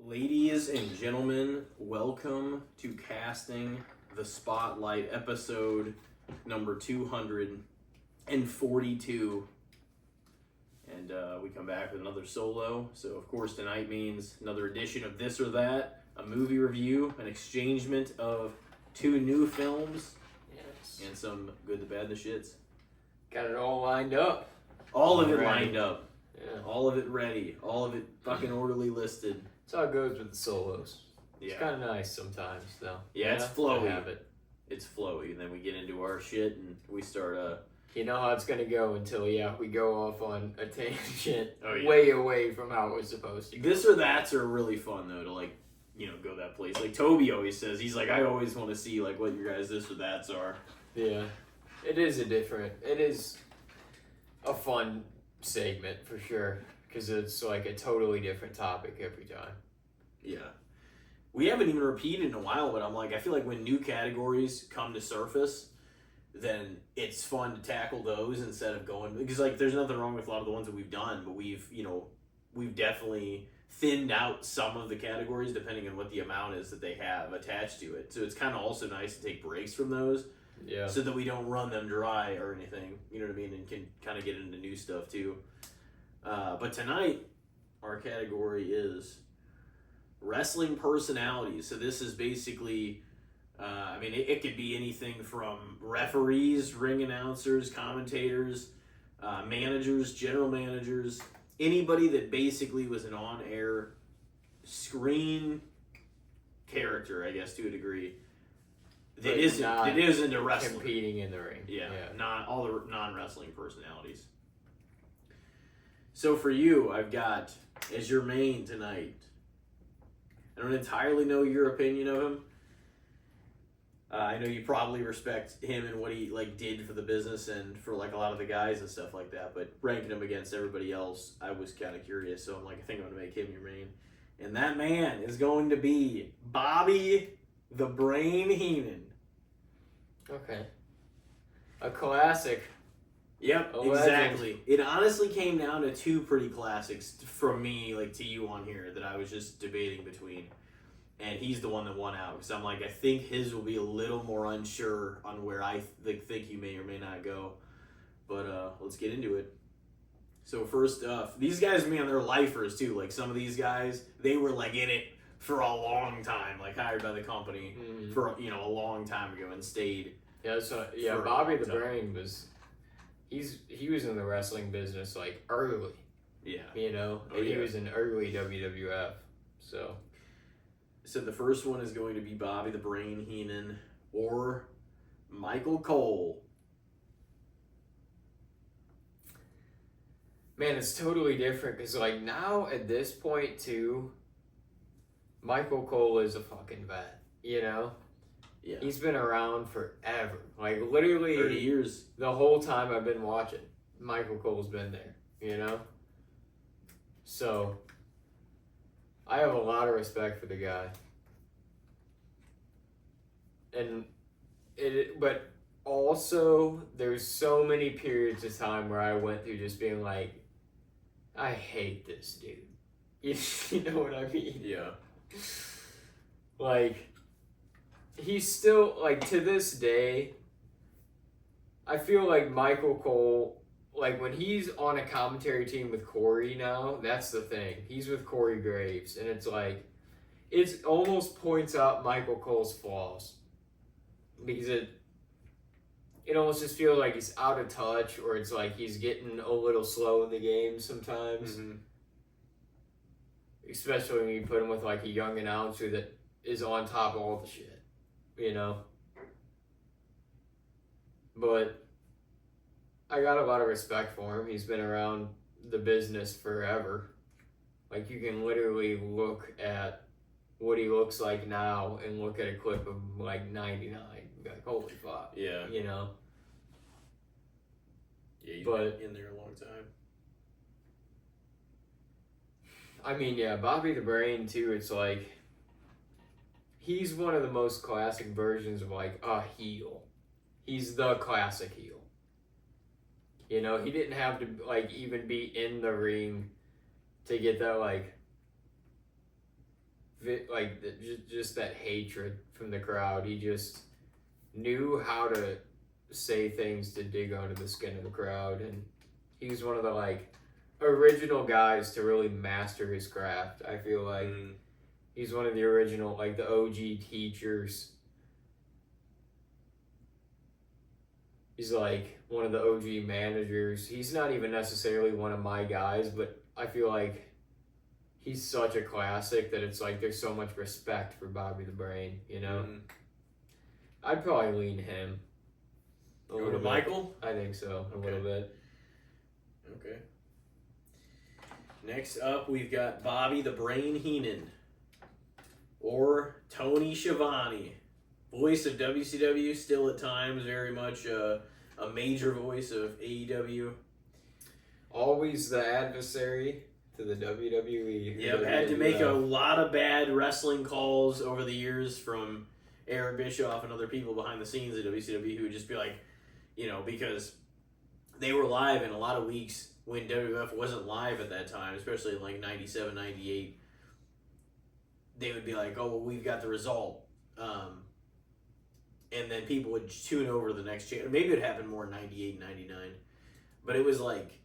Ladies and gentlemen, welcome to Casting the Spotlight, episode number 242. And we come back with another solo. So, of course, tonight means another edition of This or That, a movie review, an exchangement of two new films, Yes. and some good, the bad, the shits. Got it all lined up. All of it Already. lined up. Yeah. All of it ready. All of it fucking orderly listed. That's how it goes with the solos. Yeah. It's kind of nice sometimes, though. Yeah, it's to flowy. have it. It's flowy, and then we get into our shit, and we start, You know how it's gonna go until we go off on a tangent Oh, yeah. way away from how it was supposed to go. This or that's are really fun though to go that place. Like Toby always says, he's like, I always want to see like what your guys' this or that's are. Yeah, it is a fun segment for sure because it's like a totally different topic every time. Yeah. We haven't even repeated in a while, but I'm like, I feel like when new categories come to surface, then it's fun to tackle those instead of going, because like there's nothing wrong with a lot of the ones that we've done, but we've definitely thinned out some of the categories depending on what the amount is that they have attached to it. So it's kind of also nice to take breaks from those. Yeah. So that we don't run them dry or anything, you know what I mean, and can kind of get into new stuff too. But tonight, our category is wrestling personalities. So this is basically, it could be anything from referees, ring announcers, commentators, managers, general managers, anybody that basically was an on-air screen character, I guess, to a degree. That isn't a wrestling. Competing in the ring. Yeah, not all the non-wrestling personalities. So for you, I've got as your main tonight. I don't entirely know your opinion of him. I know you probably respect him and what he did for the business and for a lot of the guys and stuff like that. But ranking him against everybody else, I was kind of curious. So I'm like, I think I'm gonna make him your main. And that man is going to be Bobby the Brain Heenan. Okay. A classic. Yep, exactly. It honestly came down to two pretty classics from me, to you on here, that I was just debating between. And he's the one that won out. Because I'm like, I think his will be a little more unsure on where I think you may or may not go. But let's get into it. So first off, these guys, man, they're lifers too. Like some of these guys, they were in it for a long time, hired by the company for a long time ago and stayed. Yeah, Bobby the Brain was, he was in the wrestling business early. Yeah. He was in early WWF. So the first one is going to be Bobby the Brain Heenan or Michael Cole. Man, it's totally different because now at this point too, Michael Cole is a fucking vet, Yeah. He's been around forever. Literally 30 years. The whole time I've been watching, Michael Cole's been there, So I have a lot of respect for the guy. But also there's so many periods of time where I went through just being I hate this dude. You know what I mean? Yeah. He's still, to this day, I feel like Michael Cole, when he's on a commentary team with Corey now, that's the thing. He's with Corey Graves, and it's it almost points out Michael Cole's flaws. Because it almost just feels like he's out of touch, or it's he's getting a little slow in the game sometimes. Mm-hmm. Especially when you put him with a young announcer that is on top of all the shit, But I got a lot of respect for him. He's been around the business forever. You can literally look at what he looks like now and look at a clip of 99. Holy fuck. Yeah. Yeah, he's been in there a long time. Bobby the Brain too, it's he's one of the most classic versions of a heel. He's the classic heel. He didn't have to even be in the ring to get that just that hatred from the crowd. He just knew how to say things to dig under the skin of the crowd, and he was one of the like original guys to really master his craft. I feel like he's one of the original, like the OG teachers. He's like one of the OG managers. He's not even necessarily one of my guys, but I feel like he's such a classic that it's like there's so much respect for Bobby the Brain, you know? I'd probably lean him. A little bit. Michael? I think so, a little bit. Okay. Next up, we've got Bobby the Brain Heenan. Or Tony Schiavone. Voice of WCW, still at times very much a major voice of AEW. Always the adversary to the WWE. Yep, had to make a lot of bad wrestling calls over the years from Eric Bischoff and other people behind the scenes at WCW who would just be like, you know, because they were live in a lot of weeks when WWF wasn't live at that time, especially in like 97, 98. They would be like, oh, well, we've got the result. And then people would tune over to the next channel. Maybe it happened more in 98, 99. But it was like,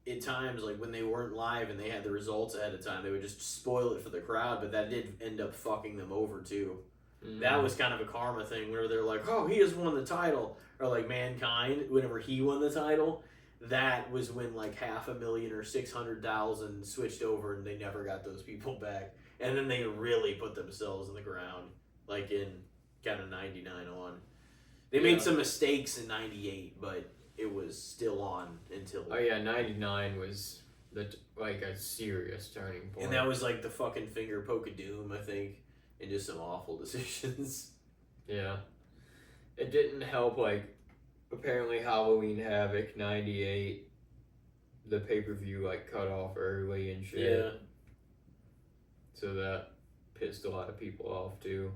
at times, like when they weren't live and they had the results ahead of time, they would just spoil it for the crowd, but that did end up fucking them over too. That was kind of a karma thing where they're like, oh, he just won the title. Or like Mankind, whenever he won the title, that was when like 500,000 or 600,000 switched over and they never got those people back. And then they really put themselves in the ground, like in kind of 99 on. They made some mistakes in 98, but it was still on until... Oh yeah, 99 was like a serious turning point. And that was like the fucking finger poke of doom, I think, and just some awful decisions. Yeah. It didn't help, like, apparently Halloween Havoc 98, the pay-per-view, like, cut off early and shit. Yeah. So that pissed a lot of people off, too.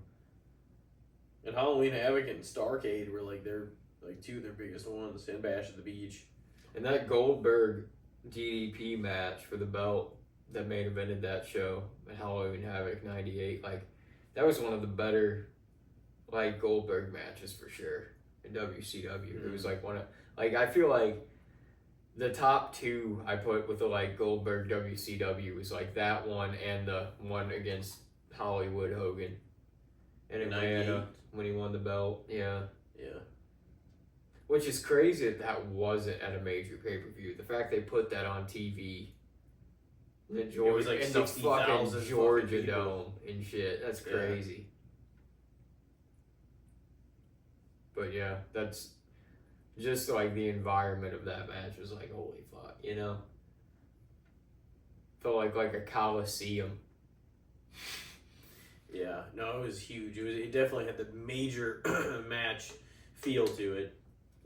And Halloween Havoc and Starrcade were, like, two of their biggest ones, and Bash at the Beach. And that Goldberg DDP match for the belt that main evented that show at Halloween Havoc 98, like, that was one of the better, like, Goldberg matches for sure in WCW. It was like one of, like, I feel like the top two I put with the like Goldberg WCW was like that one and the one against Hollywood Hogan in Atlanta when he won the belt. Yeah. Which is crazy that wasn't at a major pay-per-view. The fact they put that on TV. It was like in the fucking Georgia Dome and shit. That's crazy. But yeah, that's just like the environment of that match was like, holy fuck, you know? Felt like a coliseum. Yeah, no, it was huge. It definitely had the major match feel to it.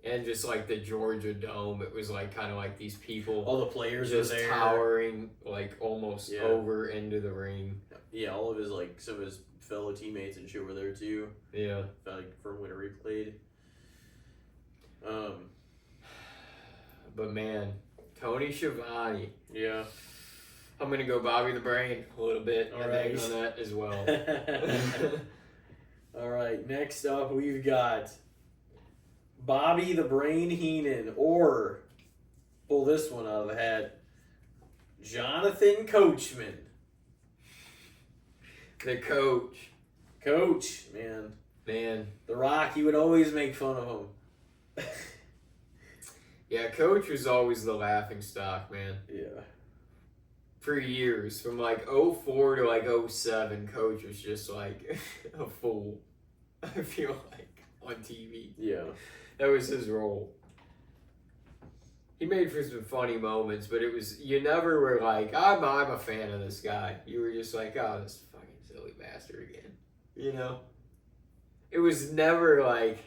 And just like the Georgia Dome, it was like kind of like these people. All the players just were there. Towering like almost over into the ring. Yeah, all of his like some of his fellow teammates and shit were there too. Yeah. Like from whenever he played. But man, Tony Schiavone. Yeah. I'm gonna go Bobby the Brain a little bit. All I think on that as well. All right, next up we've got Bobby the Brain Heenan, or pull this one out of the hat, Jonathan Coachman. The Coach. Coach, man. Man. The Rock, he would always make fun of him. Yeah, Coach was always the laughing stock, man. Yeah. For years, from like 04 to like 07, Coach was just like a fool. I feel like on TV. Yeah. That was his role. He made for some funny moments, but it was, you never were like, I'm a fan of this guy. You were just like, oh, this fucking silly bastard again. You know? It was never like,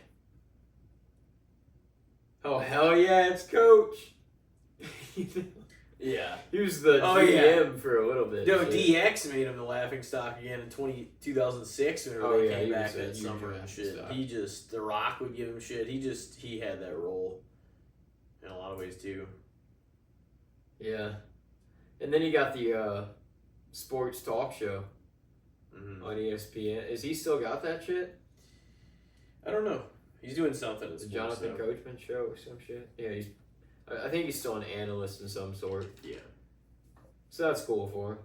oh, hell yeah, it's Coach. You know? Yeah. He was the GM for a little bit. No, DX made him the laughing stock again in 2006 whenever they came back that summer and shit. Stock. The Rock would give him shit. He had that role in a lot of ways too. Yeah. And then he got the sports talk show on ESPN. Is he still got that shit? I don't know. He's doing something. The Jonathan Coachman show or some shit. Yeah, I think he's still an analyst in some sort. Yeah. So that's cool for him.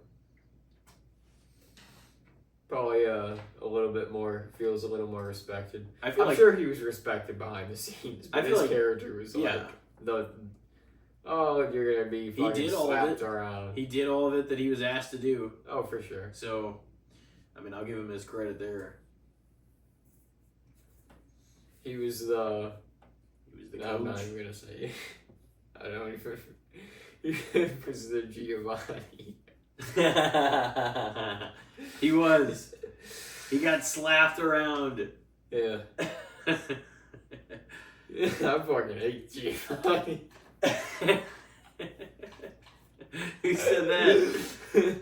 Probably feels a little more respected. I'm sure he was respected behind the scenes, but his character was you're gonna be fucking slapped around. He did all of it that he was asked to do. Oh, for sure. So, I mean, I'll give him his credit there. He was the coach. I'm not even gonna say. I don't even. He was the Giovanni. He was. He got slapped around. Yeah. I fucking hate Giovanni. Who said that?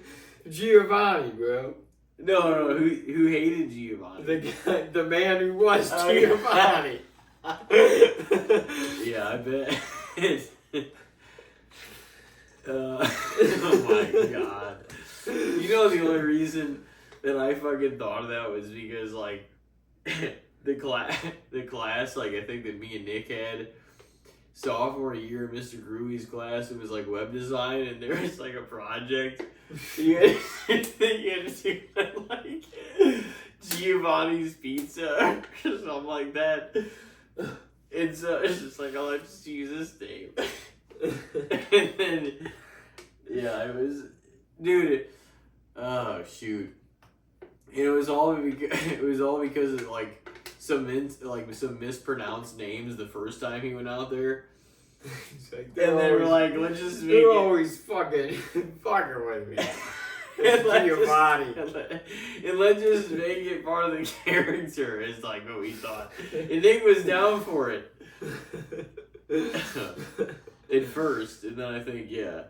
Giovanni, bro. No. Who hated Giovanni? The man who was Giovanni. Yeah, I bet. Oh my god. You know the only reason that I fucking thought of that was because like the class like I think that me and Nick had sophomore year in Mr. Gruey's class, it was like web design, and there was like a project you had to do like Giovanni's Pizza or something like that. And so it's just like, I'll just use this name. And then, yeah, it was, dude, oh shoot. And it was all because of like some mispronounced names the first time he went out there. Like, and they were like, let's just make they're it. Always fucking with me. Giovanni. And let's just make it part of the character, is like what we thought. And Nick was down for it. At first, and then I think, yeah.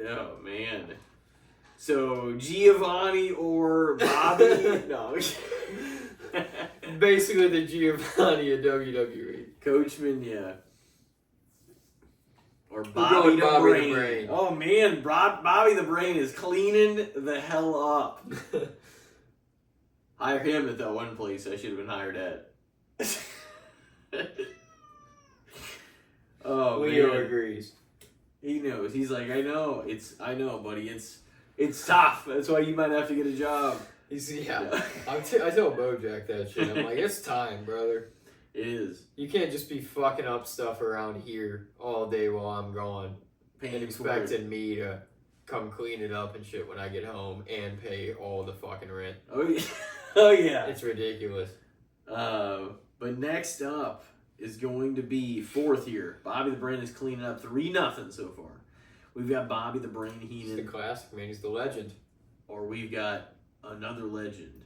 Oh man. So Giovanni or Bobby? No. Basically the Giovanni of WWE. Coachman, yeah. Or Bobby the Brain. Oh man, Bobby the Brain is cleaning the hell up. Hire him at that one place I should have been hired at. Oh, Leo man. agrees. He knows. He's like, I know, buddy. It's tough. That's why you might have to get a job. Yeah. I tell Bojack that shit. I'm like, it's time, brother. It is. You can't just be fucking up stuff around here all day while I'm gone and expecting me to come clean it up and shit when I get home and pay all the fucking rent. Oh yeah. Oh yeah. It's ridiculous. But next up is going to be fourth here. Bobby the Brain is cleaning up 3-0 so far. We've got Bobby the Brain Heenan. He's the classic, man. He's the legend. Or we've got another legend.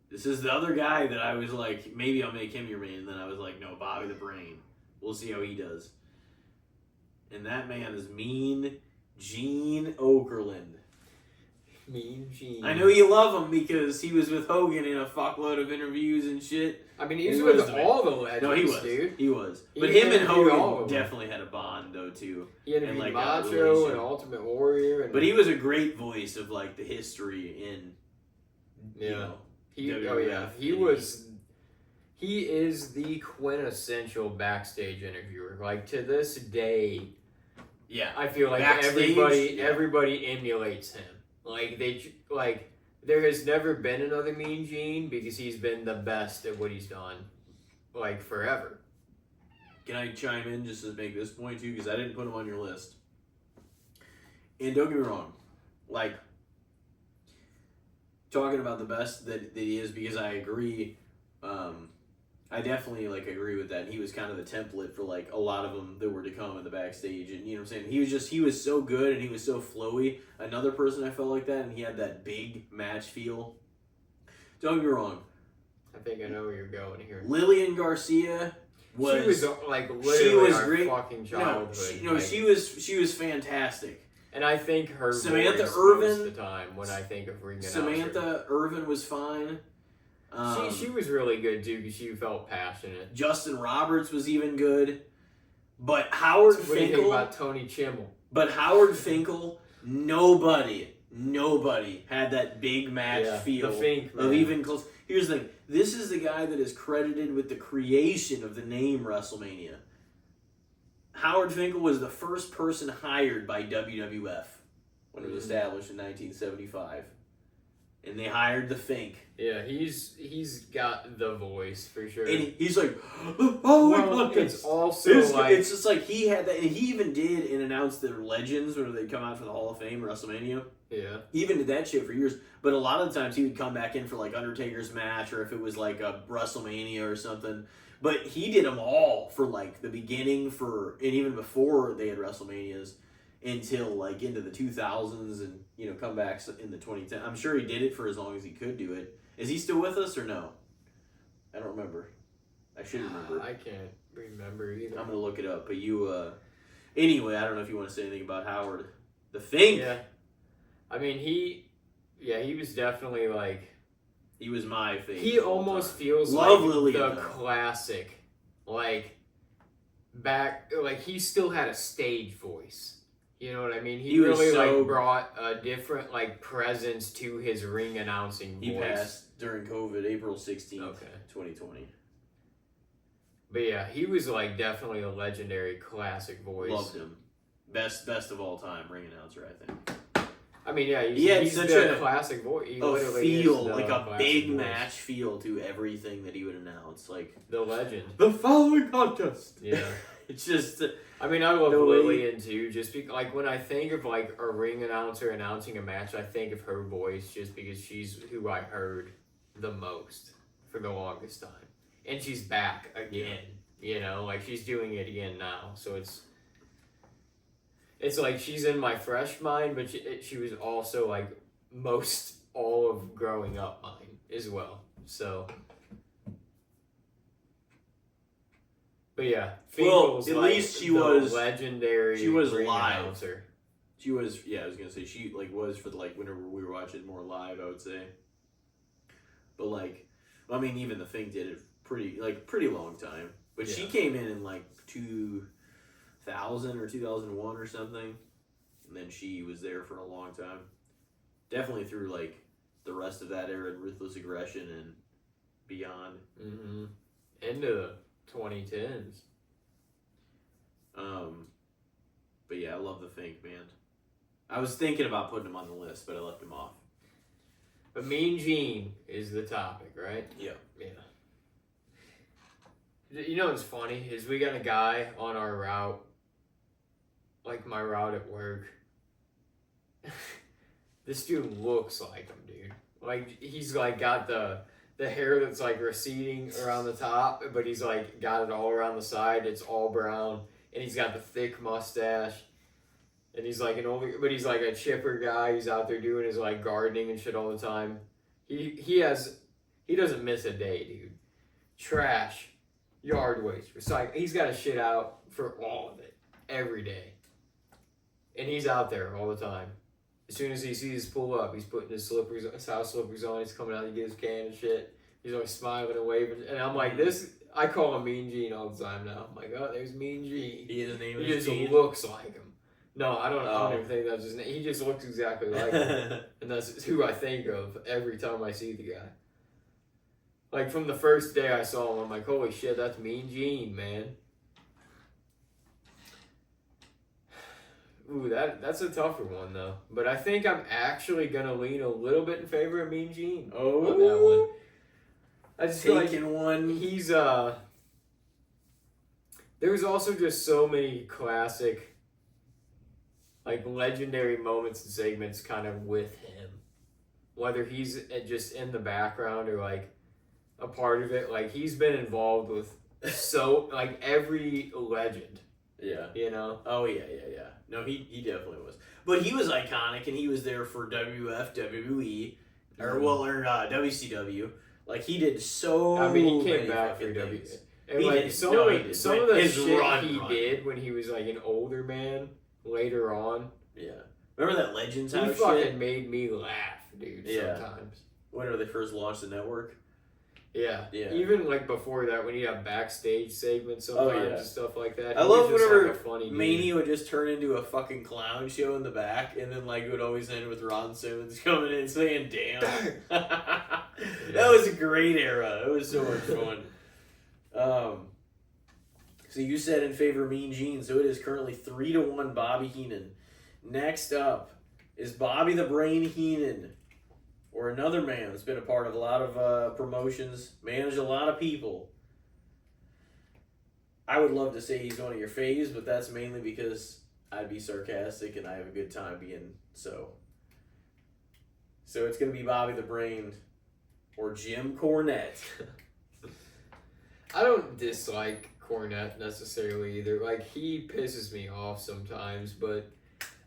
This is the other guy that I was like, maybe I'll make him your main. And then I was like, no, Bobby the Brain. We'll see how he does. And that man is Mean Gene Okerlund. Mean Gene. I know you love him because he was with Hogan in a fuckload of interviews and shit. I mean, he was with all the legends, no, he was, dude. He was. But him and Hogan definitely had a bond, though, too. He interviewed like Macho and Ultimate Warrior. But he was a great voice of, like, the history in, yeah. You know, WWF. He is the quintessential backstage interviewer. Like, to this day, yeah, I feel like everybody emulates him. Like there has never been another Mean Gene because he's been the best at what he's done, like, forever. Can I chime in just to make this point too? Because I didn't put him on your list. And don't get me wrong, like, talking about the best that he is, because I agree. I definitely, like, agree with that. He was kind of the template for, like, a lot of them that were to come in the backstage. And, you know what I'm saying? He was so good and he was so flowy. Another person I felt like that, and he had that big match feel. Don't get me wrong. I think I know where you're going here. Lillian Garcia was... She was, like, literally our great. Fucking childhood. No, she was fantastic. And I think her Samantha voice Irvin, most of the time when I think of ring announcer. Samantha Irvin was fine. She was really good too because she felt passionate. Justin Roberts was even good, but Howard Finkel. What do you think about Tony Chimmel? But Howard Finkel, nobody nobody had that big match feel the Fink, of even close. Here's the thing. This is the guy that is credited with the creation of the name WrestleMania. Howard Finkel was the first person hired by WWF when it was established in 1975. And they hired the Fink. Yeah, he's got the voice for sure. And he's like, oh my God. It's also it's just like he had that, and he even did and announced their legends when they come out for the Hall of Fame, WrestleMania. Yeah. He even did that shit for years. But a lot of the times he would come back in for like Undertaker's match, or if it was like a WrestleMania or something. But he did them all for like the beginning and even before they had WrestleManias until like into the 2000s and, comebacks in the 2010s. I'm sure he did it for as long as he could do it. Is he still with us or no? I don't remember. I should remember. I can't remember either. I'm going to look it up. But anyway, I don't know if you want to say anything about Howard. The Fink. Yeah. I mean, he was definitely like... He was my favorite. He almost feels Love like Lillian, the though. classic. He still had a stage voice. You know what I mean? He really brought a different presence to his ring announcing voice. He passed during COVID, April 16th, 2020. But yeah, he was definitely a legendary classic voice. Loved him. Best of all time ring announcer, I think. I mean, yeah, he's such the a classic voice. A feel, like a big voice. Match feel to everything that he would announce. Like the legend. The following contest. Yeah. It's just... I mean, I love Lillian too, just because, when I think of, a ring announcer announcing a match, I think of her voice just because she's who I heard the most for the longest time. And she's back again, she's doing it again now, so it's like she's in my fresh mind, but she was also, most all of growing up mine as well, so... But yeah, Finkel's at least she was legendary. She was ring live. Announcer. She was, I was gonna say she was for whenever we were watching more live, I would say. But even the Fink did it pretty long time. But she came in 2000 or 2001 or something, and then she was there for a long time. Definitely through the rest of that era, Ruthless Aggression and beyond. Mm-hmm. Into the 2010s. But yeah, I love the Fink, man. I was thinking about putting him on the list, but I left him off. But Mean Gene is the topic, right? Yeah. You know what's funny is we got a guy on our route, my route at work. This dude looks like him, dude. He's got the hair that's receding around the top, but he's got it all around the side. It's all brown, and he's got the thick mustache. And he's an older, but he's a chipper guy. He's out there doing his gardening and shit all the time. He doesn't miss a day, dude. Trash, yard waste, recycle. He's got to shit out for all of it every day, and he's out there all the time. As soon as he sees us pull up, he's putting his house slippers on. He's coming out to get his can and shit. He's always smiling and waving. And I'm this. I call him Mean Gene all the time now. I'm oh, there's Mean Gene. He just looks like him. No, I don't even think that's his name. He just looks exactly like him. And that's who I think of every time I see the guy. From the first day I saw him, I'm holy shit, that's Mean Gene, man. Ooh, that's a tougher one, though. But I think I'm actually going to lean a little bit in favor of Mean Gene on that one. I just feel one. He's, there's also just so many classic, legendary moments and segments kind of with him. Whether he's just in the background or, a part of it. He's been involved with every legend. Yeah. Oh, yeah. No, he definitely was. But he was iconic, and he was there for WWF, WWE, or WCW. He did so. I mean, he came back for WWE. And some of the shit he did when he was an older man later on. Yeah. Remember that Legends House shit? He fucking made me laugh, dude. Sometimes. Whenever they first launched the network. Yeah. Yeah. Even like before that, when you have backstage segments sometimes and stuff like that. I he love was just, whenever like, a funny dude. Mania would just turn into a fucking clown show in the back, and then like it would always end with Ron Simmons coming in saying "damn." That was a great era. It was so much fun. So you said in favor of Mean Gene, so it is currently 3-1 Bobby Heenan. Next up is Bobby the Brain Heenan, or another man that's been a part of a lot of promotions, managed a lot of people. I would love to say he's one of your faves, but that's mainly because I'd be sarcastic and I have a good time being so. So it's going to be Bobby the Brain or Jim Cornette. I don't dislike Cornette necessarily either. Like, he pisses me off sometimes, but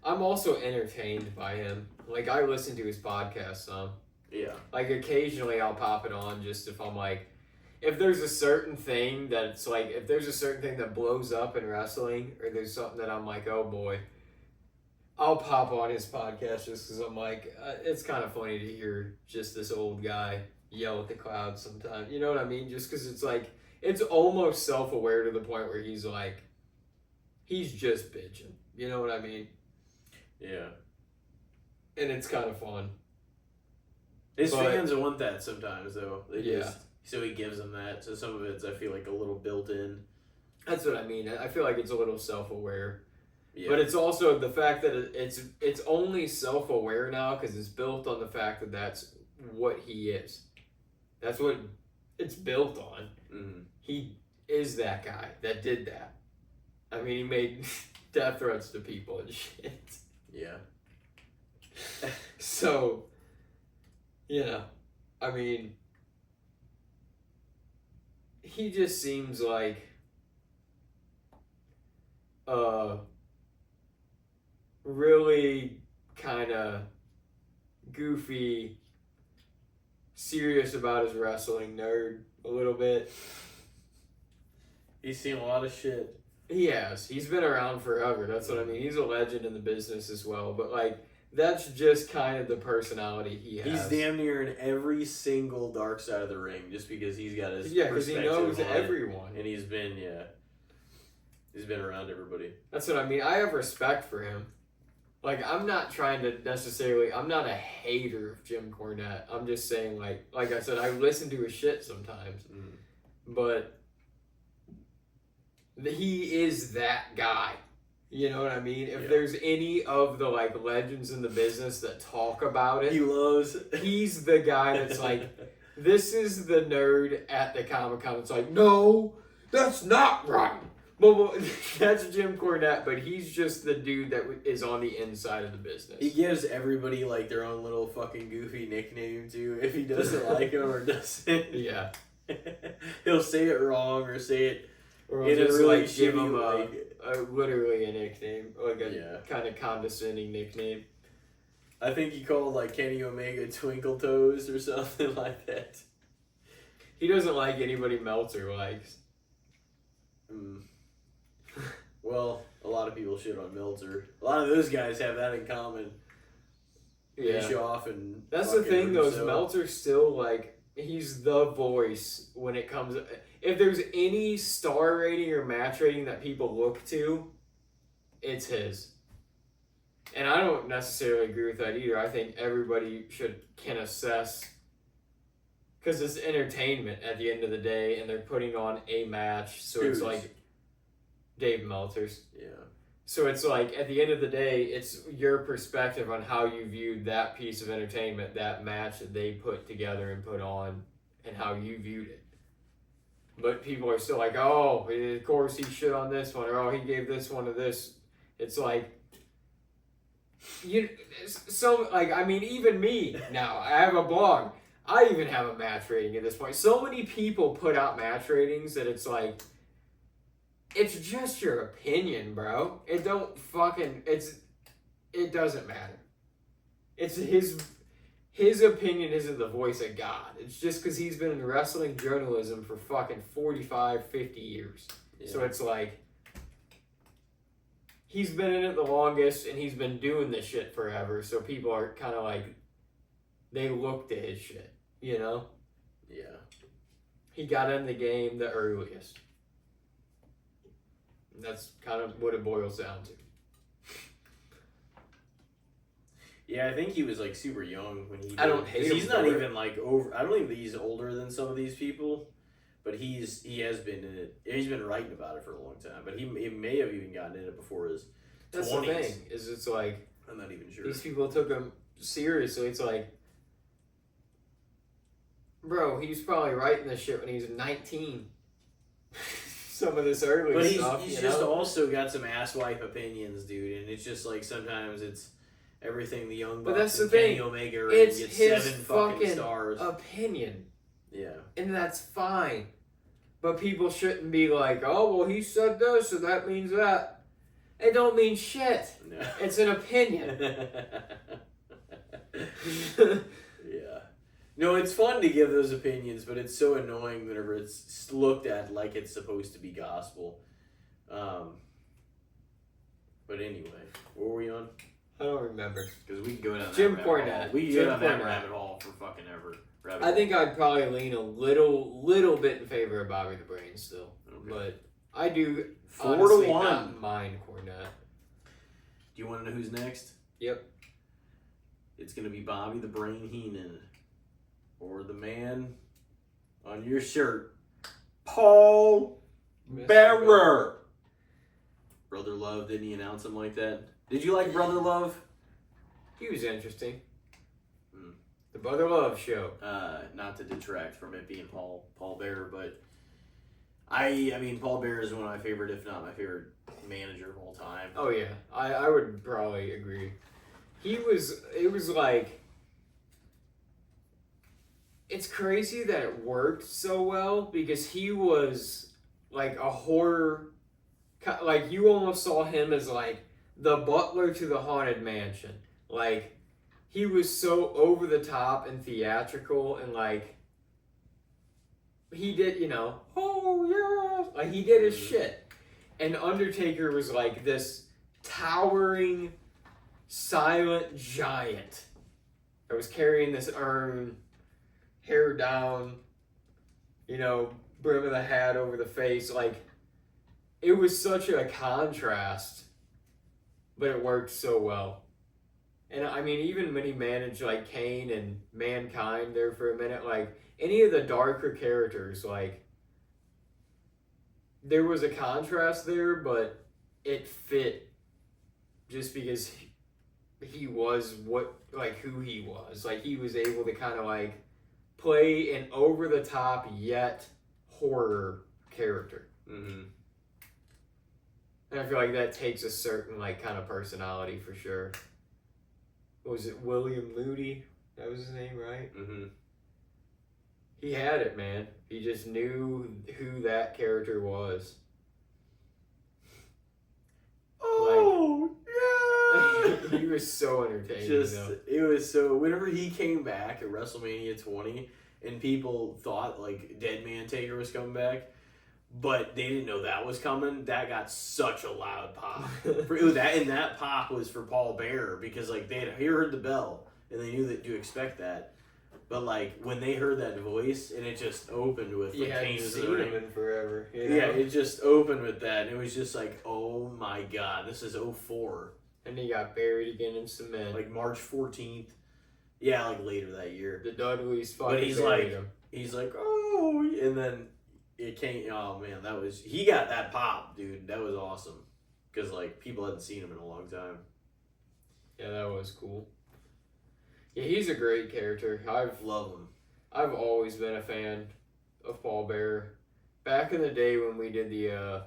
I'm also entertained by him. Like, I listen to his podcast some. Yeah. Like, occasionally I'll pop it on just if I'm like, if there's a certain thing that's like, if there's a certain thing that blows up in wrestling, or there's something that I'm like, oh boy, I'll pop on his podcast just because I'm like, it's kind of funny to hear just this old guy yell at the clouds sometimes. You know what I mean? Just because it's like, it's almost self-aware to the point where he's like, he's just bitching. You know what I mean? Yeah. And it's kind of fun. His fans want that sometimes, though. They Yeah. just, so he gives them that. So some of it's, I feel like, a little built in. That's what I mean. I feel like it's a little self-aware. Yeah. But it's also the fact that it's only self-aware now because it's built on the fact that that's what he is. That's what it's built on. Mm-hmm. He is that guy that did that. I mean, he made death threats to people and shit. Yeah. So, you know, I mean, he just seems like really kind of goofy, serious about his wrestling nerd a little bit. He's seen a lot of shit. He has. He's been around forever. That's what I mean. He's a legend in the business as well. But, like, that's just kind of the personality he has. He's damn near in every single dark side of the ring just because he's got his because he knows perspective on it. everyone. And he's been around everybody. That's what I mean. I have respect for him. Like, I'm not trying to necessarily, I'm not a hater of Jim Cornette. I'm just saying, like I said, I listen to his shit sometimes. But he is that guy. You know what I mean? If there's any of the, like, legends in the business that talk about it, he's the guy that's like, this is the nerd at the Comic-Con. It's like, no, that's not right. Well, that's Jim Cornette, but he's just the dude that is on the inside of the business. He gives everybody, like, their own little fucking goofy nickname, too, if he doesn't like him or doesn't. Yeah. He'll say it wrong or say it Or in just, a really like, give shitty him way. literally a nickname, like a kind of condescending nickname. I think he called, like, Kenny Omega Twinkle Toes or something like that. He doesn't like anybody Meltzer likes. Well, a lot of people shit on Meltzer. A lot of those guys have that in common. Yeah. Bischoff and That's the thing, though, is Russo. Meltzer's still, like, he's the voice when it comes... If there's any star rating or match rating that people look to, it's his. And I don't necessarily agree with that either. I think everybody can assess... Because it's entertainment at the end of the day, and they're putting on a match, so it's like... Dave Meltzer's. Yeah. So it's like, at the end of the day, it's your perspective on how you viewed that piece of entertainment, that match that they put together and put on, and how you viewed it. But people are still like, oh, of course he shit on this one, or oh, he gave this one to this. It's like, I mean, even me now, I have a blog. I even have a match rating at this point. So many people put out match ratings that it's like, it's just your opinion, bro. It doesn't matter. It's his opinion isn't the voice of God. It's just because he's been in wrestling journalism for fucking 45, 50 years. Yeah. So it's like, he's been in it the longest and he's been doing this shit forever. So people are kind of like, they look to his shit, you know? Yeah. he got in the game the earliest. That's kind of what it boils down to. Yeah, I think he was like super young when he did. I don't hate him He's not for it. even like over. I don't think he's older than some of these people, but he has been in it. He's been writing about it for a long time. But he may have even gotten in it before his 20s. That's the thing. Is it's like I'm not even sure. these people took him seriously. It's like, bro, he was probably writing this shit when he was 19. Some of this early But stuff. he's just also got some asswipe opinions, dude. And it's just like sometimes it's everything the Young Bucks But that's the and Kenny thing. Omega It's gets his 7 fucking fucking stars. opinion. Yeah. And that's fine. But people shouldn't be like, oh, well, he said this, so that means that. It don't mean shit. No. It's an opinion. Yeah. No, it's fun to give those opinions, but it's so annoying whenever it's looked at like it's supposed to be gospel. But anyway, what were we on? I don't remember. Because we can go down that Jim rabbit hole. Cornette. We can Jim go down that Cornette. rabbit hole for fucking ever. I think I'd probably lean a little bit in favor of Bobby the Brain still. Okay. But I do 4-1. not mind Cornette. Do you want to know who's next? Yep. It's going to be Bobby the Brain Heenan. Or the man on your shirt, Paul Mr. Bearer. Brother Love, didn't he announce him like that? Did you like Brother Love? He was interesting. Hmm. The Brother Love show. Not to detract from it being Paul Bearer, but I mean Paul Bearer is one of my favorite, if not my favorite manager of all time. Oh yeah, I would probably agree. It was like, it's crazy that it worked so well because he was like a horror, like you almost saw him as like the butler to the Haunted Mansion. Like he was so over the top and theatrical and like he did, oh yeah, like he did his shit. And Undertaker was like this towering, silent giant that was carrying this urn, hair down, brim of the hat over the face. Like, it was such a contrast, but it worked so well. And I mean, even when he managed like Kane and Mankind there for a minute, like any of the darker characters, like there was a contrast there, but it fit just because he was who he was. Like he was able to kind of like play an over the top yet horror character. Mm-hmm. And I feel like that takes a certain like kind of personality for sure. What was it, William Moody? That was his name, right? Mm-hmm. He had it, man. He just knew who that character was. Oh, yeah! He was so entertaining. It was so. Whenever he came back at WrestleMania 20, and people thought like Dead Man Taker was coming back, but they didn't know that was coming. That got such a loud pop. That pop was for Paul Bearer because like they had heard the bell and they knew that to expect that. But like when they heard that voice and it just opened with like Kane as the ring. in forever. Yeah, it just opened with that. And it was just like, oh my god, this is 04. And he got buried again in cement. Like March 14th. Yeah, like later that year. The Dudleys fucking But he's like, oh, and then it came. Oh man, he got that pop, dude. That was awesome because like people hadn't seen him in a long time. Yeah, that was cool. Yeah, he's a great character. Love him. I've always been a fan of Paul Bearer. Back in the day when we did the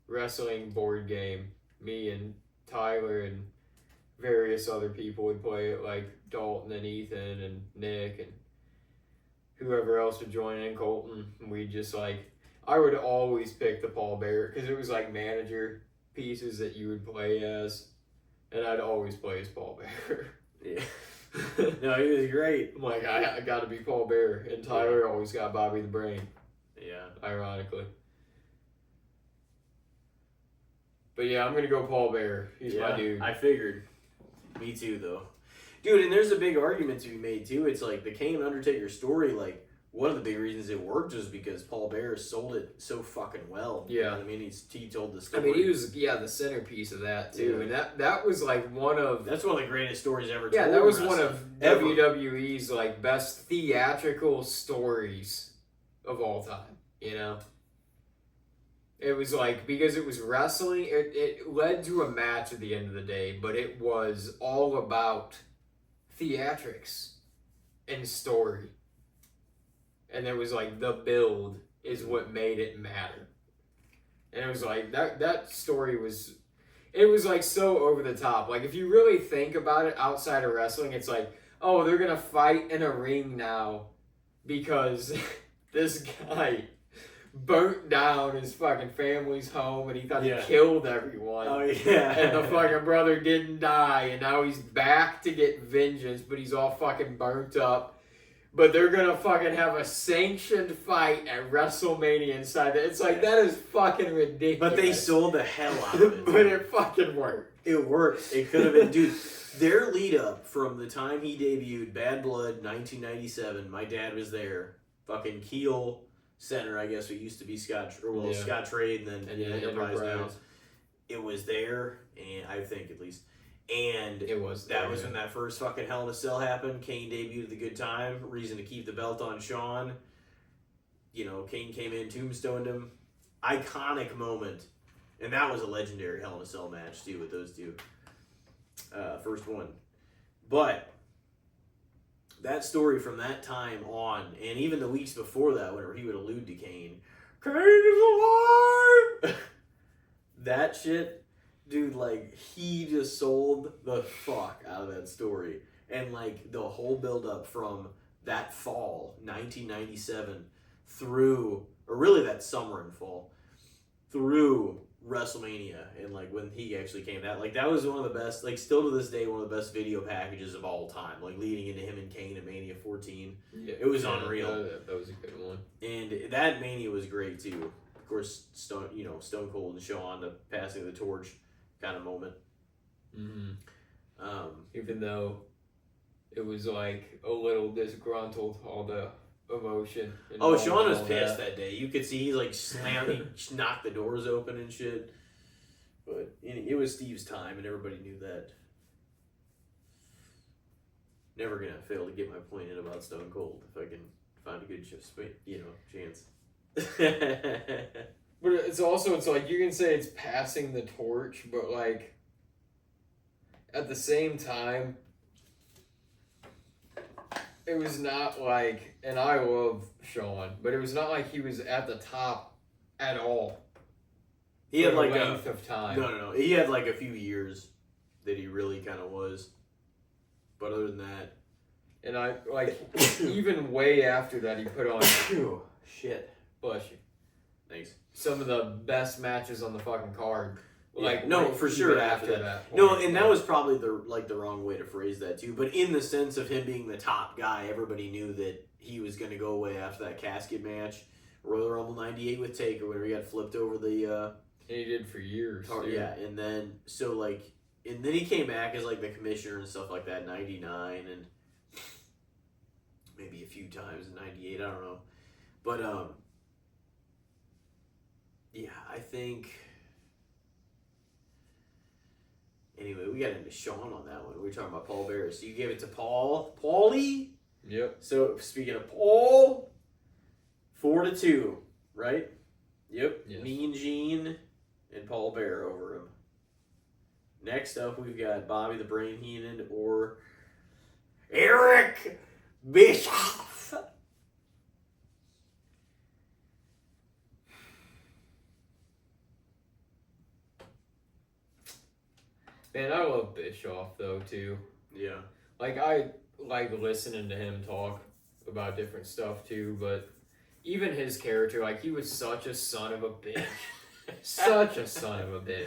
wrestling board game, me and Tyler and various other people would play it, like Dalton and Ethan and Nick and whoever else would join in, Colton. And we'd just like, I would always pick the Paul Bearer because it was like manager pieces that you would play as, and I'd always play as Paul Bearer. Yeah. No, he was great. I'm like, I got to be Paul Bearer, and Tyler always got Bobby the Brain. Yeah. Ironically. But yeah, I'm gonna go Paul Bearer. He's my dude. I figured. Me too, though. Dude, and there's a big argument to be made too. It's like the Kane Undertaker story like one of the big reasons it worked was because Paul Bearer sold it so fucking well. Yeah. You know what I mean, he told the story. I mean, he was the centerpiece of that too, and that was like one of that's one of the greatest stories ever. Yeah, told that was in one of ever. WWE's like best theatrical stories of all time. You know, it was like because it was wrestling. It led to a match at the end of the day, but it was all about theatrics and story. And it was like the build is what made it matter. And it was like that story was like so over the top. Like if you really think about it outside of wrestling, it's like, oh, they're gonna fight in a ring now because this guy burnt down his fucking family's home and he thought he killed everyone. Oh yeah. And the fucking brother didn't die and now he's back to get vengeance, but he's all fucking burnt up. But they're gonna fucking have a sanctioned fight at WrestleMania inside that. It's like, that is fucking ridiculous. But they sold the hell out of it. But it fucking worked. It worked. It could have been, dude. Their lead up from the time he debuted, Bad Blood, 1997. My dad was there. Fucking Kiel Center, I guess it used to be Scott Trade, and then Enterprise now. It was there, and I think at least. And it was that was when that first fucking Hell in a Cell happened. Kane debuted the Good Time, reason to keep the belt on Shawn. You know, Kane came in, tombstoned him. Iconic moment. And that was a legendary Hell in a Cell match, too, with those two. First one. But that story from that time on, and even the weeks before that, whenever he would allude to Kane, Kane is alive! That shit... Dude, like, he just sold the fuck out of that story. And, like, the whole build-up from that fall, 1997, through, or really that summer and fall, through WrestleMania, and, like, when he actually came out. Like, that was one of the best, like, still to this day, one of the best video packages of all time. Like, leading into him and Kane at Mania 14. Yeah, it was unreal. That was a good one. And that Mania was great, too. Of course, Stone Cold and Shawn, the passing of the torch kind of moment. Even though it was like a little disgruntled, all the emotion. Oh, Shawn was pissed that day. You could see he's like slamming, he knocked the doors open and shit. But it was Steve's time, and everybody knew that. Never gonna fail to get my point in about Stone Cold if I can find a good chance. But it's like you can say it's passing the torch, but like at the same time, it was not like, and I love Shawn, but it was not like he was at the top at all. He had like length of time. No. He had like a few years that he really kind of was. But other than that, and I like even way after that, he put on. Shit. Bless you. Thanks. Some of the best matches on the fucking card. Like no, for sure after that. Point, no, and that was probably the wrong way to phrase that too. But in the sense of him being the top guy, everybody knew that he was going to go away after that casket match, Royal Rumble '98 with Taker, where he got flipped over the. And he did for years. Yeah, and then and then he came back as like the commissioner and stuff like that in '99 and maybe a few times in '98. I don't know, but yeah, I think. Anyway, we got into Shawn on that one. We were talking about Paul Bearer. So you gave it to Paulie? Yep. So speaking of Paul, 4-2, right? Yep. Yes. Mean Gene and Paul Bearer over him. Next up, we've got Bobby the Brain Heenan or Eric Bischoff. Man, I love Bischoff though too. Yeah. Like I like listening to him talk about different stuff too, but even his character, like he was such a son of a bitch. Such a son of a bitch.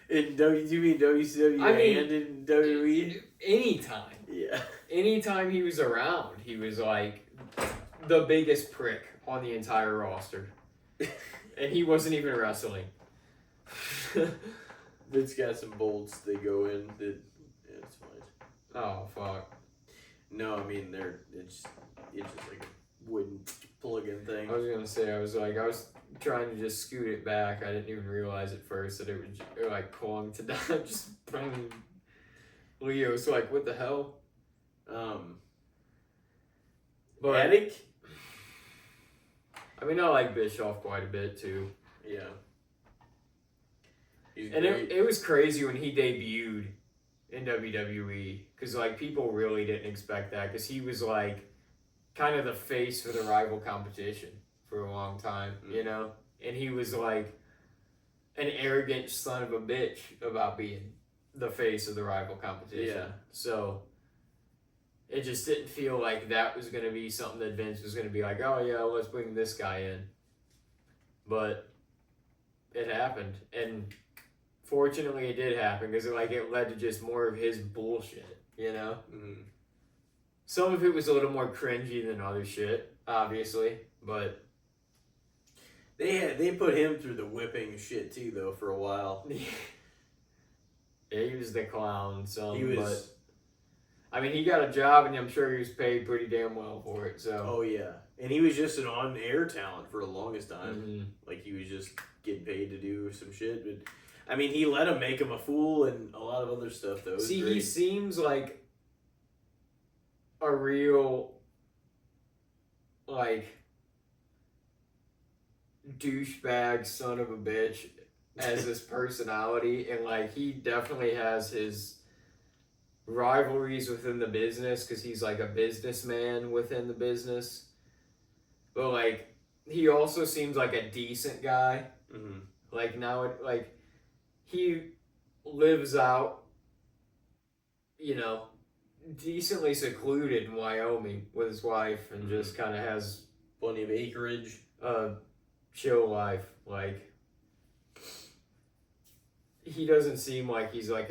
In WCW and in WWE? Anytime. Yeah. Anytime he was around, he was like the biggest prick on the entire roster. And he wasn't even wrestling. It's got some bolts that go in that it's fine. Oh fuck. No, I mean it's just like a wooden plug-in thing. I was gonna say, I was trying to just scoot it back. I didn't even realize at first that it like clung to that. Just boom. Leo's like, what the hell? But Attic? I mean, I like Bischoff quite a bit too. Yeah. He's And great. it was crazy when he debuted in WWE because like people really didn't expect that because he was like kind of the face for the rival competition for a long time, you know? And he was like an arrogant son of a bitch about being the face of the rival competition. Yeah. So it just didn't feel like that was going to be something that Vince was going to be like, oh yeah, let's bring this guy in. But it happened. And fortunately it did happen because it led to just more of his bullshit, you know? Mm. Some of it was a little more cringy than other shit, obviously, but They put him through the whipping shit too, though, for a while. yeah, he was the clown. But I mean, he got a job, and I'm sure he was paid pretty damn well for it. So. Oh yeah, and he was just an on-air talent for the longest time. Mm-hmm. Like he was just getting paid to do some shit. But I mean, he let him make him a fool and a lot of other stuff. Though. See, great. he seems like a real, like, douchebag son of a bitch as his personality, and like he definitely has his rivalries within the business because he's like a businessman within the business, but like he also seems like a decent guy. Mm-hmm. Like now, like he lives out, you know, decently secluded in Wyoming with his wife and just kind of has plenty of acreage, chill life. Like he doesn't seem like he's like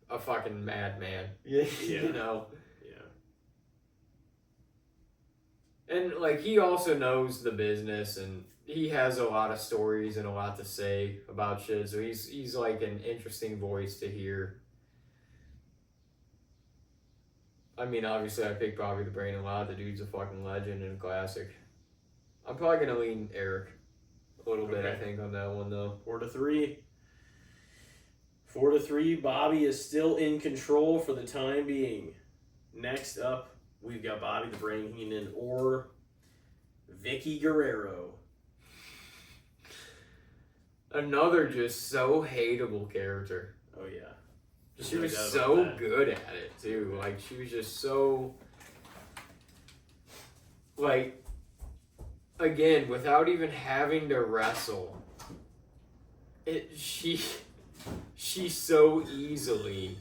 a fucking madman. Yeah. You know. Yeah. And like he also knows the business and he has a lot of stories and a lot to say about shit. So he's like an interesting voice to hear. I mean, obviously, I picked Bobby the Brain a lot. The dude's a fucking legend and a classic. I'm probably going to lean Eric a little bit, I think, on that one, though. 4-3. 4-3. Bobby is still in control for the time being. Next up, we've got Bobby the Brain Heenan or Vicky Guerrero. Another just so hateable character. Oh, yeah. She was so good at it, too. Like, she was just so... Like, again, without even having to wrestle, she so easily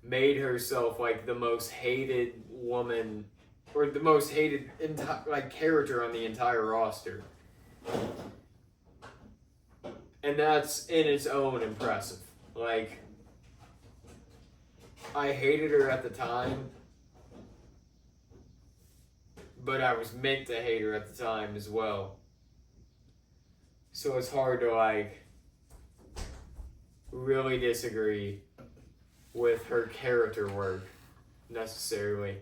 made herself, like, the most hated woman, or the most hated, character on the entire roster. And that's, in its own, impressive. Like... I hated her at the time, but I was meant to hate her at the time as well. So it's hard to, like, really disagree with her character work, necessarily.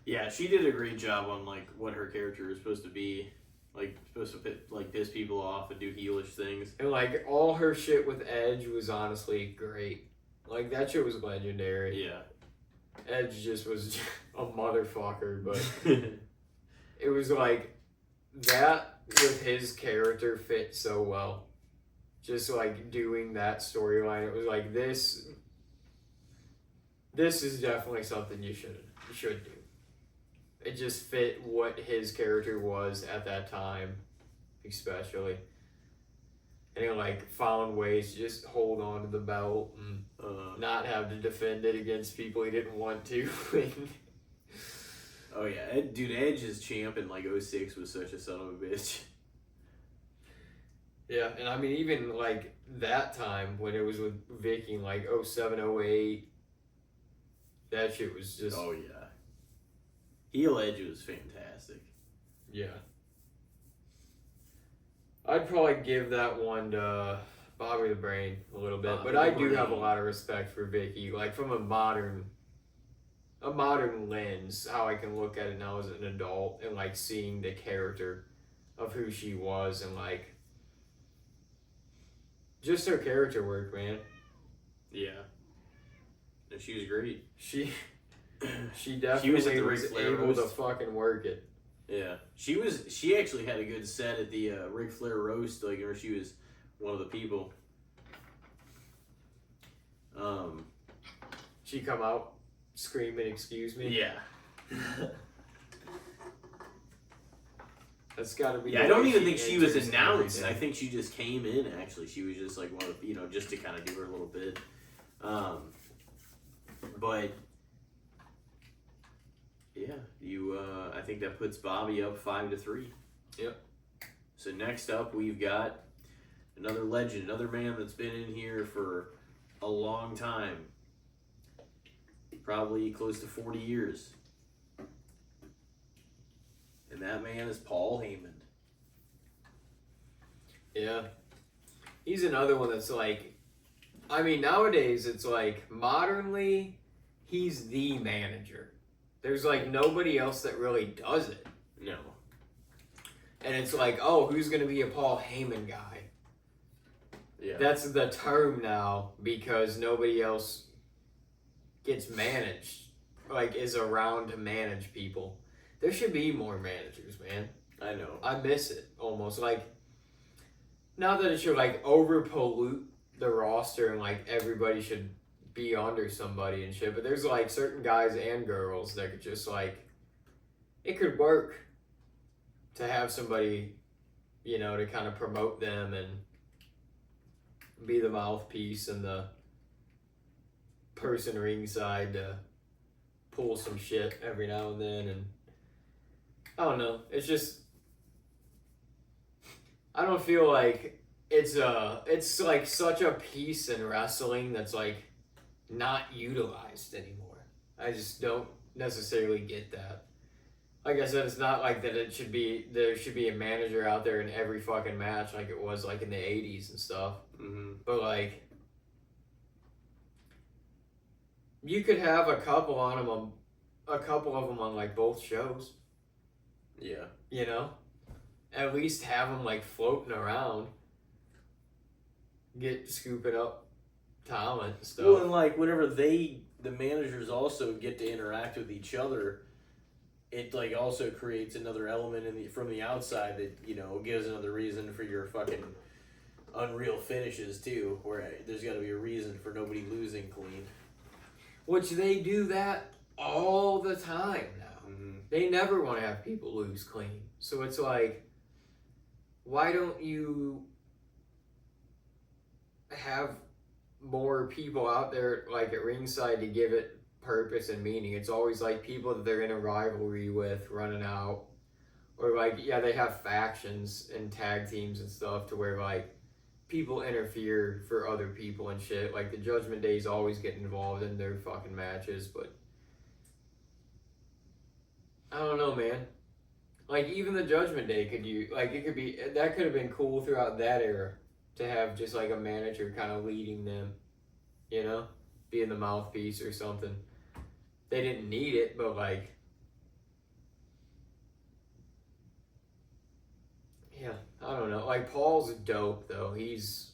Yeah, she did a great job on, like, what her character is supposed to be. Like, supposed to piss people off and do heelish things. And, like, all her shit with Edge was honestly great. Like, that shit was legendary. Yeah. Edge just was a motherfucker, but it was like, that with his character fit so well. Just, like, doing that storyline. It was like, this is definitely something you should do. It just fit what his character was at that time, especially. And he, like, found ways to just hold on to the belt and not have to defend it against people he didn't want to. Oh, yeah. Dude, Edge's champ in, like, 06 was such a son of a bitch. Yeah, and I mean, even, like, that time when it was with Vicky, like, 07, 08, that shit was just... Oh, yeah. Heel Edge was fantastic. Yeah. I'd probably give that one to Bobby the Brain a little bit, but I do have a lot of respect for Vicky, like from a modern a modern lens, how I can look at it now as an adult and like seeing the character of who she was and like just her character work, man. Yeah. No, she was great. She definitely was at the was Ric Flair able to roast. fucking work it. Yeah. She actually had a good set at the Ric Flair roast, like where she was one of the people. She come out screaming, "Excuse me." Yeah. That's got to be. Yeah, the I don't way even think she was enters announced. everything. I think she just came in. Actually, she was just like one of just to kind of do her a little bit. But yeah, I think that puts Bobby up 5-3. Yep. So next up, we've got another legend, another man that's been in here for a long time, probably close to 40 years. And that man is Paul Heyman. Yeah. He's another one that's like, I mean, nowadays it's like, modernly, he's the manager. There's like nobody else that really does it. No. And it's like, oh, who's going to be a Paul Heyman guy? Yeah. That's the term now because nobody else gets managed, like is around to manage people. There should be more managers, man. I know. I miss it almost. Like, not that it should like over pollute the roster and like everybody should be under somebody and shit, but there's like certain guys and girls that could just like, it could work to have somebody, to kind of promote them and be the mouthpiece and the person ringside to pull some shit every now and then. And I don't know, it's just, I don't feel like it's like such a piece in wrestling that's like not utilized anymore. I just don't necessarily get that. Like I said, it's not like that there should be a manager out there in every fucking match like it was like in the 80s and stuff. Mm-hmm. But like, you could have a couple of them on like both shows. Yeah. At least have them like floating around, scooping up talent and stuff. Well, and like whenever the managers also get to interact with each other, it like also creates another element from the outside that gives another reason for your fucking unreal finishes too, where there's got to be a reason for nobody losing clean. Which they do that all the time now. Mm-hmm. They never want to have people lose clean. So it's like, why don't you have more people out there like at ringside to give it purpose and meaning? It's always like people that they're in a rivalry with running out, or like, yeah, they have factions and tag teams and stuff to where like people interfere for other people and shit. Like the Judgment Days always get involved in their fucking matches, but I don't know, man. Like even the Judgment Day that could have been cool throughout that era to have just like a manager kind of leading them, being the mouthpiece or something. They didn't need it, but like, yeah, I don't know. Like Paul's dope though. That's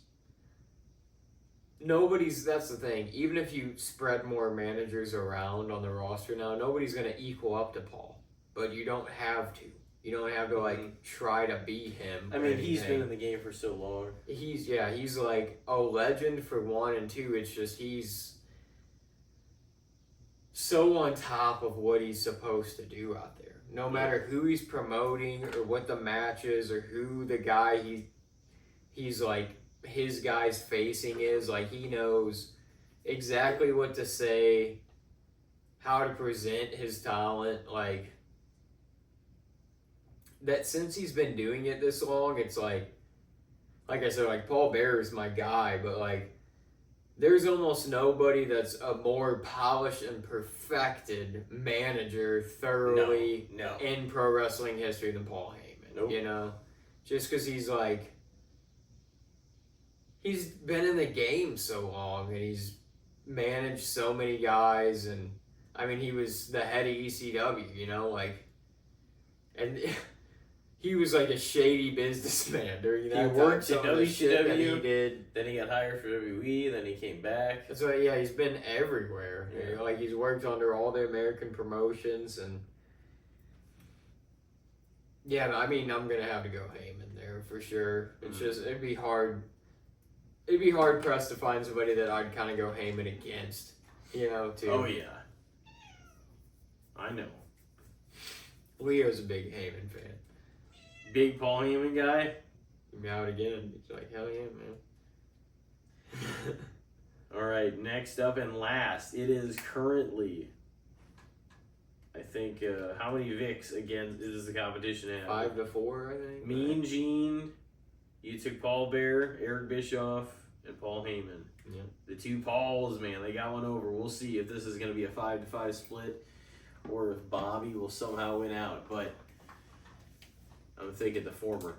the thing. Even if you spread more managers around on the roster now, nobody's going to equal up to Paul. But you don't have to. You don't have to like try to be him. I mean, he's been in the game for so long. He's like a legend for one, and two, it's just he's so on top of what he's supposed to do out there. No matter who he's promoting or what the match is or who the guy he's like his guy's facing is, like he knows exactly what to say, how to present his talent, like that. Since he's been doing it this long, it's like I said, like Paul Bearer is my guy, but like there's almost nobody that's a more polished and perfected manager thoroughly in pro wrestling history than Paul Heyman. Nope. Just because he's been in the game so long and he's managed so many guys, and I mean, he was the head of ECW, you know, like, and he was like a shady businessman during that He time. worked in Some of the shit that he WCW. did. Then he got hired for WWE. Then he came back. That's why, yeah, he's been everywhere. Yeah. You know, like, he's worked under all the American promotions, and yeah, I mean, I'm gonna have to go Heyman there for sure. It's just it'd be hard pressed to find somebody that I'd kind of go Heyman against, you know. Too. Oh yeah, I know. Leo's a big Heyman fan. Big Paul Heyman guy. He'd out again. He's like, hell yeah, man. All right, next up and last, it is currently, I think, how many Vicks again is the competition at? 5-4, I think. Mean Gene, you took Paul Bear, Eric Bischoff, and Paul Heyman. Yeah. The two Pauls, man, they got one over. We'll see if this is going to be a 5-5 split or if Bobby will somehow win out, but I'm thinking the former.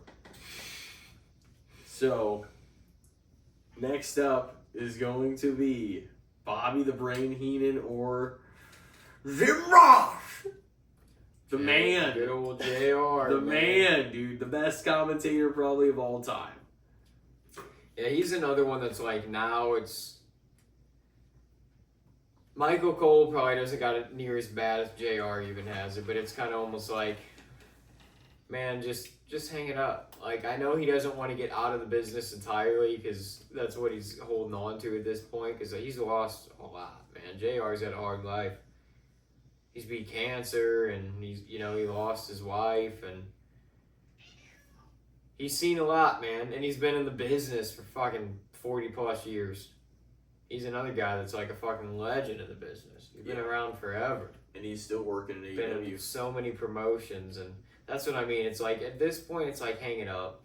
So, next up is going to be Bobby the Brain Heenan or Jim Ross. The man. Good old JR. The man, dude. The best commentator probably of all time. Yeah, he's another one that's like, now it's... Michael Cole probably doesn't got it near as bad as JR even has it, but it's kind of almost like, man, just hang it up. Like, I know he doesn't want to get out of the business entirely because that's what he's holding on to at this point because he's lost a lot, man. JR's had a hard life. He's beat cancer and he lost his wife and he's seen a lot, man. And he's been in the business for fucking 40 plus years. He's another guy that's like a fucking legend in the business. He's been around forever. And he's still working in Been AEW. in so many promotions, and that's what I mean. It's like, at this point, it's like, hang it up.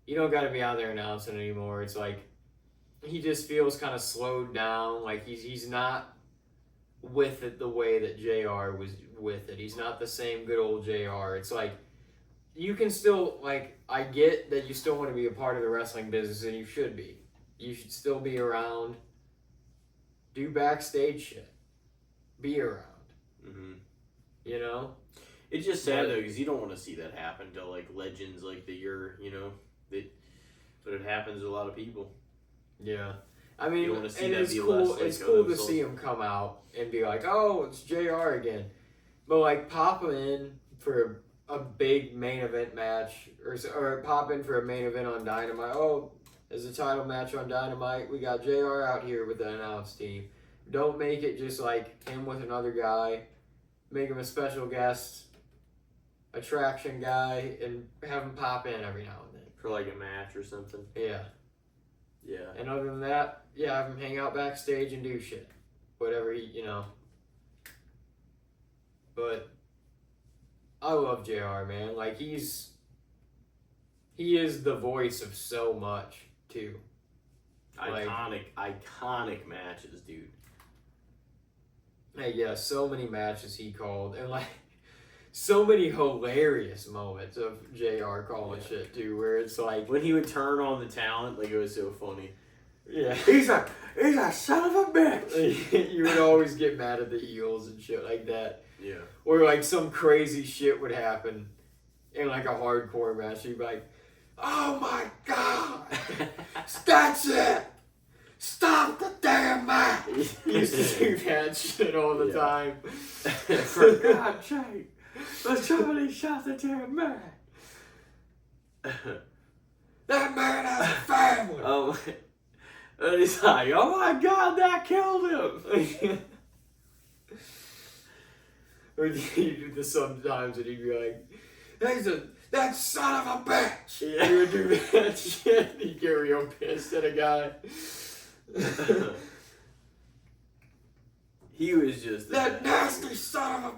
You don't got to be out there announcing anymore. It's like, he just feels kind of slowed down. Like, he's not with it the way that JR was with it. He's not the same good old JR. It's like, you can still, like, I get that you still want to be a part of the wrestling business, and you should be. You should still be around. Do backstage shit. Be around. Mm-hmm. You know? It's just sad, though, because you don't want to see that happen to, like, legends like that you're, but it happens to a lot of people. Yeah. I mean, You don't want to see and that it's be cool. less, like, It's cool to themselves. see him come out and be like, "Oh, it's JR again," but like pop him in for a big main event match, or pop in for a main event on Dynamite. Oh, there's a title match on Dynamite. We got JR out here with the announce team. Don't make it just like him with another guy. Make him a special guest, attraction guy, and have him pop in every now and then. For, like, a match or something. Yeah. Yeah. And other than that, yeah, have him hang out backstage and do shit. Whatever But I love JR, man. Like, he is the voice of so much, too. Iconic matches, dude. Hey, yeah, so many matches he called. And, like, so many hilarious moments of JR calling shit, too, where it's like... When he would turn on the talent, like, it was so funny. Yeah. He's a son of a bitch! You would always get mad at the heels and shit like that. Yeah. Or like some crazy shit would happen in like a hardcore match. You'd be like, "Oh my god, that's it! Stop the damn match!" He used to do that shit all the time. For God's sake, but somebody shot the damn man. That man has a family. And he's like, "Oh my god, that killed him!" Or he'd do this sometimes, and he'd be like, "That son of a bitch!" Yeah. He would do that shit. He'd get real pissed at a guy. He was just That nasty son of a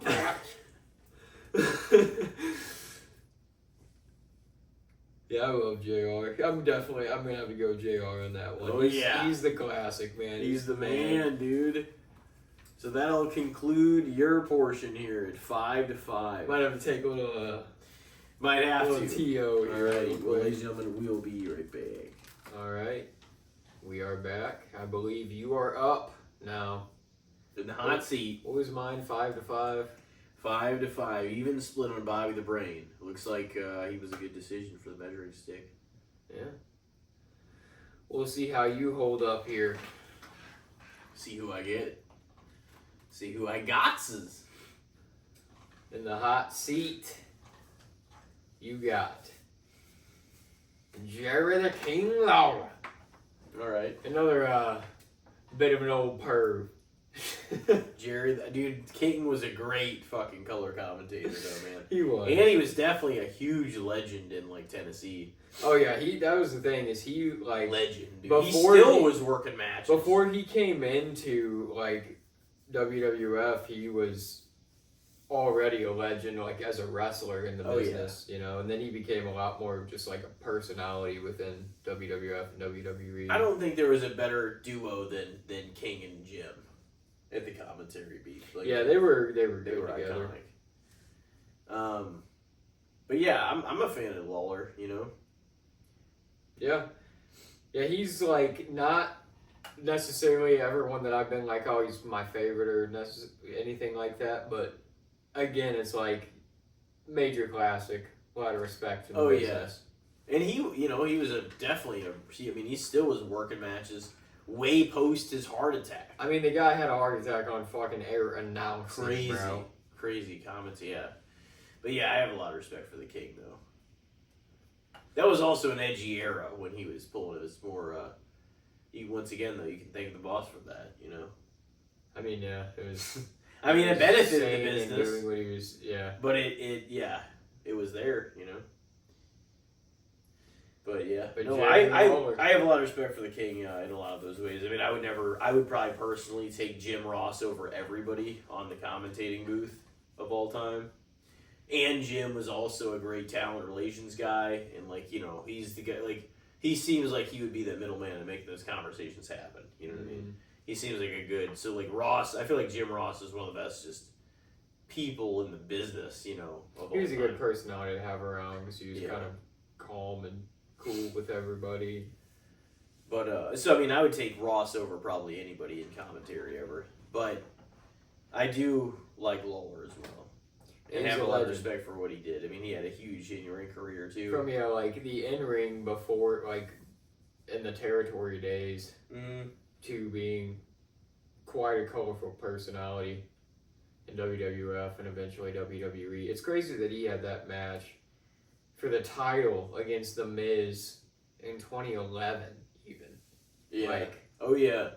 bitch! Yeah, I love JR. I'm gonna have to go JR on that one. Oh, yeah. He's the classic, man. He's the man, dude. So that'll conclude your portion here at 5-5. Might have to take a little, Might have little to. TO here. Alright, real well, quick. ladies and gentlemen, we'll be right back. Alright. We are back. I believe you are up now. In the hot seat. What was mine? 5-5. 5-5. Even split on Bobby the Brain. Looks like he was a good decision for the measuring stick. Yeah. We'll see how you hold up here. See who I get. See who I got's. In the hot seat, you got Jerry the King Lawler. All right. Another bit of an old perv. Jerry, dude, King was a great fucking color commentator, though, man. He was. And he was definitely a huge legend in, like, Tennessee. Oh, yeah, that was the thing, is he, like... Legend, dude. Before he still was working matches. Before he came into, like, WWF, he was already a legend, like, as a wrestler in the business, you know? And then he became a lot more of just, like, a personality within WWF and WWE. I don't think there was a better duo than King and Jim at the commentary beat. Like, yeah, they were they good were together. iconic. But yeah, I'm a fan of Lawler, you know? Yeah. Yeah, he's, like, not necessarily everyone that I've been like, oh, he's my favorite or anything like that, but again, it's like major classic. A lot of respect for the business. Yeah. And he was he still was working matches way post his heart attack. I mean, the guy had a heart attack on fucking air announcing, bro. Crazy comments, yeah. But yeah, I have a lot of respect for the King, though. That was also an edgy era when he was pulling his more, once again, though, you can thank the boss for that, you know? I mean, yeah, it was... I mean, it benefited the business. doing what he was, yeah. But it was there, you know? But yeah, but no, I have a lot of respect for the King in a lot of those ways. I mean, I would probably personally take Jim Ross over everybody on the commentating booth of all time. And Jim was also a great talent relations guy, and like, you know, he's the guy, like, he seems like he would be the middleman to make those conversations happen. You know what I mean? He seems like a good, so like Ross, I feel like Jim Ross is one of the best just people in the business, you know. He was a good personality to have around because he was kind of calm and cool with everybody. But, so I mean, I would take Ross over probably anybody in commentary ever. But I do like Lawler as well. And have a lot of respect for what he did. I mean, he had a huge in-ring career, too. From, like, the in-ring before, like, in the territory days, to being quite a colorful personality in WWF and eventually WWE. It's crazy that he had that match for the title against The Miz in 2011, even. Yeah. Like, oh, yeah.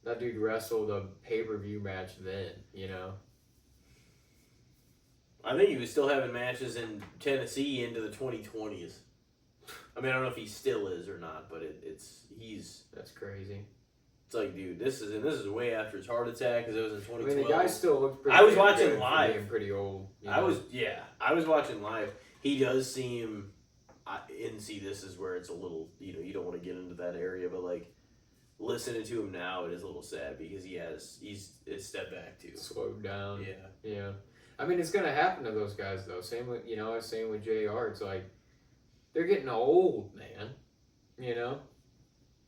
That dude wrestled a pay-per-view match then, you know? I think he was still having matches in Tennessee into the 2020s. I mean, I don't know if he still is or not, but he's... That's crazy. It's like, dude, this is way after his heart attack, because it was in 2012. I mean, the guy still looks pretty... I was watching live. Being pretty old. I was watching live. He does seem... and see, this is where it's a little... You know, you don't want to get into that area, but, like, listening to him now, it is a little sad, because he's stepped back, too. Slowed down. Yeah. Yeah. I mean, it's gonna happen to those guys though. Same with JR. It's like they're getting old, man. You know,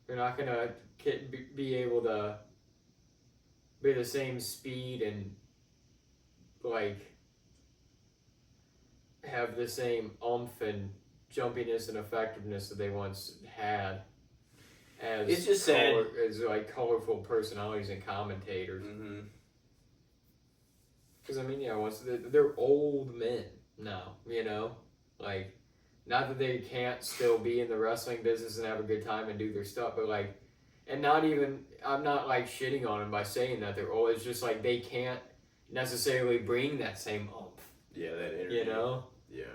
they're not gonna be able to be the same speed and like have the same oomph and jumpiness and effectiveness that they once had. As it's just sad. As like colorful personalities and commentators. Mm-hmm. Because, I mean, once they're old men now, you know? Like, not that they can't still be in the wrestling business and have a good time and do their stuff, but, like, and not even, I'm not, like, shitting on them by saying that they're old. It's just, like, they can't necessarily bring that same oomph. Yeah, that energy. You know? Yeah.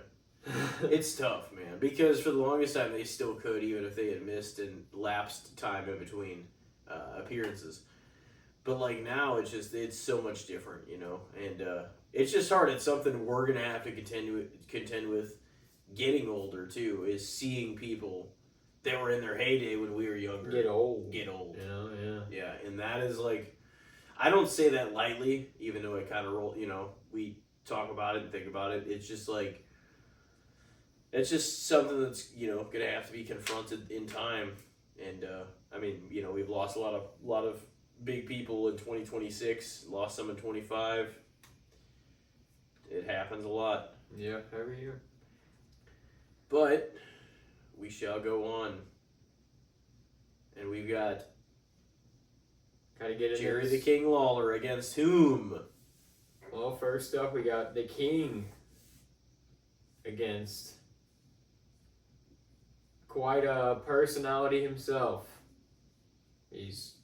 It's tough, man, because for the longest time they still could, even if they had missed and lapsed time in between appearances. But, like, now it's so much different, you know, and it's just hard. It's something we're going to have to contend with getting older, too, is seeing people that were in their heyday when we were younger. Get old. You know, yeah. Yeah, and that is, like, I don't say that lightly, even though it kind of roll, you know, we talk about it and think about it. It's just, like, it's just something that's, you know, going to have to be confronted in time. And, I mean, you know, we've lost a lot of big people in 2026, lost some in 25. It happens a lot. Yeah, every year. But we shall go on. And we've got Gotta get in Jerry this. the King Lawler against whom? Well, first up, we got the King against quite a personality himself. He's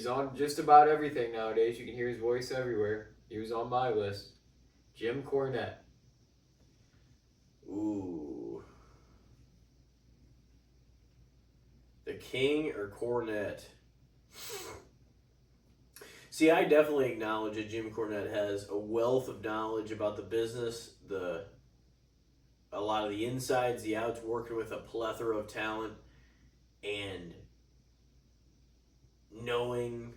on just about everything nowadays. You can hear his voice everywhere. He was on my list. Jim Cornette. Ooh. The King or Cornette? See, I definitely acknowledge that Jim Cornette has a wealth of knowledge about the business, a lot of the insides, the outs, working with a plethora of talent, and knowing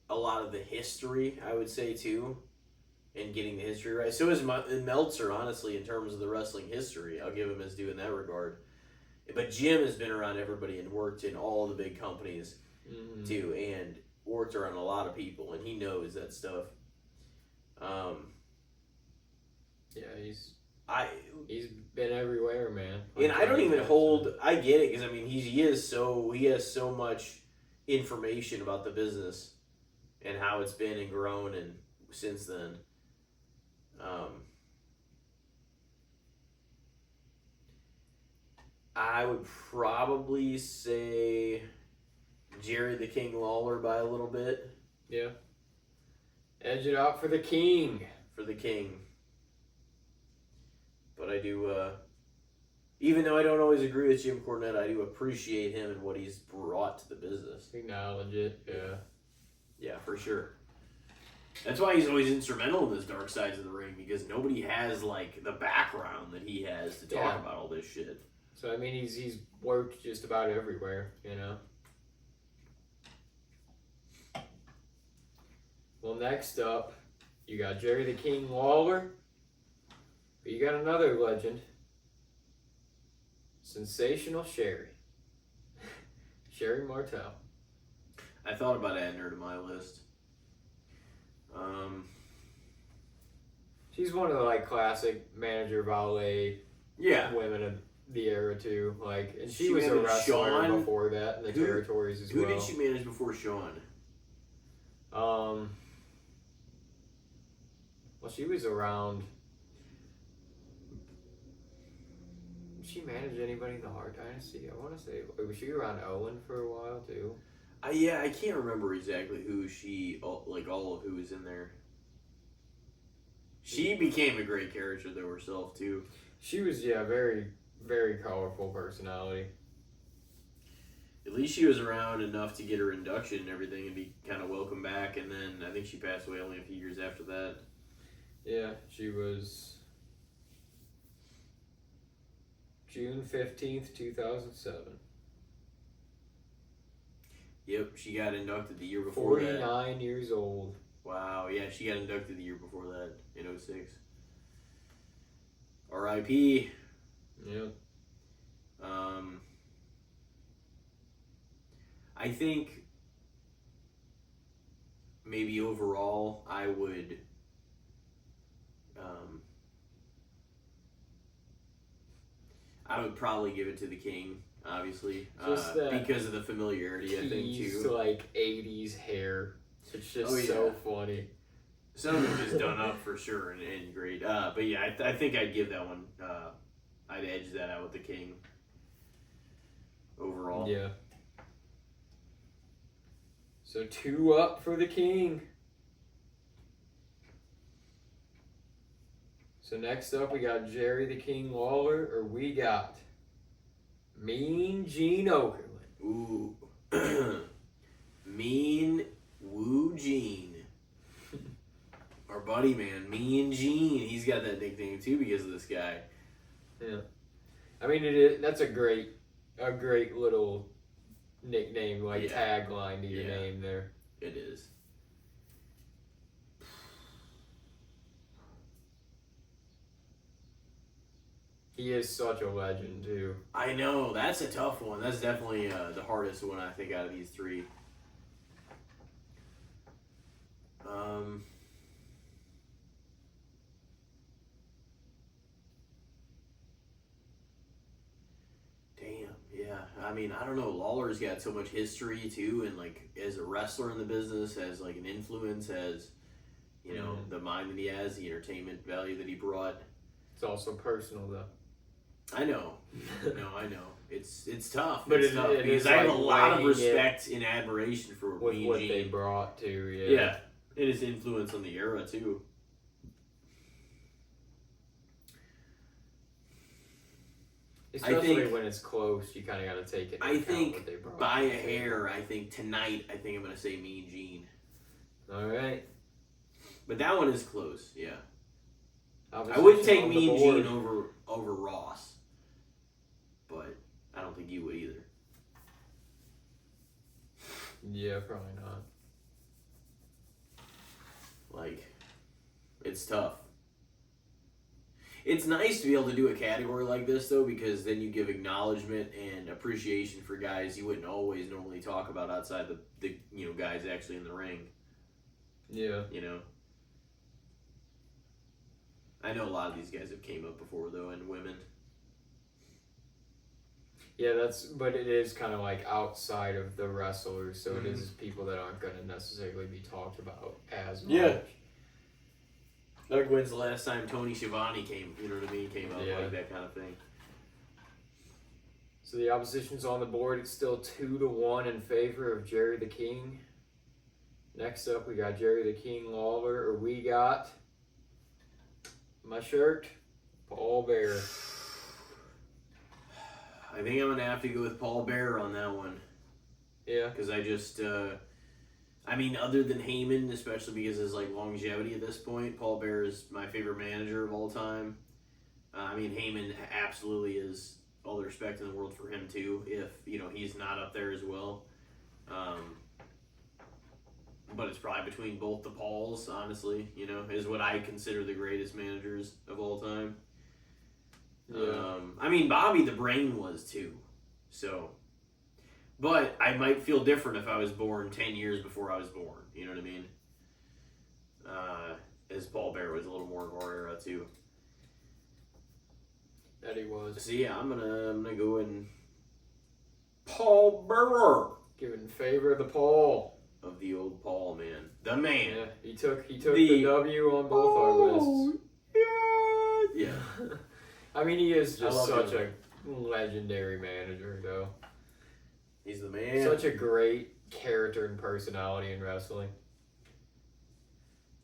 a lot of the history, I would say, too, and getting the history right. So is Meltzer, honestly, in terms of the wrestling history. I'll give him his due in that regard. But Jim has been around everybody and worked in all the big companies, too, and worked around a lot of people, and he knows that stuff. Yeah, he's been everywhere, man. And I don't even hold. I get it, because I mean he has so much information about the business and how it's been and grown and since then. I would probably say Jerry the King Lawler by a little bit. Yeah. Edge it out for the King. For the King. But I do, even though I don't always agree with Jim Cornette, I do appreciate him and what he's brought to the business. Acknowledge it, yeah. Yeah, for sure. That's why he's always instrumental in this dark sides of the ring, because nobody has, like, the background that he has to talk about all this shit. So, I mean, he's worked just about everywhere, you know? Well, next up, you got Jerry the King Lawler. But you got another legend. Sensational Sherry. Sherry Martel. I thought about adding her to my list. She's one of the, like, classic manager valet women of the era, too. Like, and she was a wrestler before that in the territories as well. Who did she manage before Shawn? Well, she was around. Did she manage anybody in the Hart Dynasty? I want to say, was she around Owen for a while too? Yeah, I can't remember exactly who she, like all of who was in there. She became a great character though herself too. She was, very, very colorful personality. At least she was around enough to get her induction and everything and be kind of welcome back, and then I think she passed away only a few years after that. Yeah, she was June 15th, 2007. Yep, she got inducted the year before 49 years old. Wow, yeah, she got inducted the year before that, in 06. R.I.P. Yep. I think maybe overall I would probably give it to the King, obviously, because of the familiarity. I think too. To like 80s hair. It's just so funny. Some of them just done up for sure and great. But yeah, I think I'd give that one. I'd edge that out with the King. Overall. Yeah. So 2 up for the King. So next up we got Jerry the King Lawler, or we got Mean Gene Okerlund. Ooh. Mean Woo Gene. Our buddy, man. Mean Gene. He's got that nickname too because of this guy. Yeah. I mean, that's a great little nickname, tagline to your name there. It is. He is such a legend, too. I know. That's a tough one. That's definitely the hardest one, I think, out of these three. Damn, yeah. I mean, I don't know. Lawler's got so much history too, and like as a wrestler in the business, as like an influence, as you know, the mind that he has, the entertainment value that he brought. It's also personal though. I know. No, I know. It's tough. But it's tough because I have a lot of respect and admiration for with Mean what Gene. they brought to, Yeah, and his influence on the era too. Especially when it's close, you kind of got to take it. I think what they brought by a hair. I think tonight. I think I'm gonna say Mean Gene. All right, but that one is close. Yeah, obviously I would take Mean Gene over Ross, but I don't think you would either. Yeah, probably not. Like, it's tough. It's nice to be able to do a category like this, though, because then you give acknowledgement and appreciation for guys you wouldn't always normally talk about outside the guys actually in the ring. Yeah. You know? I know a lot of these guys have came up before, though, and women. Yeah, but it is kind of like outside of the wrestlers, so it is people that aren't going to necessarily be talked about as much. Yeah. Like, when's the last time Tony Schiavone came up, like that kind of thing. So the opposition's on the board. It's still 2-1 in favor of Jerry the King. Next up, we got Jerry the King Lawler, or we got my shirt, Paul Bearer. I think I'm going to have to go with Paul Bearer on that one. Yeah. Because I just... other than Heyman, especially because of his longevity at this point, Paul Bearer is my favorite manager of all time. Heyman absolutely is all the respect in the world for him too. If he's not up there as well, but it's probably between both the Pauls. Honestly, is what I consider the greatest managers of all time. Yeah. Bobby the Brain was too. So. But I might feel different if I was born 10 years before I was born. You know what I mean? As Paul Bearer was a little more of our era too. That he was. So yeah, I'm gonna go in Paul Bearer. Giving favor of the Paul. Of the old Paul, man. The man. Yeah, he took the W on both our lists. Yeah. He is just such a legendary manager, though. He's the man. Such a great character and personality in wrestling.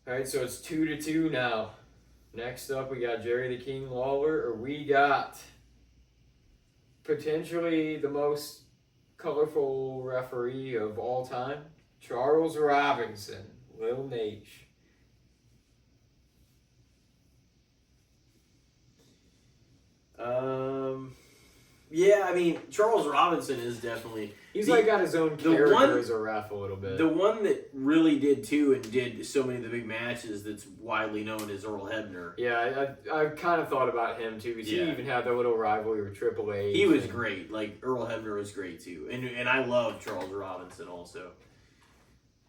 All right, so it's 2-2 now. Next up, we got Jerry the King Lawler, or we got potentially the most colorful referee of all time, Charles Robinson, Lil Nate. Yeah, Charles Robinson is definitely... He's got his own character as a ref a little bit. The one that really did too and did so many of the big matches that's widely known as Earl Hebner. Yeah, I kind of thought about him too because he even had the little rivalry with Triple H. He was great. Earl Hebner was great too. And I love Charles Robinson also.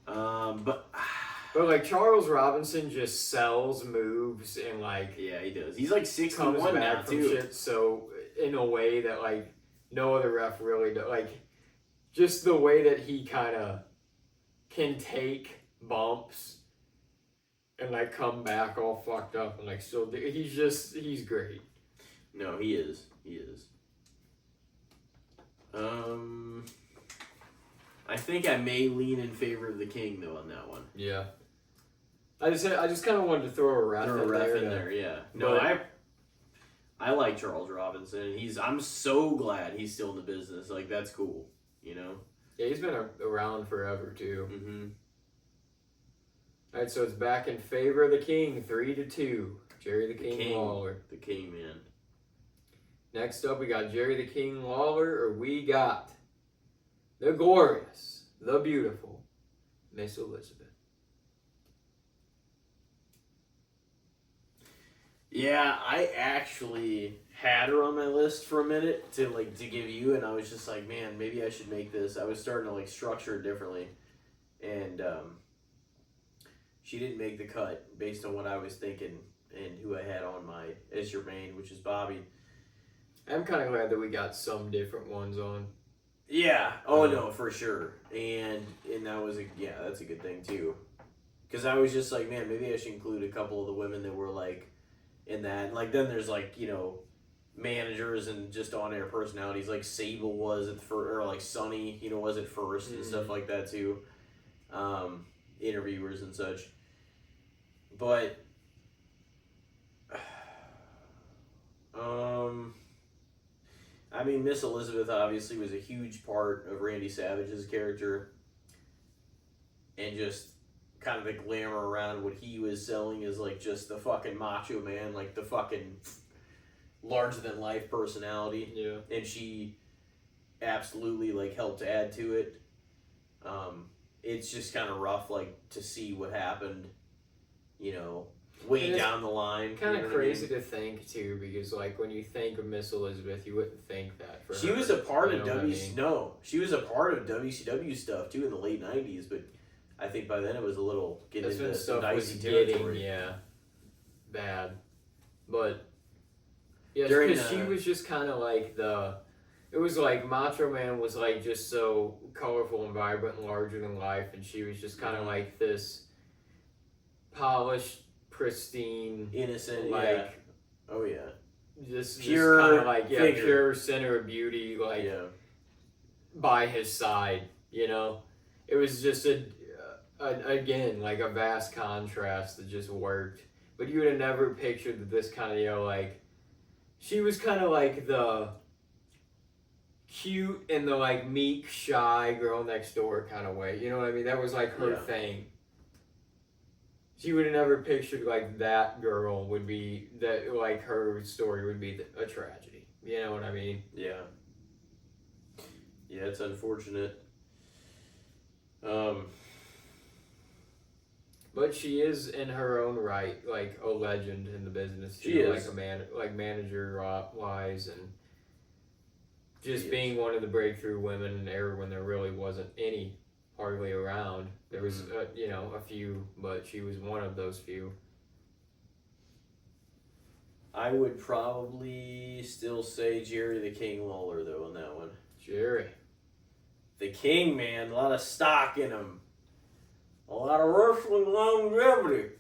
But Charles Robinson just sells moves and yeah, he does. He's 61 now too. Shit, so in a way that no other ref really does. Just the way that he kind of can take bumps and come back all fucked up and still he's great. No, he is. I think I may lean in favor of the King though on that one. Yeah. I just kind of wanted to throw a ref in there. Yeah. No, I like Charles Robinson. I'm so glad he's still in the business. That's cool. Yeah, he's been around forever too. Mm-hmm. All right, so it's back in favor of the King, 3-2. Jerry the King Lawler. The King, man. Next up, we got Jerry the King Lawler, or we got the glorious, the beautiful Miss Elizabeth. Yeah, I actually had her on my list for a minute to give you, and I was just man, maybe I should make this. I was starting to structure it differently, and she didn't make the cut based on what I was thinking and who I had on my as your main, which is Bobby. I'm kind of glad that we got some different ones on. Yeah. Oh no, for sure. And that was that's a good thing too. Because I was just like, man, maybe I should include a couple of the women that were like in that. Like then there's like managers and just on air personalities like Sable was at first, or like Sunny was at first and stuff like that too. Interviewers and such. But I mean, Miss Elizabeth obviously was a huge part of Randy Savage's character, and just kind of the glamour around what he was selling is like just the fucking macho man, like the fucking larger than life personality. Yeah. And she absolutely like helped add to it. It's just kind of rough, like to see what happened, way down the line. Kind of crazy to think too, because like when you think of Miss Elizabeth, you wouldn't think that for she her. was a part of she was a part of WCW stuff too in the late '90s, but I think by then it was a little getting into some dicey territory. Bad, but yeah, During because she was just kind of like it was like Macho Man was like just so colorful and vibrant and larger than life, and she was just kind of like this polished, pristine, innocent, just pure kind of like figure. Pure center of beauty, like by his side. It was just again like a vast contrast that just worked. But you would have never pictured that this kind of like she was kind of like the cute and the like meek, shy girl next door kind of way. You know what I mean? That was like her thing. She would have never pictured like that girl would be that like her story would be a tragedy. You know what I mean? Yeah. Yeah, it's unfortunate. But she is in her own right like a legend in the business. She is like a man, like manager wise, and just being one of the breakthrough women in an era when there really wasn't any hardly around. There was a few, but she was one of those few. I would probably still say Jerry the King Lawler though on that one. Jerry. The King, man, a lot of stock in him. A lot of wrestling longevity.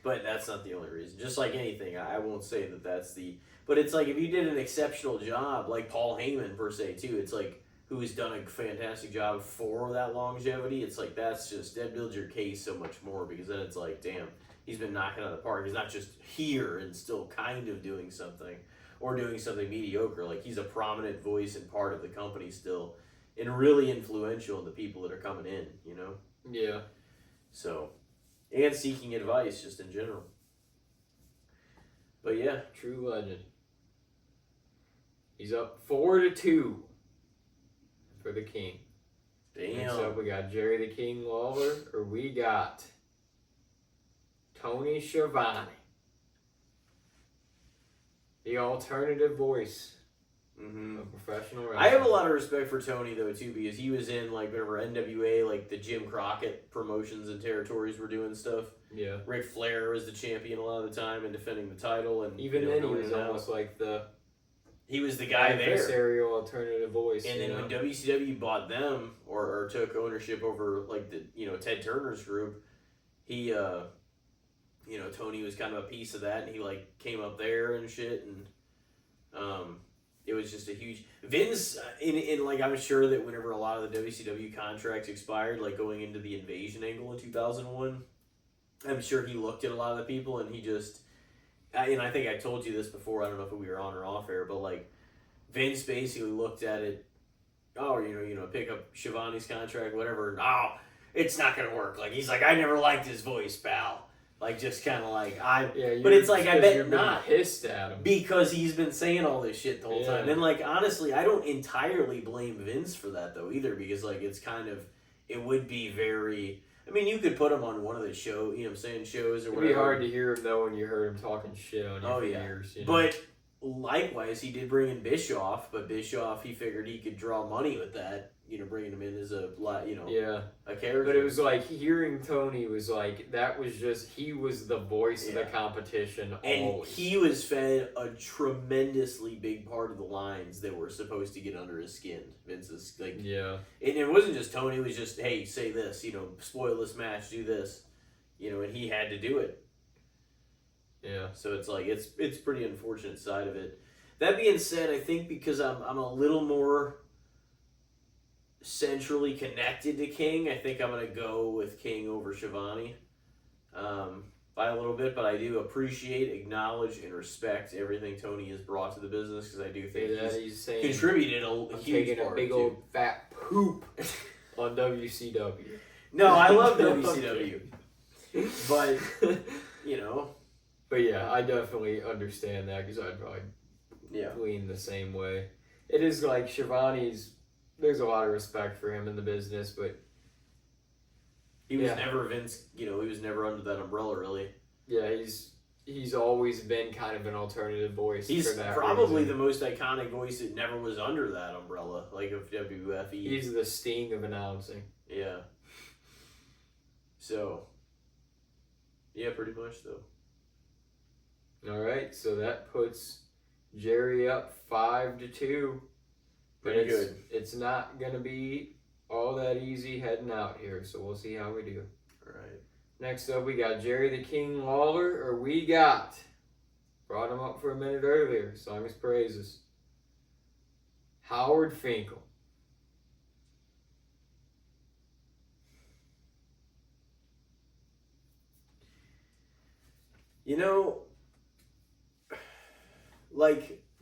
But that's not the only reason. Just like anything, I won't say that that's the... But it's like if you did an exceptional job, like Paul Heyman per se too, it's like who's done a fantastic job for that longevity, it's like that builds your case so much more, because then it's like, damn, he's been knocking out of the park. He's not just here and still kind of doing something, or doing something mediocre. Like he's a prominent voice and part of the company still, and really influential in the people that are coming in, Yeah. So, and seeking advice just in general. But yeah. True legend. He's up 4-2 for the King. Damn. Next up, we got Jerry the King Lawler, or we got Tony Schiavone, the alternative voice of professional wrestling. I have a lot of respect for Tony though too, because he was in like whenever NWA, like the Jim Crockett promotions and territories were doing stuff. Yeah. Ric Flair was the champion a lot of the time and defending the title, and even then he was almost like he was the guy there. Adversarial alternative voice. And then when WCW bought them or took ownership over like the Ted Turner's group, he Tony was kind of a piece of that, and he like came up there and shit, and it was just a huge Vince in like I'm sure that whenever a lot of the WCW contracts expired, like going into the Invasion angle in 2001, I'm sure he looked at a lot of the people and he just. And I think I told you this before, I don't know if we were on or off air, but like Vince basically looked at it, pick up Schiavone's contract, whatever, it's not going to work. Like, he's like, I never liked his voice, pal. Like, just kind of like, but it's like, I bet not. Pissed at him. Because he's been saying all this shit the whole time. And like, honestly, I don't entirely blame Vince for that though either, because like, it's kind of, it would be very... I mean, you could put him on one of the shows or whatever. It'd be hard to hear him though when you heard him talking shit on you for years. But likewise, he did bring in Bischoff, but Bischoff, he figured he could draw money with that, bringing him in as a Yeah. a character. But it was like hearing Tony was like that was just he was the voice of the Yeah. competition and always. he was fed a tremendously big part of the lines that were supposed to get under his skin. Vince's like, Yeah. and it wasn't just Tony. It was just, hey, say this, spoil this match, do this, and he had to do it. Yeah. So it's like it's pretty unfortunate side of it. That being said, I think because I'm a little more centrally connected to King, I think I'm gonna go with King over Shivani, by a little bit. But I do appreciate, acknowledge, and respect everything Tony has brought to the business because I do think he's saying contributed a I'm huge taking part a big too. old fat poop on WCW. No, I love WCW, but But yeah, I definitely understand that because I'd probably lean the same way. It is like Shivani's. There's a lot of respect for him in the business, but he was never Vince. He was never under that umbrella, really. Yeah, he's always been kind of an alternative voice. He's for that probably reason. the most iconic voice that never was under that umbrella, like of WFE. He's the Sting of announcing. Yeah. So. Yeah, pretty much though. All right, so that puts Jerry up 5-2. Pretty good. It's not gonna be all that easy heading out here, so we'll see how we do. All right. Next up, we got Jerry the King Lawler, or we got brought him up for a minute earlier. Sung his praises. Howard Finkel.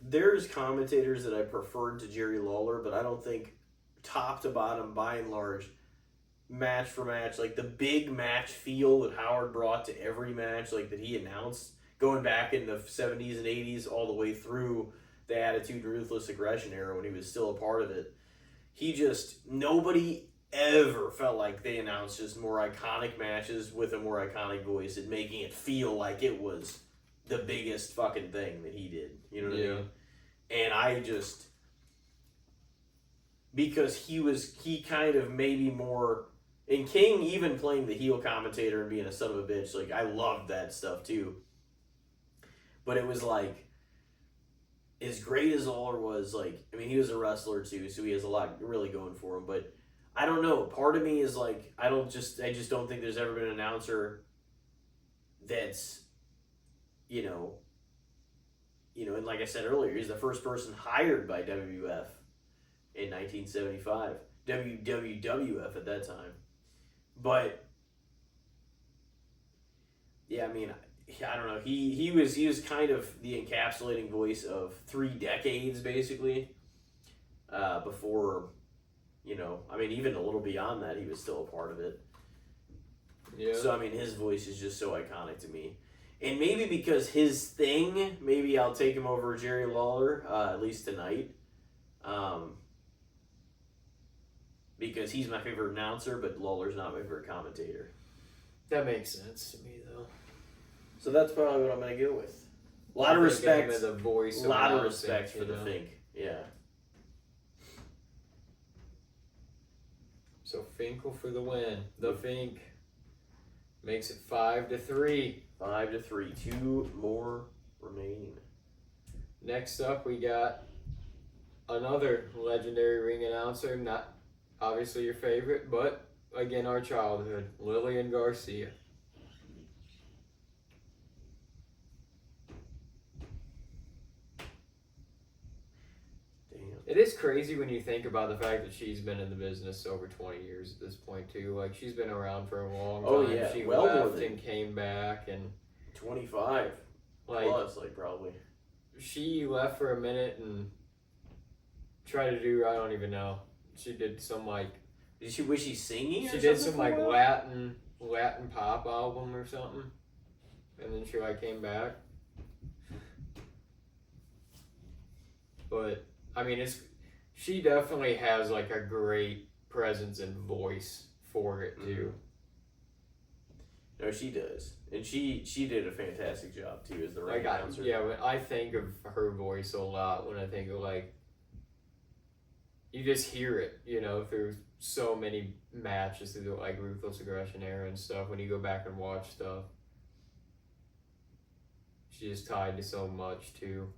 There's commentators that I preferred to Jerry Lawler, but I don't think top to bottom, by and large, match for match, like the big match feel that Howard brought to every match, like that he announced, going back in the 70s and 80s all the way through the Attitude and Ruthless Aggression era when he was still a part of it. Nobody ever felt like they announced just more iconic matches with a more iconic voice and making it feel like it was the biggest fucking thing that he did. You know what I mean? And because he kind of maybe more, and King even playing the heel commentator and being a son of a bitch, like I loved that stuff too. But it was like, as great as Lawler was, he was a wrestler too, so he has a lot really going for him, but I don't know. Part of me is like, I just don't think there's ever been an announcer that's, and like I said earlier, he's the first person hired by WWF in 1975. WWF at that time. But, yeah, I don't know. He was kind of the encapsulating voice of 3 decades, basically. Before, even a little beyond that, he was still a part of it. Yeah. So, his voice is just so iconic to me. And maybe because his thing, maybe I'll take him over Jerry Lawler, at least tonight. Because he's my favorite announcer, but Lawler's not my favorite commentator. That makes sense to me, though. So that's probably what I'm going to go with. A lot of respect. As a voice a lot of respect for the Fink. Yeah. So Finkel for the win. The Fink makes it 5-3. 5-3. 2 more remaining. Next up, we got another legendary ring announcer. Not obviously your favorite, but again, our childhood. Lillian Garcia. It is crazy when you think about the fact that she's been in the business over 20 years at this point, too. Like, she's been around for a long time. Oh, yeah. She well left more than and came back. And 25 plus, probably. She left for a minute and tried to do, I don't even know. She did some, Was she singing She did some, Latin pop album or something. And then she, came back. But... she definitely has a great presence and voice for it too. No, she does, and she did a fantastic job too as the ring announcer. I think of her voice a lot when I think of you just hear it, through so many matches through the like Ruthless Aggression era and stuff. When you go back and watch stuff, she's just tied to so much too.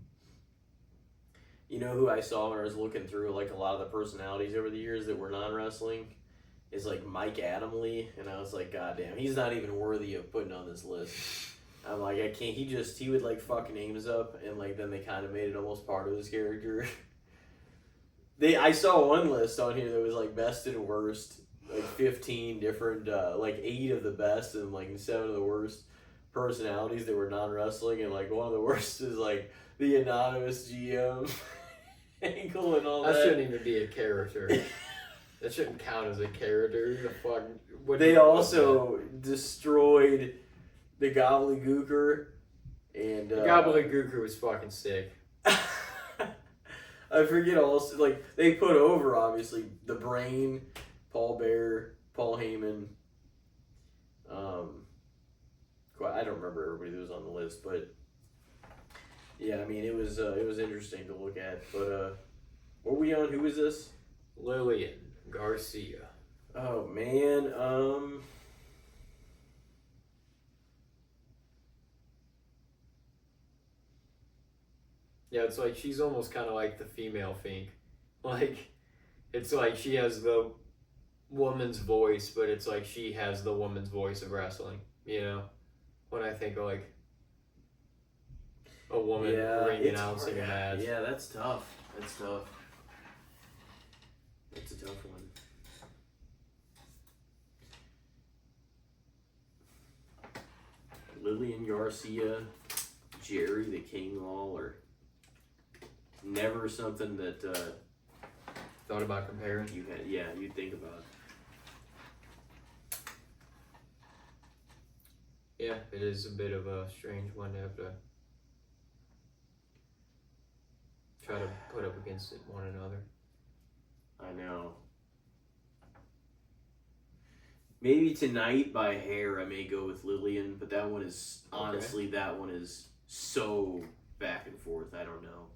You know who I saw when I was looking through like a lot of the personalities over the years that were non-wrestling is like Mike Adamle, and I was like, God damn, he's not even worthy of putting on this list. I'm like, I can't. He would like fuck names up, and like then they kind of made it almost part of his character. I saw one list on here that was like best and worst, like 15 different, like 8 of the best and like 7 of the worst personalities that were non-wrestling, and like one of the worst is like the anonymous GM ankle and all that. That shouldn't even be a character. That shouldn't count as a character. The fuck. They also destroyed the Gobbledygooker, and the Gobbledygooker was fucking sick. I forget also, like, they put over, obviously, The Brain, Paul Bearer, Paul Heyman. I don't remember everybody that was on the list, but yeah, I mean, it was interesting to look at. But what were we on? Who was this? Lillian Garcia. Oh man, Yeah, it's like she's almost kind of like the female Fink. Like, it's like she has the woman's voice, but it's like she has the woman's voice of wrestling, When I think of like a woman ring announcing a match. Yeah, that's tough. That's a tough one. Lillian Garcia, Jerry the King Lawler. Never something that thought about comparing. You'd think about. Yeah, it is a bit of a strange one to have to try to put up against one another. I know. Maybe tonight by hair I may go with Lillian, but that one is honestly that one is so back and forth. I don't know.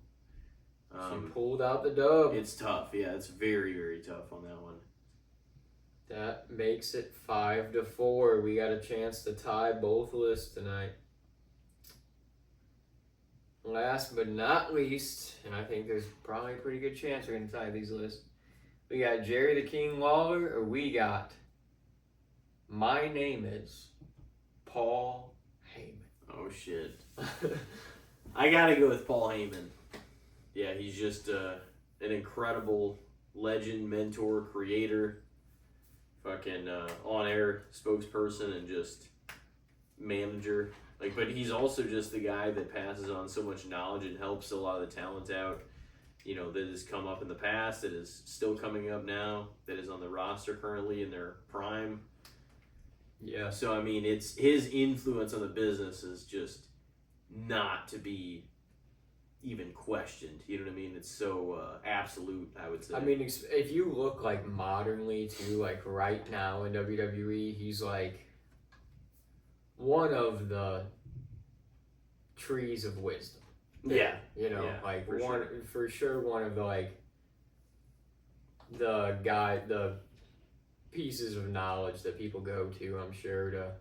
She pulled out the dub. It's tough. Yeah, it's very, very tough on that one. That makes it 5-4. We got a chance to tie both lists tonight. Last but not least, and I think there's probably a pretty good chance we're going to tie these lists. We got Jerry the King Lawler, or we got My Name Is Paul Heyman. Oh, shit. I got to go with Paul Heyman. Yeah, he's just an incredible legend, mentor, creator, fucking on-air spokesperson, and just manager. Like, but he's also just the guy that passes on so much knowledge and helps a lot of the talent out, that has come up in the past, that is still coming up now, that is on the roster currently in their prime. Yeah. So, I mean, it's his influence on the business is just not to be even questioned. You know what I mean? It's so absolute, I would say. I mean, if you look like modernly too, like right now in WWE, he's like one of the trees of wisdom. Yeah. Like for for sure one of the like the pieces of knowledge that people go to, I'm sure,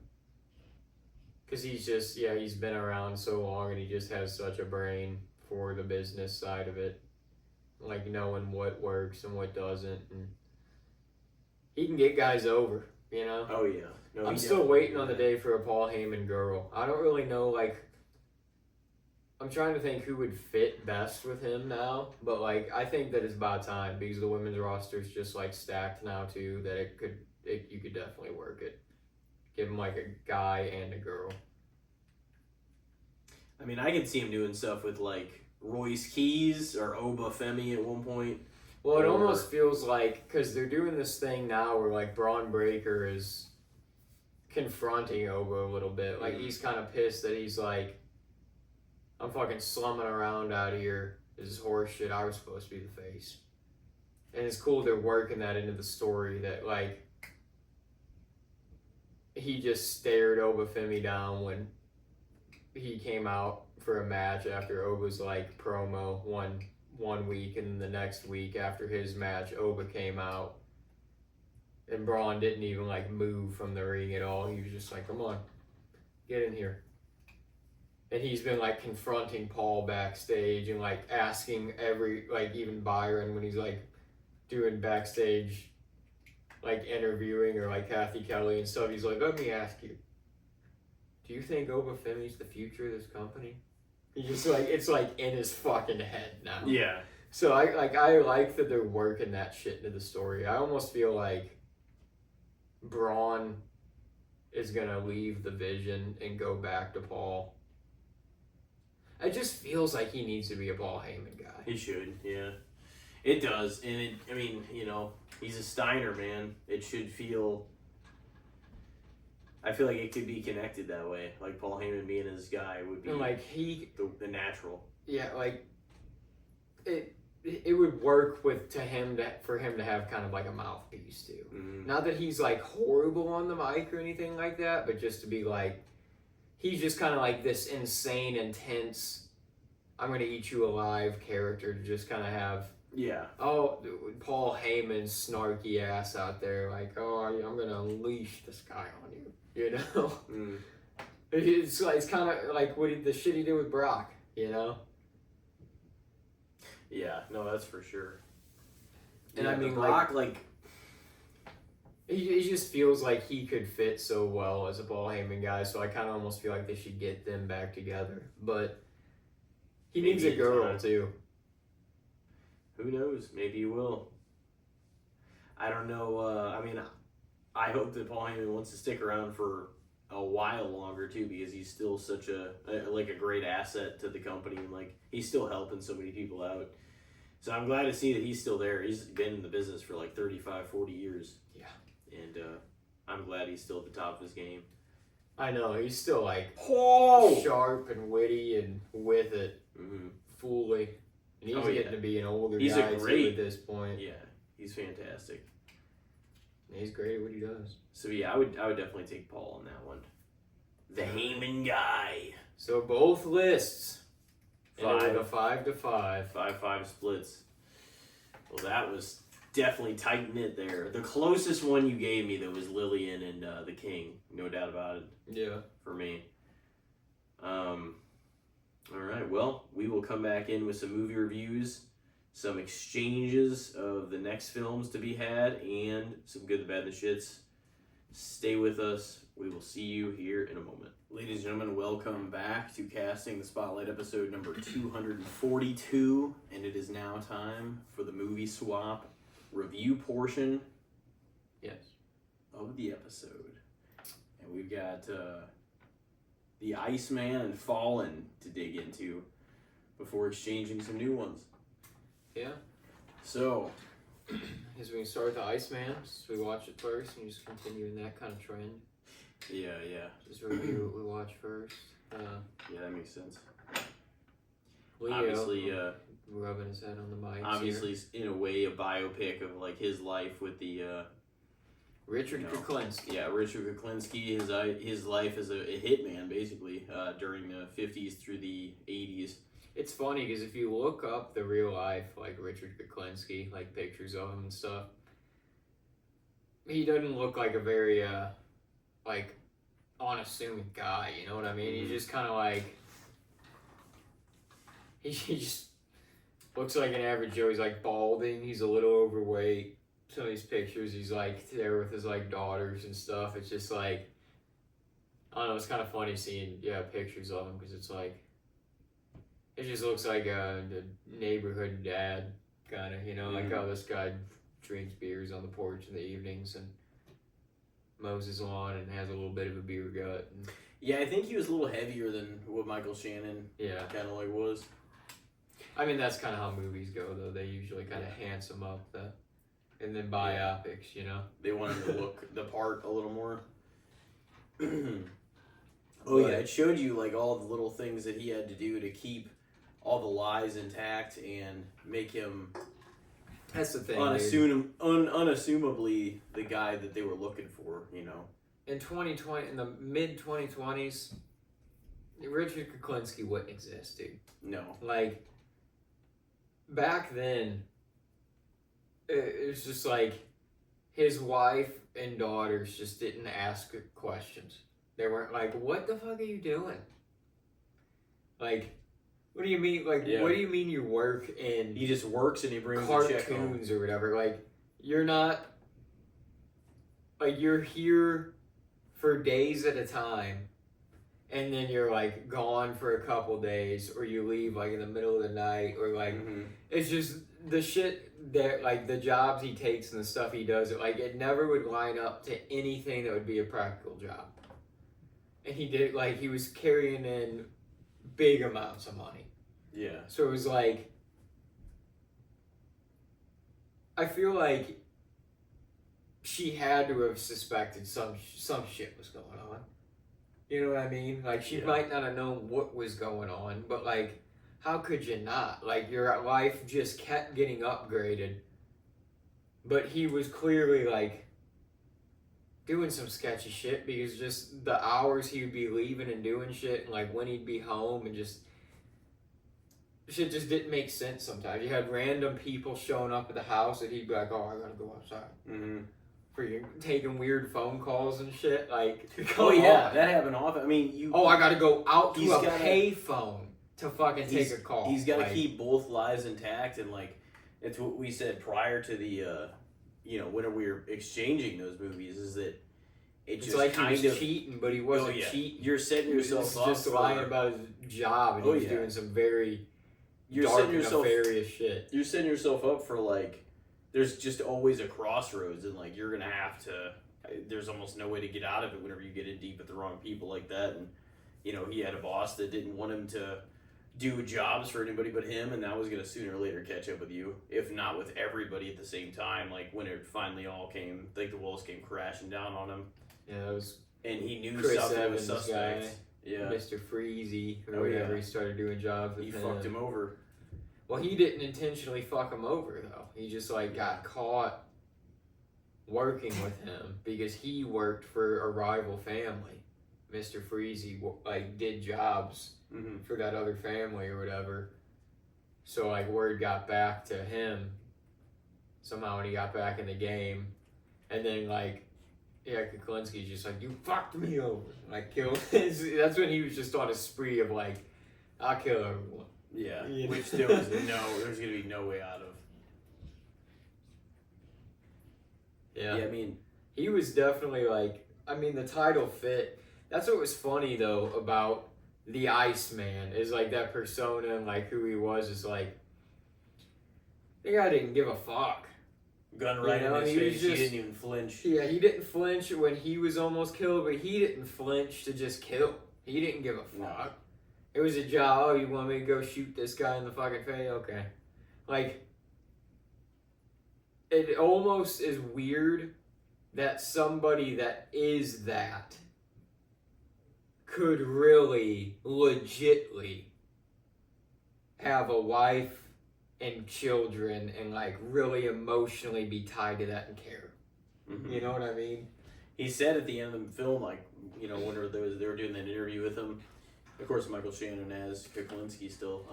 because he's been around so long, and he just has such a brain for the business side of it, like knowing what works and what doesn't, and he can get guys over, Oh yeah. No, I'm still waiting on the day for a Paul Heyman girl. I don't really know, like, I'm trying to think who would fit best with him now, but like I think that it's about time, because the women's roster is just like stacked now too, that you could definitely work it. Give him like a guy and a girl. I mean, I can see him doing stuff with like Royce Keys or Oba Femi at one point. Well, it almost feels like, because they're doing this thing now where like Braun Breaker is confronting Oba a little bit. Like he's kind of pissed that he's like, I'm fucking slumming around out here. This is horse shit. I was supposed to be the face. And it's cool they're working that into the story, that like he just stared Oba Femi down when he came out for a match after Oba's like promo, one one week, and the next week after his match, Oba came out, and Braun didn't even like move from the ring at all. He was just like, "Come on, get in here." And he's been like confronting Paul backstage and like asking even Byron when he's like doing backstage like interviewing or like Kathy Kelly and stuff. He's like, "Let me ask you, do you think Oba Femi's the future of this company?" He's just like, it's like in his fucking head now. Yeah. So I like that they're working that shit into the story. I almost feel like Braun is gonna leave the Vision and go back to Paul. It just feels like he needs to be a Paul Heyman guy. He should, yeah. It does, and he's a Steiner, man. It should feel... I feel like it could be connected that way. Like, Paul Heyman being his guy would be And like the natural. Yeah, like, it would work for him to have kind of like a mouthpiece too. Mm-hmm. Not that he's like horrible on the mic or anything like that, but just to be like, he's just kind of like this insane, intense, I'm gonna eat you alive character to just kind of have. Yeah. Oh, Paul Heyman's snarky ass out there, like, oh, I'm gonna unleash this guy on you, you know. Mm. It's kind of like the shit he did with Brock, you know. Yeah, no, that's for sure. And yeah, I mean, Brock, he just feels like he could fit so well as a Paul Heyman guy, so I kind of almost feel like they should get them back together. But he needs a girl, too. Who knows? Maybe he will. I don't know. I hope that Paul Heyman wants to stick around for a while longer, too, because he's still such a great asset to the company, and, like, he's still helping so many people out. So I'm glad to see that he's still there. He's been in the business for, like, 35, 40 years. Yeah. And I'm glad he's still at the top of his game. I know, he's still like sharp and witty and with it, fully. And he's getting to be an older guy too at this point. Yeah, he's fantastic. He's great at what he does. So yeah, I would definitely take Paul on that one. The Heyman guy. So both lists. 5 a 5-5. 5-5 splits. Well, that was definitely tight knit there. The closest one you gave me, though, was Lillian and the King. No doubt about it. Yeah. For me. All right. Well, we will come back in with some movie reviews, some exchanges of the next films to be had, and some good, the bad, and the shits. Stay with us. We will see you here in a moment. Ladies and gentlemen, welcome back to Casting the Spotlight episode number 242, and it is now time for the movie swap review portion of the episode. And we've got the Iceman and Fallen to dig into before exchanging some new ones. Yeah. So, as we start with the Iceman, so we watch it first and just continue in that kind of trend. Yeah. Just review what we watch first. Yeah, that makes sense. Leo, obviously, rubbing his head on the mic. Obviously, in a way, a biopic of like his life with the Richard Kuklinski. Yeah, Richard Kuklinski. His life as a hitman, basically, during the 50s through the 80s. It's funny because if you look up the real life, like Richard Kuklinski, like pictures of him and stuff, he doesn't look like a very like unassuming guy. You know what I mean? Mm-hmm. He's just kind of like he just looks like an average Joe. He's like balding. He's a little overweight. Some of these pictures, he's like there with his like daughters and stuff. It's just like, I don't know. It's kind of funny seeing pictures of him because it's like, it just looks like a neighborhood dad kind of, you know, like, oh, this guy drinks beers on the porch in the evenings and mows his lawn and has a little bit of a beer gut. And, yeah, I think he was a little heavier than what Michael Shannon kind of like was. I mean, that's kind of how movies go, though. They usually kind of hands him up, and then biopics, you know? They want him to look the part a little more. It showed you, like, all the little things that he had to do to keep all the lies intact and make him... That's the thing, unassumably the guy that they were looking for, you know? In the mid-2020s, Richard Kuklinski wouldn't exist, dude. No. Like, back then, it was just like his wife and daughters just didn't ask questions. They weren't like, "What the fuck are you doing?" Like, what do you mean? Like, Yeah. what do you mean you work in He just works and he brings the check home. cartoons or whatever? Like, you're not. Like, you're here for days at a time, and then you're like gone for a couple days, or you leave like in the middle of the night, or like it's just the shit that like the jobs he takes and the stuff he does. Like, it never would line up to anything that would be a practical job. And he did, like, he was carrying in big amounts of money. Yeah. So it was like, I feel like she had to have suspected some shit was going on. You know what I mean? Like, she might not have known what was going on, but like, how could you not? Like, your life just kept getting upgraded. But he was clearly like doing some sketchy shit, because just the hours he would be leaving and doing shit, and like when he'd be home, and just shit just didn't make sense sometimes. You had random people showing up at the house that he'd be like, "Oh, I gotta go outside." For you taking weird phone calls and shit. Like, oh yeah, that happened often. I mean, I gotta go out to a payphone to fucking take a call. He's got to keep both lives intact, and like it's what we said prior to the, when we were exchanging those movies, is that it's just like kind he was cheating, but he wasn't cheating. You're setting yourself up. Just lying about his job, and he was doing some very dark and nefarious shit. You're setting yourself up for like. There's just always a crossroads, and like you're gonna have to. There's almost no way to get out of it whenever you get in deep with the wrong people like that. And he had a boss that didn't want him to do jobs for anybody but him, and that was gonna sooner or later catch up with you, if not with everybody at the same time. Like when it finally all came, like the walls came crashing down on him. Yeah, it was. And he knew Chris something Evans was suspect. Guy, yeah, Mr. Freezy or whatever. He started doing jobs with him. He fucked him over. Well, he didn't intentionally fuck him over, though. He just, like, got caught working with him because he worked for a rival family. Mr. Freezy, like, did jobs for that other family or whatever. So, like, word got back to him somehow when he got back in the game. And then, like, Kuklinski's just like, "You fucked me over." Like, killed. That's when he was just on a spree of, like, "I'll kill everyone." Yeah, which there's gonna be no way out of. Yeah, I mean, he was definitely like, I mean, the title fit. That's what was funny though about the Iceman, is like that persona and like who he was is like, the guy didn't give a fuck. Gun right in his face, he didn't even flinch. Yeah, he didn't flinch when he was almost killed, but he didn't flinch to just kill. He didn't give a fuck. No. It was a job. "Oh, you want me to go shoot this guy in the fucking face? Okay." Like, it almost is weird that somebody that is that could really, legitly have a wife and children and, like, really emotionally be tied to that and care. You know what I mean? He said at the end of the film, like, whenever they were doing that interview with him, of course, Michael Shannon as Kuklinski still.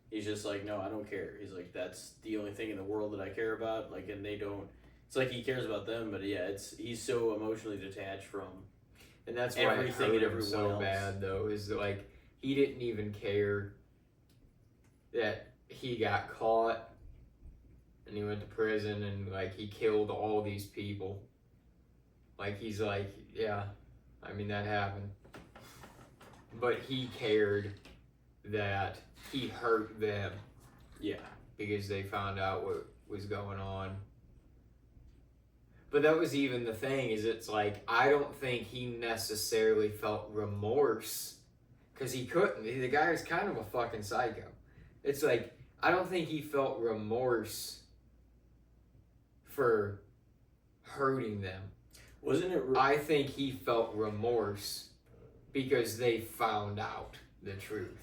He's just like, "No, I don't care." He's like, "That's the only thing in the world that I care about." Like, and they don't. It's like he cares about them, but yeah, he's so emotionally detached from. And that's why everything it hurt him so bad, though, is like he didn't even care that he got caught and he went to prison and like he killed all these people. Like, he's like, "Yeah, I mean, that happened." But he cared that he hurt them. Yeah. Because they found out what was going on. But that was even the thing, is it's like, I don't think he necessarily felt remorse. Because he couldn't. The guy was kind of a fucking psycho. It's like, I don't think he felt remorse for hurting them. Wasn't it? I think he felt remorse because they found out the truth.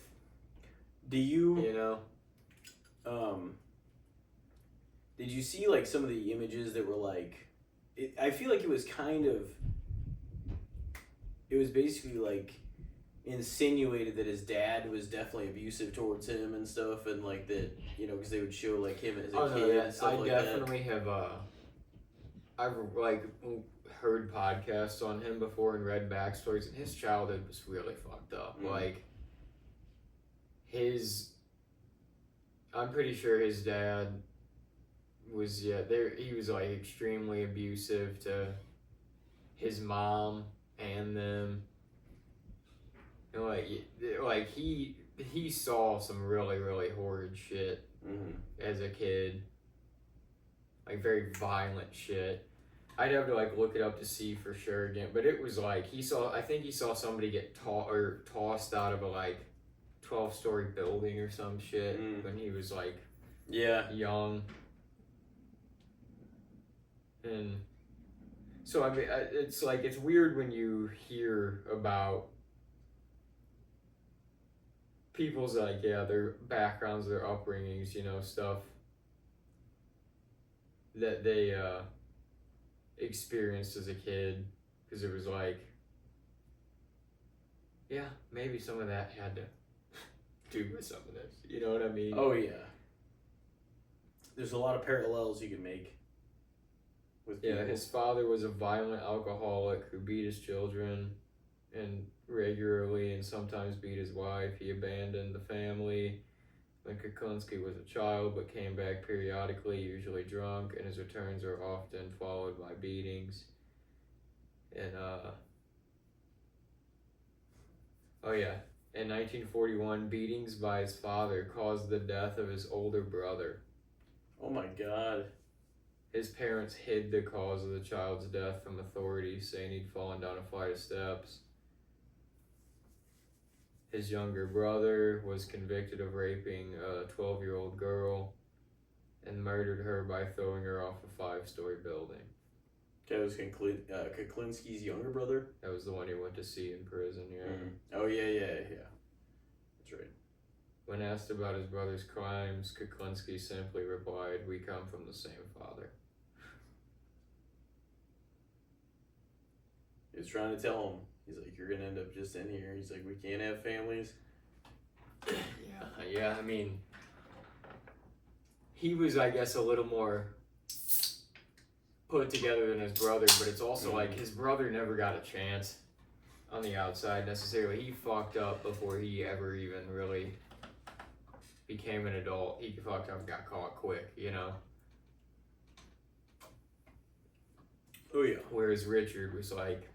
Do you? You Did you see like some of the images that were like? I feel like it was kind of. It was basically like insinuated that his dad was definitely abusive towards him and stuff, and like that, because they would show like him as a kid and stuff I like definitely have. I've like heard podcasts on him before and read backstories, and his childhood was really fucked up. Like I'm pretty sure his dad was there. He was like extremely abusive to his mom and them. And like he saw some really really horrid shit as a kid, like very violent shit. I'd have to like look it up to see for sure again, but it was like I think he saw somebody get tossed out of a like 12-story building or some shit when he was like young. And so I mean it's like it's weird when you hear about people's like their backgrounds, their upbringings, stuff that they experienced as a kid, because it was like maybe some of that had to do with some of this, you know what I mean? Oh yeah, there's a lot of parallels you can make with people. His father was a violent alcoholic who beat his children and regularly, and sometimes beat his wife. He abandoned the family when Kuklinski was a child, but came back periodically, usually drunk, and his returns are often followed by beatings. And in 1941, beatings by his father caused the death of his older brother. Oh my God. His parents hid the cause of the child's death from authorities, saying he'd fallen down a flight of steps. His younger brother was convicted of raping a 12-year-old girl and murdered her by throwing her off a 5-story building. That was Kuklinski's younger brother? That was the one he went to see in prison, Oh, yeah. That's right. When asked about his brother's crimes, Kuklinski simply replied, "We come from the same father." He was trying to tell him. He's like, you're going to end up just in here. He's like, we can't have families. Yeah, I mean, he was, I guess, a little more put together than his brother, but it's also like his brother never got a chance on the outside necessarily. He fucked up before he ever even really became an adult. He fucked up and got caught quick, Oh, yeah. Whereas Richard was like,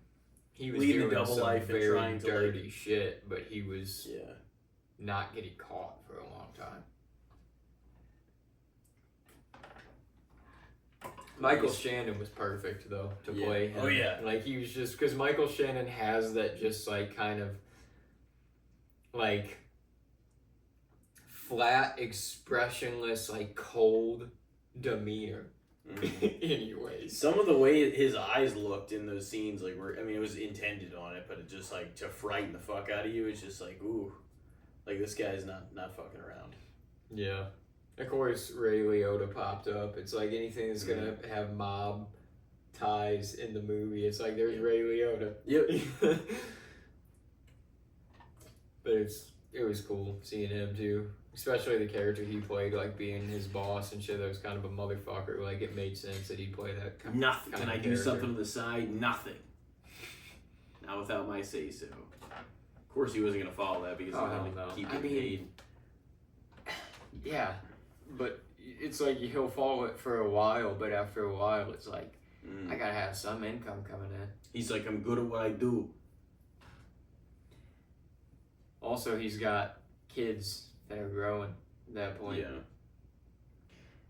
he was leading doing a double some life and very trying to dirty shit, but he was Yeah. not getting caught for a long time. Michael Shannon was perfect though to play him. Oh yeah. Like he was just, because Michael Shannon has that just like kind of like flat, expressionless, like cold demeanor. Anyways, some of the way his eyes looked in those scenes, like it was intended on it, but it just like to frighten the fuck out of you. It's just like, ooh, like this guy's not fucking around. Yeah. Of course, Ray Liotta popped up. It's like anything that's gonna have mob ties in the movie. It's like there's Ray Liotta. Yep. But it was cool seeing him too, especially the character he played, like being his boss and shit. That was kind of a motherfucker. Like it made sense that he'd play that kind Nothing. of Can I do something on the side? Nothing. Not without my say so. Of course, he wasn't gonna follow that because he wanted to keep getting paid. Yeah, but it's like he'll follow it for a while, but after a while, it's like I gotta have some income coming in. He's like, I'm good at what I do. Also, he's got kids that are growing at that point. Yeah.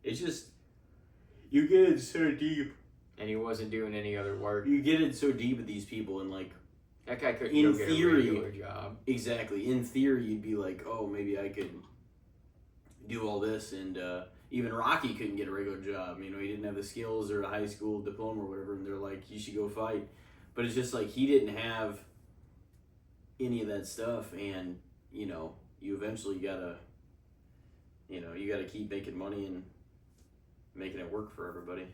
It's just, you get it so deep. And he wasn't doing any other work. You get it so deep with these people, and like, that guy couldn't in go get theory, a regular job. Exactly. In theory, you'd be like, oh, maybe I could do all this, and even Rocky couldn't get a regular job. He didn't have the skills or a high school diploma or whatever, and they're like, you should go fight. But it's just like he didn't have any of that stuff, and you eventually gotta keep making money and making it work for everybody.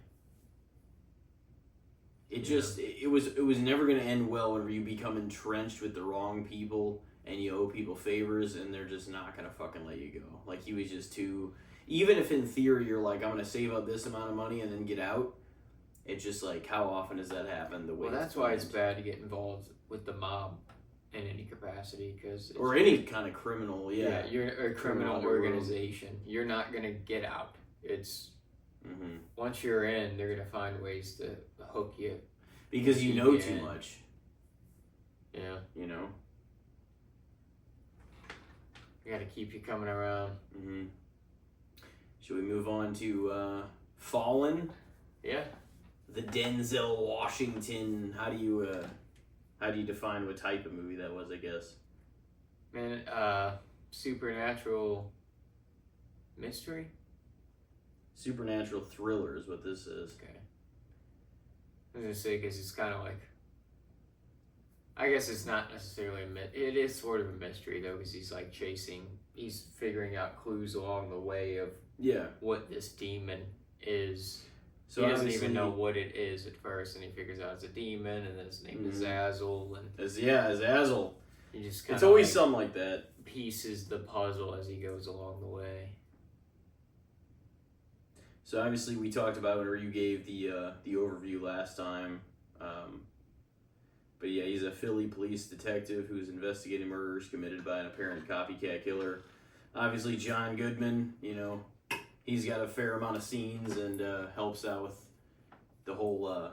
It was never gonna end well whenever you become entrenched with the wrong people and you owe people favors, and they're just not gonna fucking let you go. Like, he was just too. Even if in theory you're like, I'm gonna save up this amount of money and then get out, it's just like, how often does that happen? The way. Well, that's why it's bad to get involved with the mob in any capacity, or any kind of criminal. Yeah, you're a criminal organization. You're not gonna get out. It's once you're in, they're gonna find ways to hook you because you know too much. Yeah, you know. Got to keep you coming around. Should we move on to Fallen? Yeah. The Denzel Washington. How do you define what type of movie that was? I guess. Man, supernatural mystery. Supernatural thriller is what this is. Okay. I was gonna say because it's kind of like. I guess it's not necessarily it is sort of a mystery though, because he's figuring out clues along the way of what this demon is. So he doesn't even know what it is at first, and he figures out it's a demon, and then his name is Azazel, and Azazel. He just it's always something like that. Pieces the puzzle as he goes along the way. So obviously we talked about it, or you gave the overview last time. But yeah, he's a Philly police detective who's investigating murders committed by an apparent copycat killer. Obviously, John Goodman, he's got a fair amount of scenes and helps out with the whole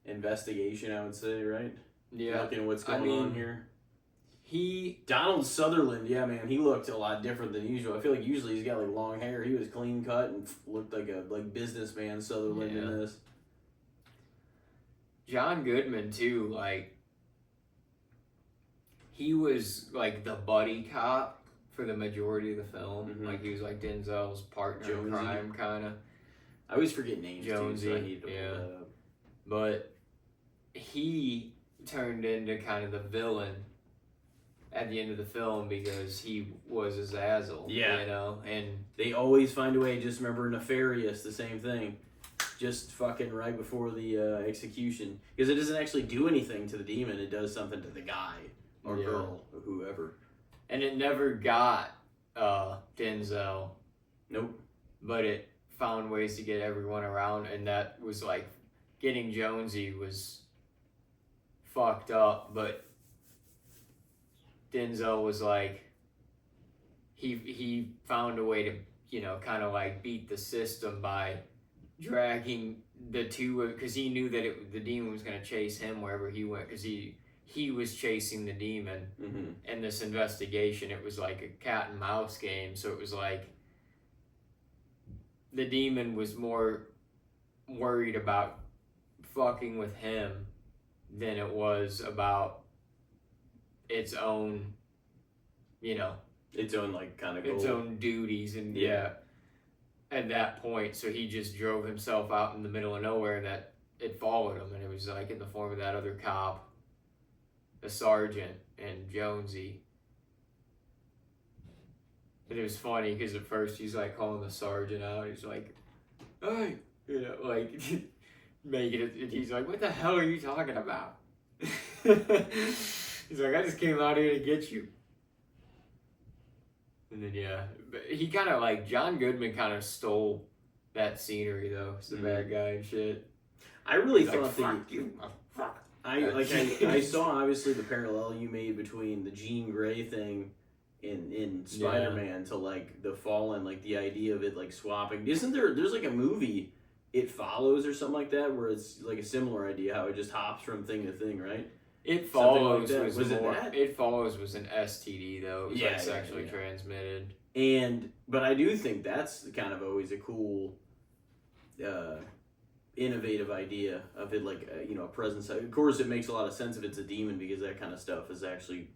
investigation, I would say, right? Yeah. Looking at what's going on here. Donald Sutherland, yeah, man, he looked a lot different than usual. I feel like usually he's got like long hair. He was clean cut and looked like a businessman Sutherland in this. John Goodman too, he was like the buddy cop for the majority of the film. Like he was like Denzel's partner in crime, kind of. I always forget names Jonesy, too, so I need to pull that up. But he turned into kind of the villain at the end of the film because he was Azazel. Yeah. And they always find a way. Just remember Nefarious, the same thing. Just fucking right before the execution. Because it doesn't actually do anything to the demon. It does something to the guy or girl or whoever. And it never got Denzel. Nope. But it found ways to get everyone around. And that was like, getting Jonesy was fucked up. But Denzel was like, he found a way to, kind of like beat the system by dragging the two, because he knew that the demon was going to chase him wherever he went, because he was chasing the demon in this investigation. It was like a cat and mouse game, so it was like the demon was more worried about fucking with him than it was about its own, its own like kind of its own duties. And at that point, so he just drove himself out in the middle of nowhere, and that it followed him, and it was like in the form of that other cop, the sergeant, and Jonesy. And it was funny because at first he's like calling the sergeant out. He's like, "Hey," like making it. And he's like, "What the hell are you talking about?" He's like, "I just came out here to get you." And then but he kind of like John Goodman kind of stole that scenery though. He's the bad guy and shit. I really thought like, fuck you, fuck. I saw obviously the parallel you made between the Jean Grey thing in Spider-Man to like the Fallen, like the idea of it like swapping. There's like a movie, It Follows or something like that, where it's like a similar idea how it just hops from thing to thing, right? It Follows like was more, it that? It Follows was an STD though. It was like sexually transmitted. But I do think that's kind of always a cool, innovative idea of it, like a presence. Of course, it makes a lot of sense if it's a demon because that kind of stuff is actually,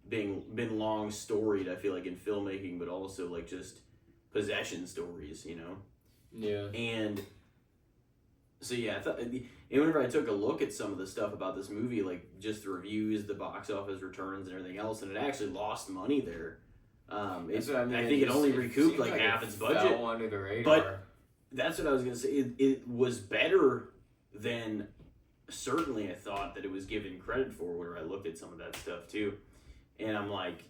been long storied. I feel like in filmmaking, but also like just possession stories, Yeah. And so I thought, and whenever I took a look at some of the stuff about this movie, like just the reviews, the box office returns, and everything else, and it actually lost money there. I think it only recouped like half its budget. Fell under the radar. But that's what I was gonna say. It was better than certainly I thought that it was given credit for whenever I looked at some of that stuff too. And I'm like,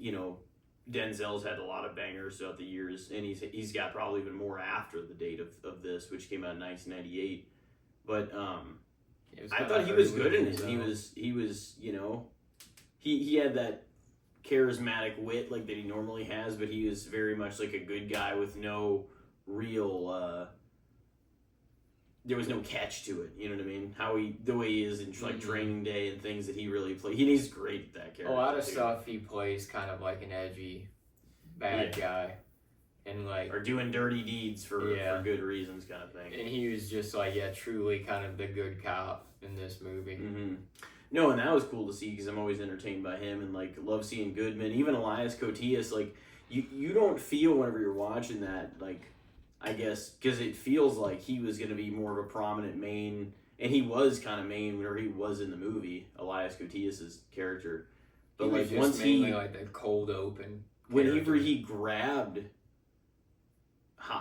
Denzel's had a lot of bangers throughout the years, and he's got probably even more after the date of this, which came out in 1998. But I thought he was good in it. He was he had that charismatic wit like that he normally has, but he was very much like a good guy with no real there was no catch to it. You know what I mean? The way he is in like Training Day and things that he really plays. He's great at that character. A lot of stuff he plays kind of like an edgy bad guy, and like or doing dirty deeds for good reasons, kind of thing. And he was just like truly kind of the good cop in this movie. Mm-hmm. No, and that was cool to see because I'm always entertained by him and like love seeing Goodman, even Elias Koteas. Like you don't feel whenever you're watching that like. I guess because it feels like he was going to be more of a prominent main, and he was kind of main whenever he was in the movie, Elias Koteas' character. But he was just once mainly like the cold open. Whenever he grabbed,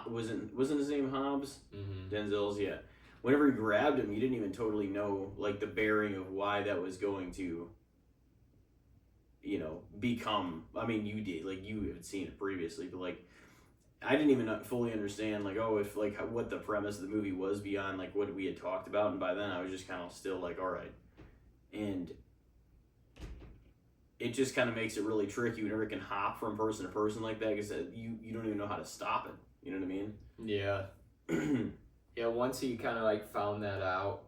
wasn't his name Hobbs? Mm-hmm. Denzel's, yeah. Whenever he grabbed him, you didn't even totally know like the bearing of why that was going to, become. I mean, you did, like you had seen it previously, but like. I didn't even fully understand, like, if, like, what the premise of the movie was beyond, like, what we had talked about, and by then I was just kind of still like, all right. And it just kind of makes it really tricky whenever it can hop from person to person like that, because you don't even know how to stop it, you know what I mean? Yeah. Yeah, once he kind of, like, found that out,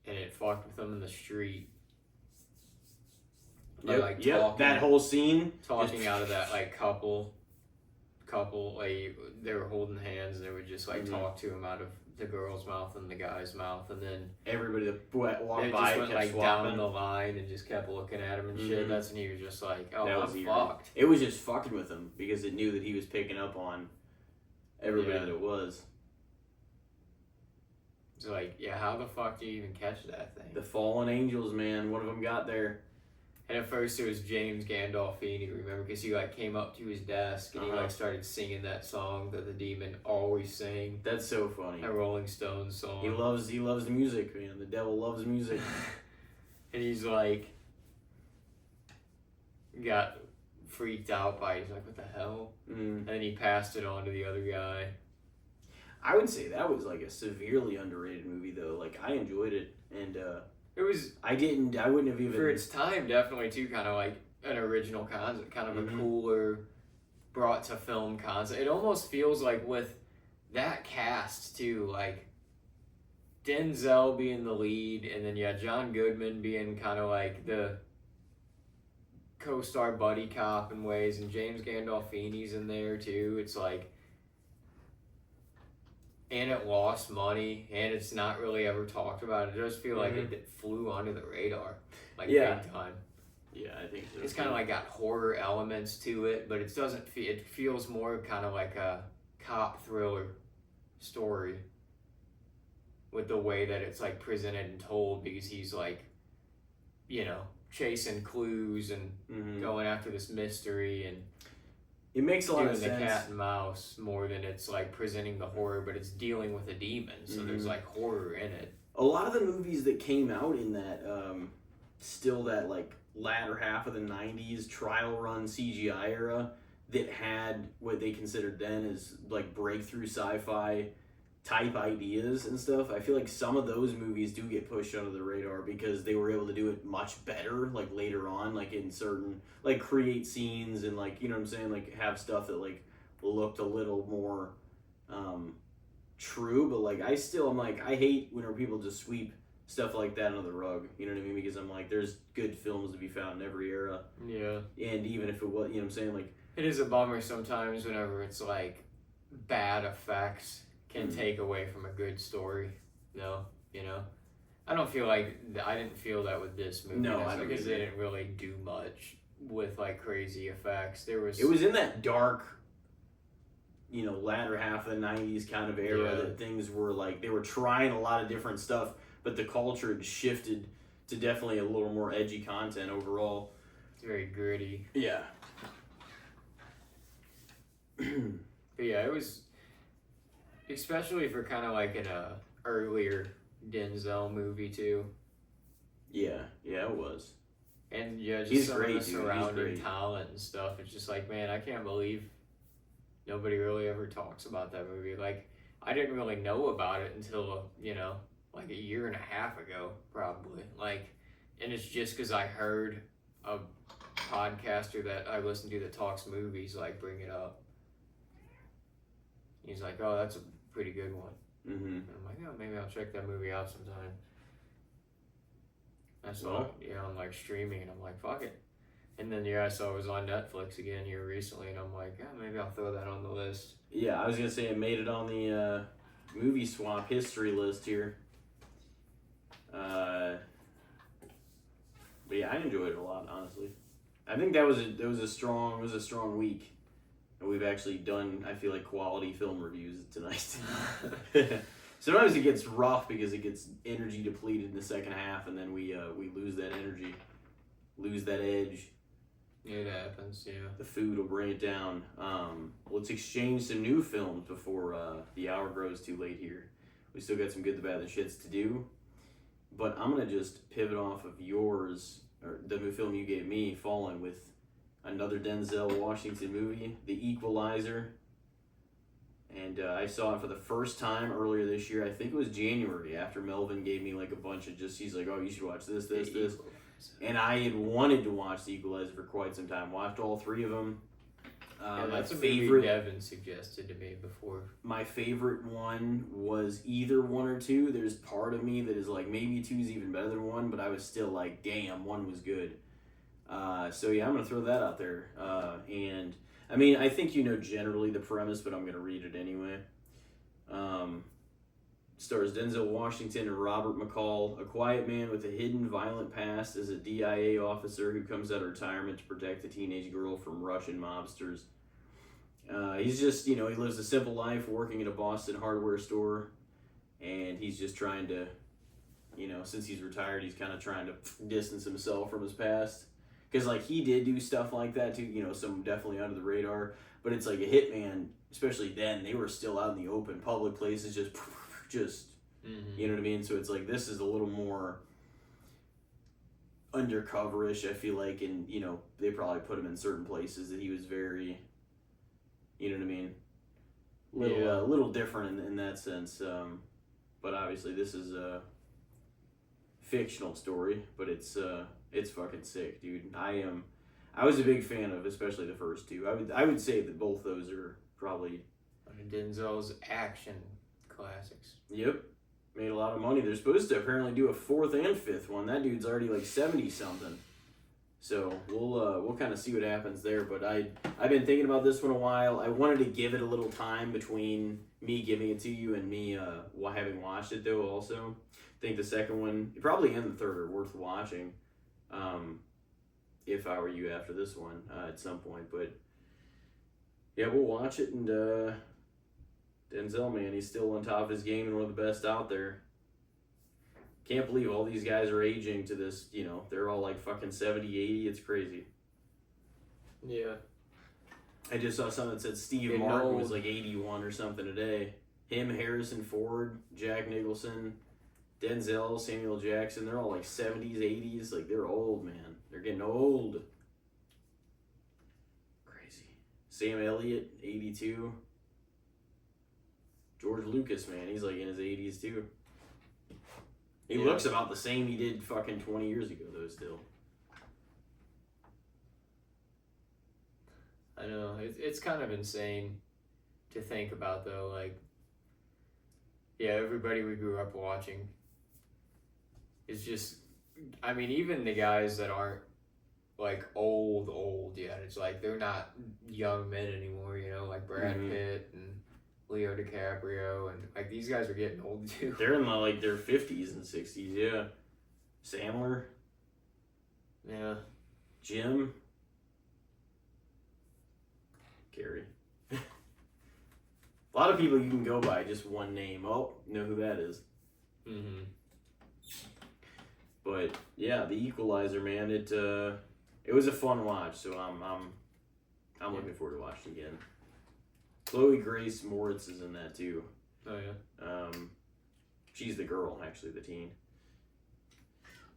and it fucked with him in the street. Yep, that whole scene. Talking out of that, like, couple like they were holding hands and they would just like talk to him out of the girl's mouth and the guy's mouth, and then everybody that walked by just went kept like swapping. down the line and just kept looking at him and shit. That's when he was just like, oh, I'm fucked. It was just fucking with him because it knew that he was picking up on everybody that it was. It's like, how the fuck do you even catch that thing? The fallen angels, man. One of them got there. And at first it was James Gandolfini, remember? Because he like came up to his desk and he like started singing that song that the demon always sang. That's so funny. A Rolling Stones song. He loves the music, man. The devil loves music. And he's like, got freaked out by it. He's like, what the hell? And then he passed it on to the other guy. I would say that was like a severely underrated movie though. Like I enjoyed it, and it was. I wouldn't have even for its time. Definitely too, kind of like an original concept, kind of a cooler, brought to film concept. It almost feels like with that cast too, like Denzel being the lead, and then John Goodman being kind of like the co-star buddy cop in ways, and James Gandolfini's in there too. It's like. And it lost money, and it's not really ever talked about. It does feel like it flew under the radar, like big time. Yeah, I think so. It's kind of like got horror elements to it, but it doesn't. It feels more kind of like a cop thriller story with the way that it's like presented and told, because he's like, chasing clues and going after this mystery and. It makes a lot of sense. Doing the cat and mouse more than it's like presenting the horror, but it's dealing with a demon, so there's like horror in it. A lot of the movies that came out in that, still that like latter half of the 90s trial run CGI era that had what they considered then as like breakthrough sci-fi type ideas and stuff, I feel like some of those movies do get pushed under the radar because they were able to do it much better like later on, like in certain like create scenes and like, you know what I'm saying, like have stuff that like looked a little more true, but like I'm like I hate whenever people just sweep stuff like that under the rug, you know what I mean, because I'm like there's good films to be found in every era. Yeah. And even if it was, you know what I'm saying, like it is a bummer sometimes whenever it's like bad effects can take away from a good story. No, I don't feel like I didn't feel that with this movie. No, I don't because either. they didn't really do much with like crazy effects. It was in that dark, latter half of the 90s kind of era that things were like they were trying a lot of different stuff, but the culture had shifted to definitely a little more edgy content overall. It's very gritty. Yeah. But yeah, it was. Especially for kind of like an earlier Denzel movie too. Yeah, it was. And yeah, just He's some great, of the dude. He's surrounding great. talent and stuff. It's just like, man, I can't believe nobody really ever talks about that movie. Like, I didn't really know about it until, like a year and a half ago, probably. Like, and it's just because I heard a podcaster that I listen to that talks movies, like, bring it up. He's like, oh, that's a pretty good one. Mm-hmm. And I'm like, oh, maybe I'll check that movie out sometime. I saw Well, it, on like streaming, and I'm like, fuck it. And then I saw it was on Netflix again here recently, and I'm like, maybe I'll throw that on the list. yeah, I was gonna say it made it on the movie swap history list here. But yeah, I enjoyed it a lot, honestly. I think that was a strong week, and we've actually done, I feel like, quality film reviews tonight. Sometimes it gets rough because it gets energy depleted in the second half, and then we lose that energy, lose that edge. It happens, yeah. The food will bring it down. Let's exchange some new films before the hour grows too late here. We still got some good, the bad, and the shits to do. But I'm going to just pivot off of yours, or the film you gave me, Fallen, with another Denzel Washington movie, The Equalizer. And I saw it for the first time earlier this year. I think it was January, after Melvin gave me like a bunch of he's like, oh, you should watch this. And I had wanted to watch The Equalizer for quite some time. Watched all three of them. That's a movie Devin suggested to me before. My favorite one was either 1 or 2. There's part of me that is like, maybe 2 is even better than 1, but I was still like, damn, 1 was good. So yeah, I'm going to throw that out there. And I mean, I think you know generally the premise, but I'm going to read it anyway. Stars Denzel Washington and Robert McCall, a quiet man with a hidden violent past as a DIA officer who comes out of retirement to protect a teenage girl from Russian mobsters. He's just, he lives a simple life working at a Boston hardware store, and he's just trying to, since he's retired, he's kind of trying to distance himself from his past. Because, like, he did do stuff like that, too, some definitely under the radar. But it's like a hitman, especially then, they were still out in the open, public places, just you know what I mean? So it's like, this is a little more undercover-ish, I feel like. And, they probably put him in certain places that he was very, you know what I mean? Little different in that sense. But obviously, this is a fictional story, but it's fucking sick, dude. I was a big fan of especially the first 2. I would say that both those are probably one of Denzel's action classics. Yep. Made a lot of money. They're supposed to apparently do a 4th and 5th one. That dude's already like 70 something. So we'll kind of see what happens there. But I've been thinking about this one a while. I wanted to give it a little time between me giving it to you and me having watched it though. Also, I think the second one, probably and the third, are worth watching. If I were you after this one at some point. But yeah, we'll watch it. And Denzel, man, he's still on top of his game and one of the best out there. Can't believe all these guys are aging to this, they're all like fucking 70, 80. It's crazy. Yeah. I just saw something that said Steve Martin was like 81 or something today. Him, Harrison Ford, Jack Nicholson, Denzel, Samuel Jackson, they're all like 70s, 80s. Like, they're old, man. They're getting old. Crazy. Sam Elliott, 82. George Lucas, man, he's like in his 80s too. He looks about the same he did fucking 20 years ago, though, still. I know. It's kind of insane to think about, though. Like, yeah, everybody we grew up watching is just, I mean, even the guys that aren't, like, old yet, it's like they're not young men anymore, like Brad Pitt and Leo DiCaprio, and like these guys are getting old too. They're in like their 50s and 60s, yeah. Sandler. Yeah. Jim. Carrey. A lot of people you can go by just one name. Oh, know who that is. But yeah, The Equalizer, man, it was a fun watch, so I'm looking forward to watching it again. Chloe Grace Moritz is in that too. Oh yeah. She's the girl, actually, the teen.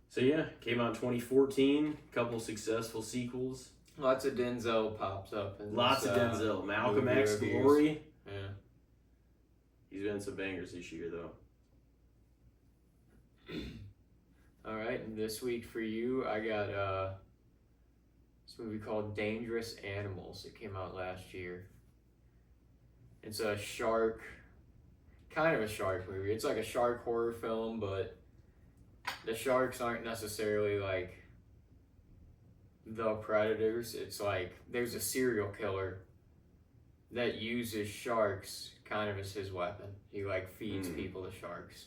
So yeah, came out in 2014. Couple successful sequels. Lots of Denzel pops up. In Lots this, of Denzel. Malcolm movie X reviews. Glory. Yeah. He's been some bangers this year, though. All right, and this week for you, I got this movie called Dangerous Animals. It came out last year. It's a shark, kind of a shark movie. It's like a shark horror film, but the sharks aren't necessarily like the predators. It's like there's a serial killer that uses sharks kind of as his weapon. He like feeds people to sharks.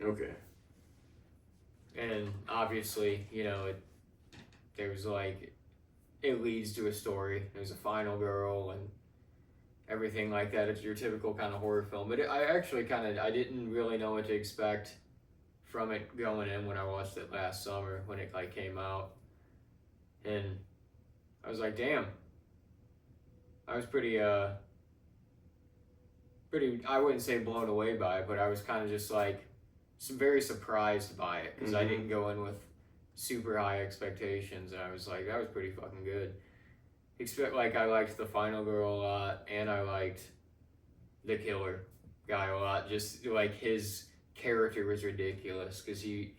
Okay. And obviously, you know, there's like, it leads to a story. There's a final girl and everything like that. It's your typical kind of horror film. But I actually I didn't really know what to expect from it going in when I watched it last summer when it like came out. And I was like, damn. I was pretty, I wouldn't say blown away by it, but I was kind of just like, very surprised by it because I didn't go in with super high expectations, and I was like, that was pretty fucking good. I liked the final girl a lot, and I liked the killer guy a lot. Just like his character was ridiculous because he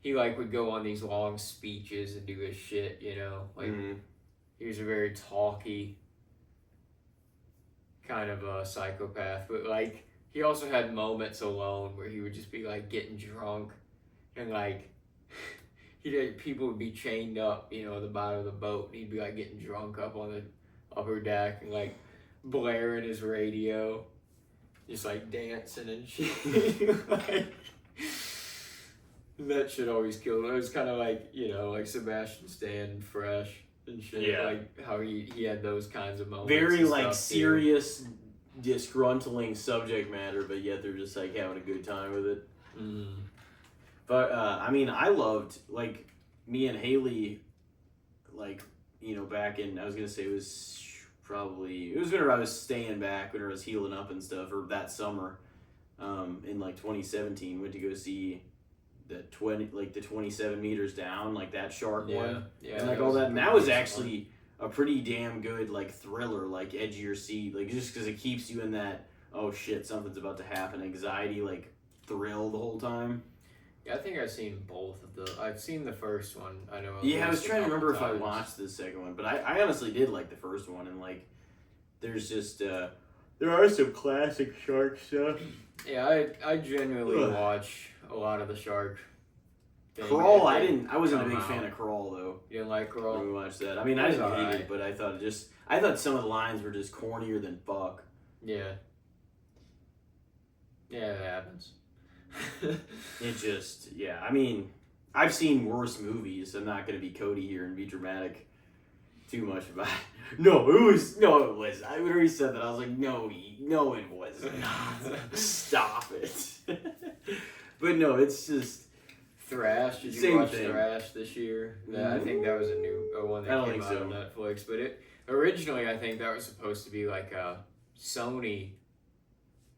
like would go on these long speeches and do his shit, you know, like he was a very talky kind of a psychopath, but like he also had moments alone where he would just be like getting drunk and like people would be chained up, you know, at the bottom of the boat, and he'd be like getting drunk up on the upper deck and like blaring his radio, just like dancing and shit. Like, that shit always killed him. It was kind of like, you know, like Sebastian Stan Fresh and shit. Yeah. Like how he had those kinds of moments. Very like stuff, serious, disgruntling subject matter, but yet they're just like having a good time with it. But I mean, I loved, like, me and Haley, like, you know, back in, I was gonna say it was whenever I was staying back, whenever I was healing up and stuff, or that summer, in like 2017, went to go see the 27 meters down, like that shark one, and like all that, and that was actually a pretty damn good like thriller, like edge of your seat, like just because it keeps you in that, oh shit, something's about to happen, anxiety, like thrill the whole time. Yeah, I think I've seen both of the. I've seen the first one. I know. Yeah, I was trying to remember if I watched the second one, but I honestly did like the first one, and like, there's just there are some classic shark stuff. Yeah, I genuinely watch a lot of the shark. Crawl, I wasn't a big fan of Crawl though. You didn't like Crawl? When we watched that, I mean, I didn't hate it, but I thought some of the lines were just cornier than fuck. Yeah. Yeah, that happens. It just, yeah, I mean, I've seen worse movies. I'm not going to be Cody here and be dramatic too much about it. No, it was. I already said that. I was like, no, it wasn't. Stop it. But no, it's just. Thrash. Did you watch Thrash this year? I think that was a new one that came out on Netflix. But originally, I think that was supposed to be like a Sony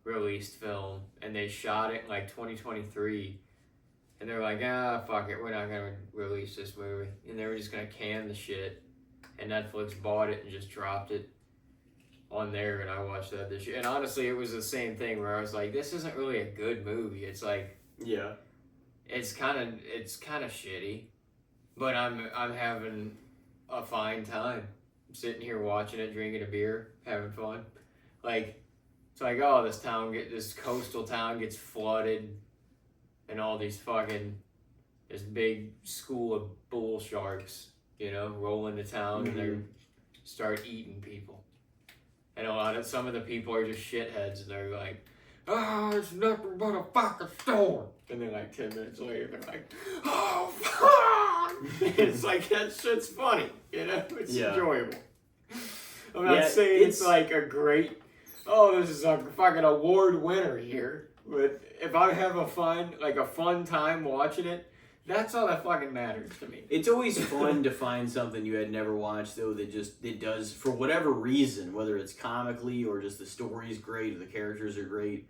released film, and they shot it in like 2023, and they're like, fuck it, we're not gonna release this movie, and they were just gonna can the shit, and Netflix bought it and just dropped it on there, and I watched that this year, and honestly, it was the same thing where I was like, this isn't really a good movie. It's like, yeah, it's kind of shitty, but I'm having a fine time. I'm sitting here watching it, drinking a beer, having fun, like. It's like, oh, this coastal town gets flooded, and all these this big school of bull sharks, you know, roll into town, and they start eating people. And some of the people are just shitheads, and they're like, it's nothing but a fucking storm. And then like 10 minutes later, they're like, oh, fuck! It's like, that shit's funny, you know? It's enjoyable. I'm not saying it's like a great... Oh, this is a fucking award winner here. But if I have a fun time watching it, that's all that fucking matters to me. It's always fun to find something you had never watched, though, that it does, for whatever reason, whether it's comically or just the story's great or the characters are great,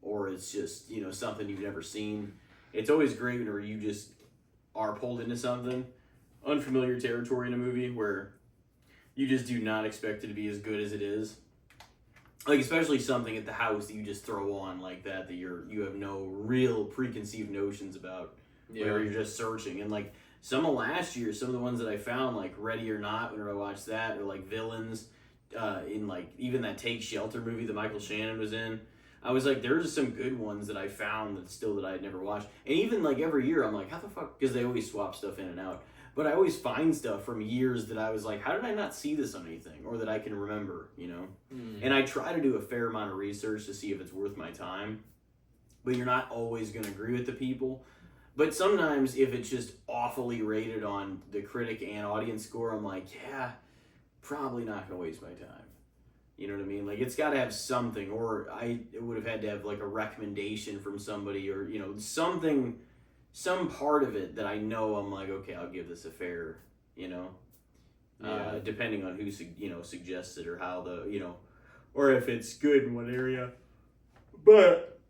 or it's just, you know, something you've never seen. It's always great whenever you just are pulled into something, unfamiliar territory in a movie where you just do not expect it to be as good as it is. Like, especially something at the house that you just throw on like that you have no real preconceived notions about. Where you're just searching. And like some of last year, some of the ones that I found, like Ready or Not, whenever I watched that, or like Villains, in like even that Take Shelter movie that Michael Shannon was in. I was like, there's some good ones that I found that I had never watched. And even like every year, I'm like, how the fuck? Because they always swap stuff in and out. But I always find stuff from years that I was like, how did I not see this on anything? Or that I can remember, you know? And I try to do a fair amount of research to see if it's worth my time. But you're not always going to agree with the people. But sometimes if it's just awfully rated on the critic and audience score, I'm like, yeah, probably not going to waste my time. You know what I mean? Like, it's got to have something, or I would have had to have like a recommendation from somebody, or, you know, something, some part of it that I know I'm like, okay, I'll give this a fair, you know, depending on who, you know, suggests it, or how the, you know, or if it's good in one area. But,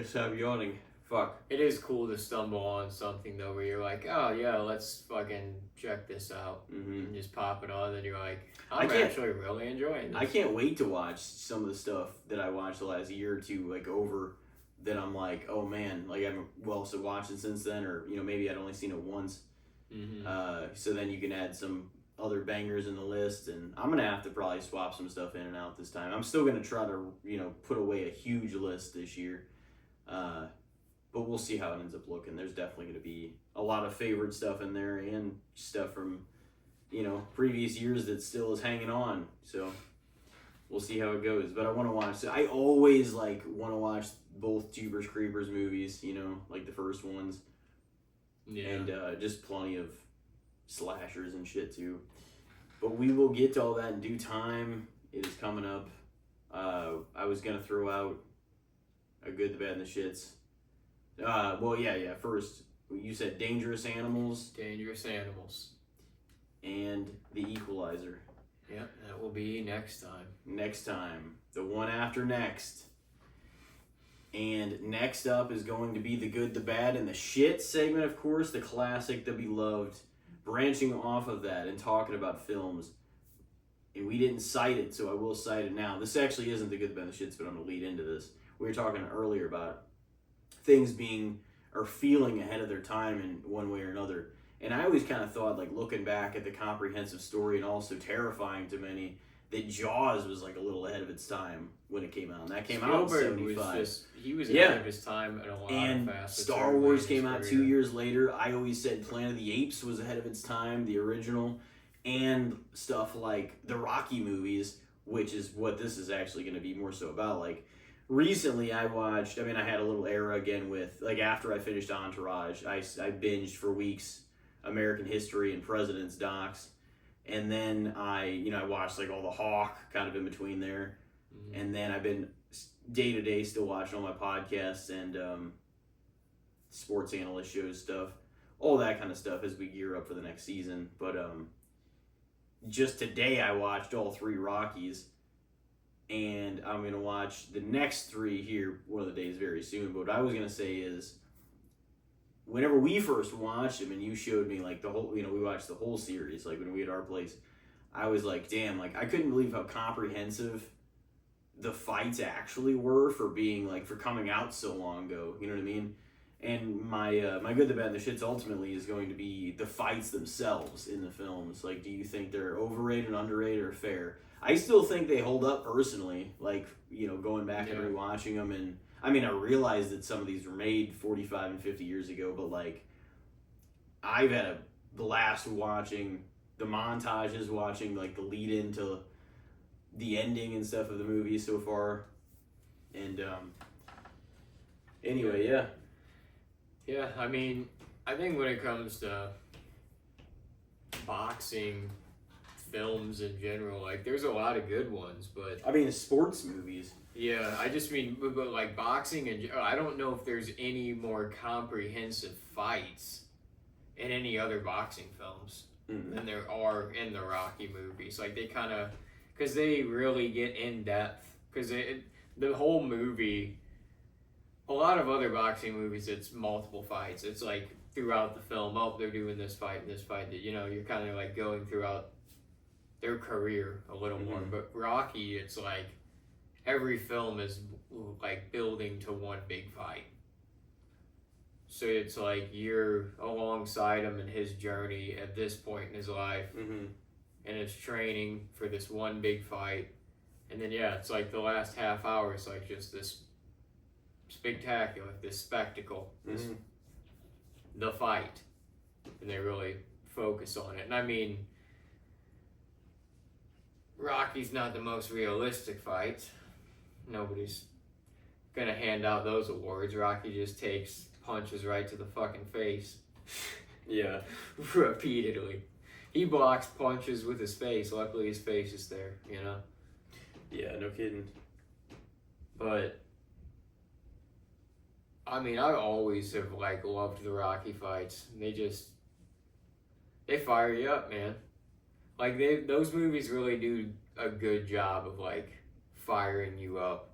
stop yawning. Fuck. It is cool to stumble on something though where you're like, oh yeah, let's fucking check this out, and just pop it on, and you're like, I'm actually really enjoying this. I can't wait to watch some of the stuff that I watched the last year or two, like over, that I'm like, oh man, like I haven't also watched it since then, or, you know, maybe I'd only seen it once. So then you can add some other bangers in the list, and I'm gonna have to probably swap some stuff in and out this time. I'm still gonna try to, you know, put away a huge list this year. But we'll see how it ends up looking. There's definitely going to be a lot of favorite stuff in there, and stuff from, you know, previous years that still is hanging on. So we'll see how it goes. But I want to watch. I always like want to watch both Jeepers Creepers movies. You know, like the first ones. Yeah. And just plenty of slashers and shit too. But we will get to all that in due time. It is coming up. I was gonna throw out a good, the bad, and the shits. First, you said Dangerous Animals. Dangerous Animals. And The Equalizer. Yep, that will be next time. Next time. The one after next. And next up is going to be The Good, the Bad, and the Shit segment, of course. The classic, the beloved. Branching off of that and talking about films. And we didn't cite it, so I will cite it now. This actually isn't The Good, the Bad, and the Shits, but I'm going to lead into this. We were talking earlier about things being or feeling ahead of their time in one way or another. And I always kind of thought, like, looking back at the comprehensive story, and also terrifying to many, that Jaws was like a little ahead of its time when it came out. And that came out in 75. He was ahead of his time in a lot and of facets. Star Wars came out 2 years later. I always said Planet of the Apes was ahead of its time, the original. And stuff like the Rocky movies, which is what this is actually going to be more so about. Like, recently I had a little era again with, like, after I finished Entourage, I binged for weeks American History and President's docs. And then I watched like all the Hawk kind of in between there. And then I've been day to day still watching all my podcasts and sports analyst shows stuff, all that kind of stuff as we gear up for the next season. But just today I watched all 3 Rockies, and I'm going to watch the next 3 here one of the days very soon. But what I was going to say is, whenever we first watched them and you showed me like the whole, we watched the whole series, like when we had our place, I was like, damn, like I couldn't believe how comprehensive the fights actually were for being like, for coming out so long ago, you know what I mean? And my good, the bad, and the shits ultimately is going to be the fights themselves in the films. Like, do you think they're overrated, underrated, or fair? I still think they hold up personally, like, going back and rewatching them. And I mean, I realize that some of these were made 45 and 50 years ago, but like, I've had a blast watching the montages, watching like the lead into the ending and stuff of the movie so far. And anyway, yeah. Yeah, I mean, I think when it comes to boxing films in general, like, there's a lot of good ones, but I mean, sports movies. Yeah, I just mean, but like boxing, and I don't know if there's any more comprehensive fights in any other boxing films than there are in the Rocky movies. Like, they kind of, because they really get in depth, because the whole movie, a lot of other boxing movies, it's multiple fights. It's like throughout the film, oh, they're doing this fight and this fight. You know, you're kind of like going throughout their career a little more. But Rocky, it's like every film is like building to one big fight. So it's like you're alongside him in his journey at this point in his life, and it's training for this one big fight. And then, yeah, it's like the last half hour is like just this spectacular, this spectacle, the fight. And they really focus on it. And I mean, Rocky's not the most realistic fight. Nobody's gonna hand out those awards. Rocky just takes punches right to the fucking face. Yeah. Repeatedly. He blocks punches with his face. Luckily his face is there, you know? Yeah, no kidding. But I mean, I always have like loved the Rocky fights. They fire you up, man. Like those movies really do a good job of like firing you up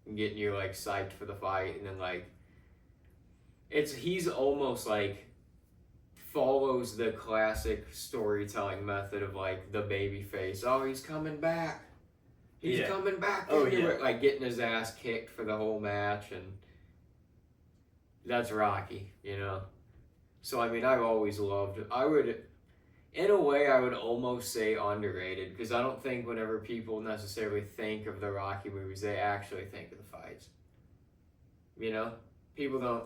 and getting you like psyched for the fight, and then like he's almost like follows the classic storytelling method of like the baby face. Oh, he's coming back. He's coming back. Oh, yeah. Like getting his ass kicked for the whole match, and that's Rocky, you know. So I mean, I've always loved. In a way, I would almost say underrated, because I don't think whenever people necessarily think of the Rocky movies, they actually think of the fights. You know, people don't.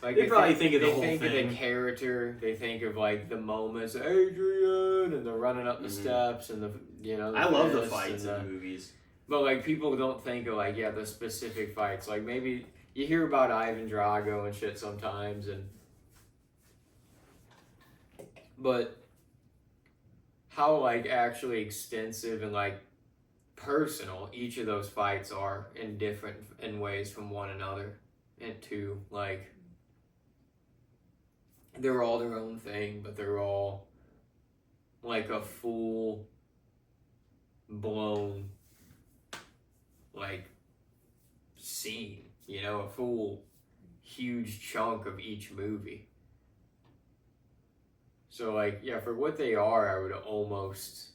Like they probably think of the whole thing. They think of the character. They think of like the moments, Adrian, and the running up the steps, and the I love the fights in the movies. But like people don't think of like the specific fights. Like maybe you hear about Ivan Drago and shit sometimes, but how like actually extensive and like personal each of those fights are in ways from one another, and two, like they're all their own thing, but they're all like a full blown like scene, you know, a full huge chunk of each movie. So like, yeah, for what they are, I would almost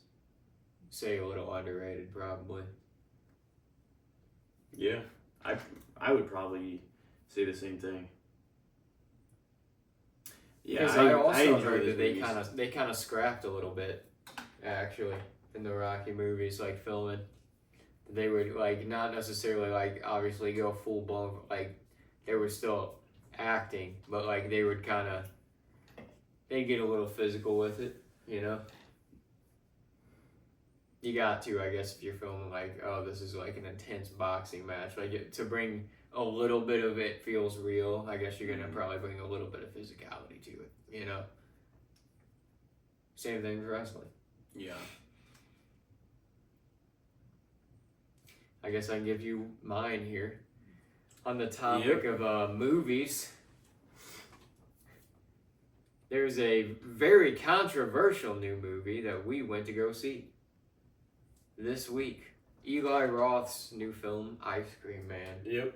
say a little underrated, probably. Yeah, I would probably say the same thing. Yeah, I also enjoy heard that movies. they kind of scrapped a little bit, actually, in the Rocky movies, like filming. They would like not necessarily like obviously go full blown, like they were still acting, but like they would they'd get a little physical with it, you know. You got to, I guess, if you're filming like, oh, this is like an intense boxing match, like to bring a little bit of it feels real. I guess you're gonna probably bring a little bit of physicality to it, you know. Same thing with wrestling. Yeah. I guess I can give you mine here. On the topic of movies, there's a very controversial new movie that we went to go see this week. Eli Roth's new film, Ice Cream Man. Yep.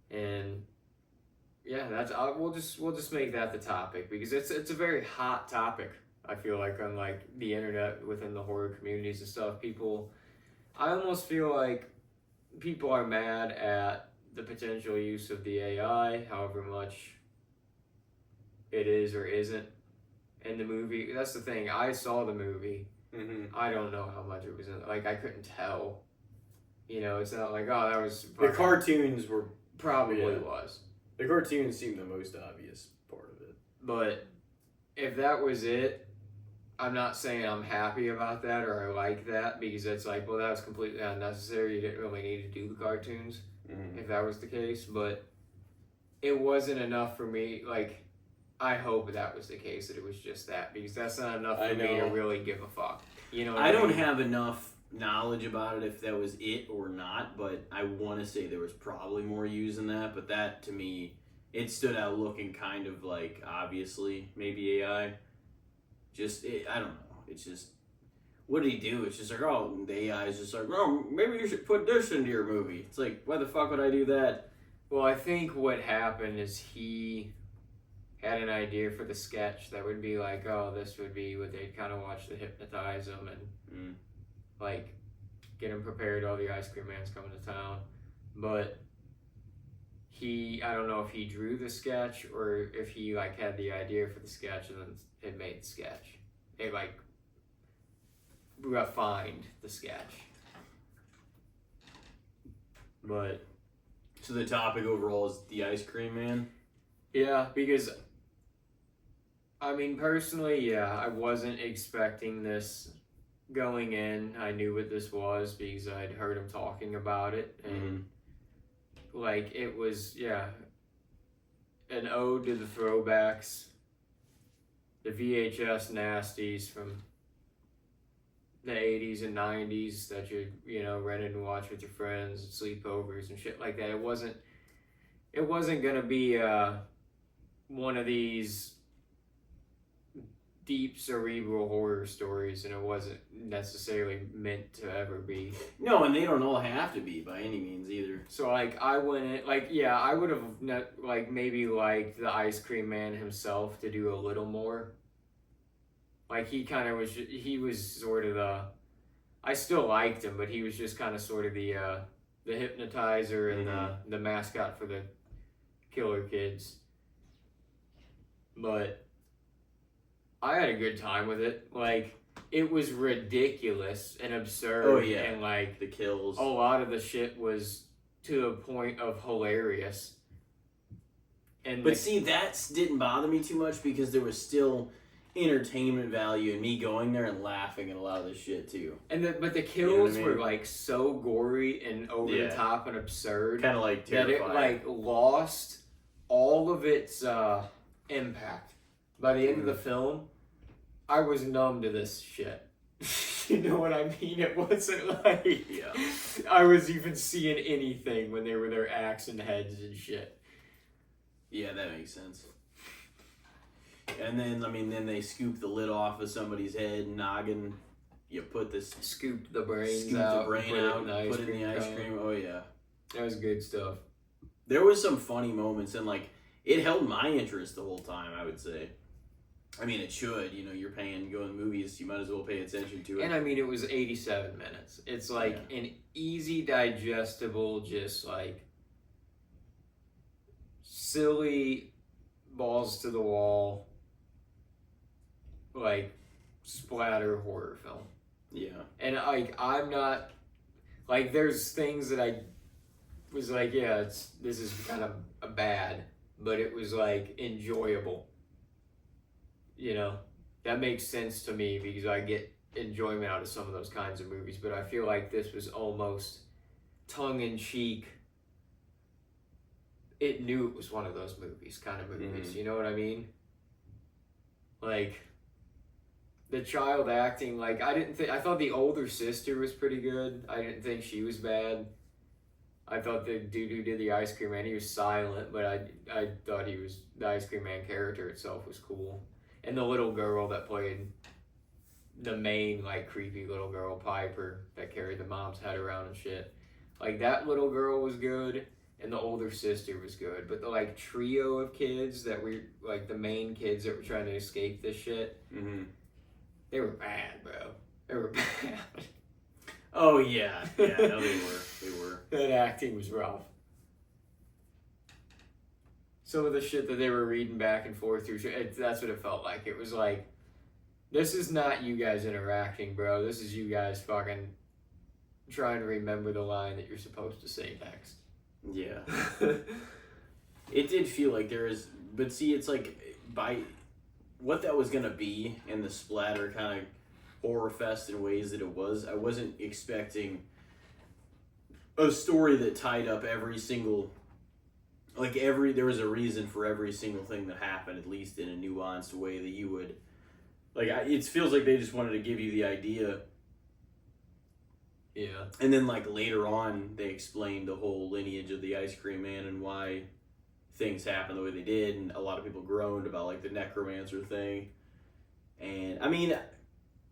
And yeah, we'll just make that the topic, because it's a very hot topic. I feel like on like the internet, within the horror communities and stuff, I almost feel like people are mad at the potential use of the AI, however much it is or isn't in the movie. That's the thing. I saw the movie. I don't know how much it was in. Like I couldn't tell. You know, it's not like, oh, that was the cartoons were probably was. The cartoons seemed the most obvious part of it. But if that was it, I'm not saying I'm happy about that or I like that, because it's like, well, that was completely unnecessary. You didn't really need to do the cartoons if that was the case. But it wasn't enough for me. Like, I hope that was the case, that it was just that, because that's not enough for me to really give a fuck. You know what I don't mean? have enough knowledge about it if that was it or not, but I want to say there was probably more use in that. But that, to me, it stood out looking kind of like, obviously, maybe AI. I don't know. It's just, what did he do? It's just like, oh, the AI is just like, oh, maybe you should put this into your movie. It's like, why the fuck would I do that? Well, I think what happened is he had an idea for the sketch that would be like, oh, this would be what they'd kind of watch to hypnotize him and like get him prepared. All the ice cream man's coming to town, but I don't know if he drew the sketch or if he like had the idea for the sketch and then it made the sketch. It like refined the sketch, but So the topic overall is the ice cream man. yeah, because I mean, personally, yeah, I wasn't expecting this going in. I knew what this was because I'd heard him talking about it, and like it was, yeah, an ode to the throwbacks, the VHS nasties from the 80s and 90s that you know rented and watched with your friends and sleepovers and shit like that. It wasn't gonna be one of these deep cerebral horror stories, and it wasn't necessarily meant to ever be. No, and they don't all have to be by any means either. So like I went like yeah, I would have like maybe liked the ice cream man himself to do a little more. Like he was sort of the, I still liked him, but he was just kind of sort of the hypnotizer and the mascot for the killer kids. But I had a good time with it. Like, it was ridiculous and absurd. Oh, yeah. And, like, The kills. a lot of the shit was to a point of hilarious. But see, that didn't bother me too much because there was still entertainment value in me going there and laughing at a lot of this shit, too. But the kills were, like, so gory and over the top and absurd. Kind of, like, terrifying. That it, like, lost all of its impact. By the end of the film, I was numb to this shit. You know what I mean? It wasn't like I was even seeing anything when they were there axing heads and shit. Yeah, that makes sense. And then, I mean, then they scoop the lid off of somebody's head, noggin. You put this... Scooped the brains out. Put it in the ice cream. Oh, yeah. That was good stuff. There was some funny moments, and, like, it held my interest the whole time, I would say. I mean, it should. You know, you're paying, going to movies, you might as well pay attention to it. And, I mean, it was 87 minutes. It's, like, an easy, digestible, just, like, silly, balls to the wall, like, splatter horror film. Yeah. And, like, I'm not, like, there's things that I was like, yeah, this is kind of a bad, but it was, like, enjoyable. You know, that makes sense to me because I get enjoyment out of some of those kinds of movies, but I feel like this was almost tongue-in-cheek. It knew it was one of those movies, kind of movies, you know what I mean? Like, the child acting, like, I thought the older sister was pretty good. I didn't think she was bad. I thought the dude who did the ice cream man, he was silent, but I thought the ice cream man character itself was cool. And the little girl that played the main, like, creepy little girl, Piper, that carried the mom's head around and shit. Like, that little girl was good, and the older sister was good. But the, like, trio of kids that were, like, the main kids that were trying to escape this shit, they were bad, bro. They were bad. Oh, yeah. Yeah, no, they were. That acting was rough. Some of the shit that they were reading back and forth through, that's what it felt like. It was like, this is not you guys interacting, bro. This is you guys fucking trying to remember the line that you're supposed to say next. Yeah. It did feel like there is, but see, it's like, by what that was going to be in the splatter kind of horror fest in ways that it was, I wasn't expecting a story that tied up every single... Like, there was a reason for every single thing that happened, at least in a nuanced way that you would... Like, it feels like they just wanted to give you the idea. Yeah. And then, like, later on, they explained the whole lineage of the ice cream man and why things happened the way they did, and a lot of people groaned about, like, the necromancer thing. And, I mean,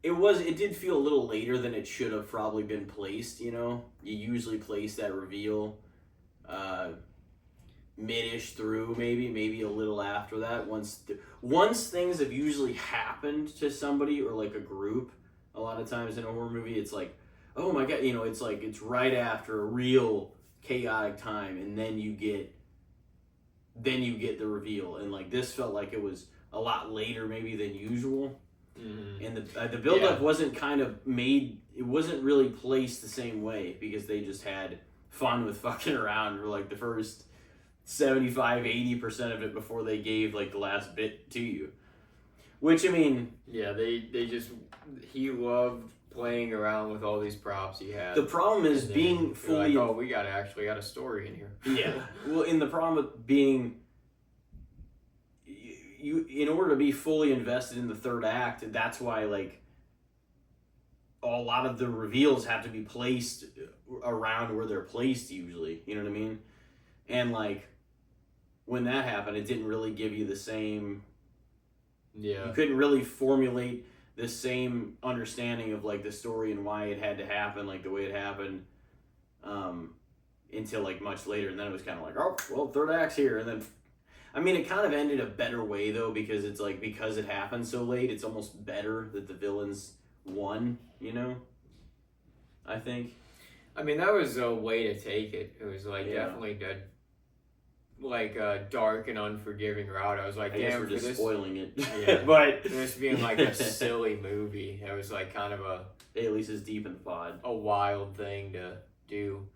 It did feel a little later than it should have probably been placed. You usually place that reveal mid-ish through, maybe a little after that. Once things have usually happened to somebody or like a group, a lot of times in a horror movie, it's like, oh my god, it's like it's right after a real chaotic time, and then you get the reveal, and like this felt like it was a lot later maybe than usual. And the build-up wasn't kind of made, it wasn't really placed the same way because they just had fun with fucking around for like the first 75-80% of it before they gave like the last bit to you. Which, I mean... Yeah, he loved playing around with all these props he had. The problem is being fully... Like, oh, we got a story in here. Yeah. Well, and the problem with being... You, in order to be fully invested in the third act, that's why, like, a lot of the reveals have to be placed around where they're placed usually. You know what I mean? And, like, when that happened, it didn't really give you the same... Yeah. You couldn't really formulate the same understanding of, like, the story and why it had to happen, like, the way it happened, until, like, much later. And then it was kind of like, oh, well, third act's here. And then... I mean, it kind of ended a better way, though, because it's like, because it happened so late, it's almost better that the villains won, I think. I mean, that was a way to take it. It was, like, definitely a dark and unforgiving route. I was like, I damn, guess we're just spoiling it. Yeah. But... this being, like, a silly movie, it was, like, kind of at least it's deep in the pod. A wild thing to do.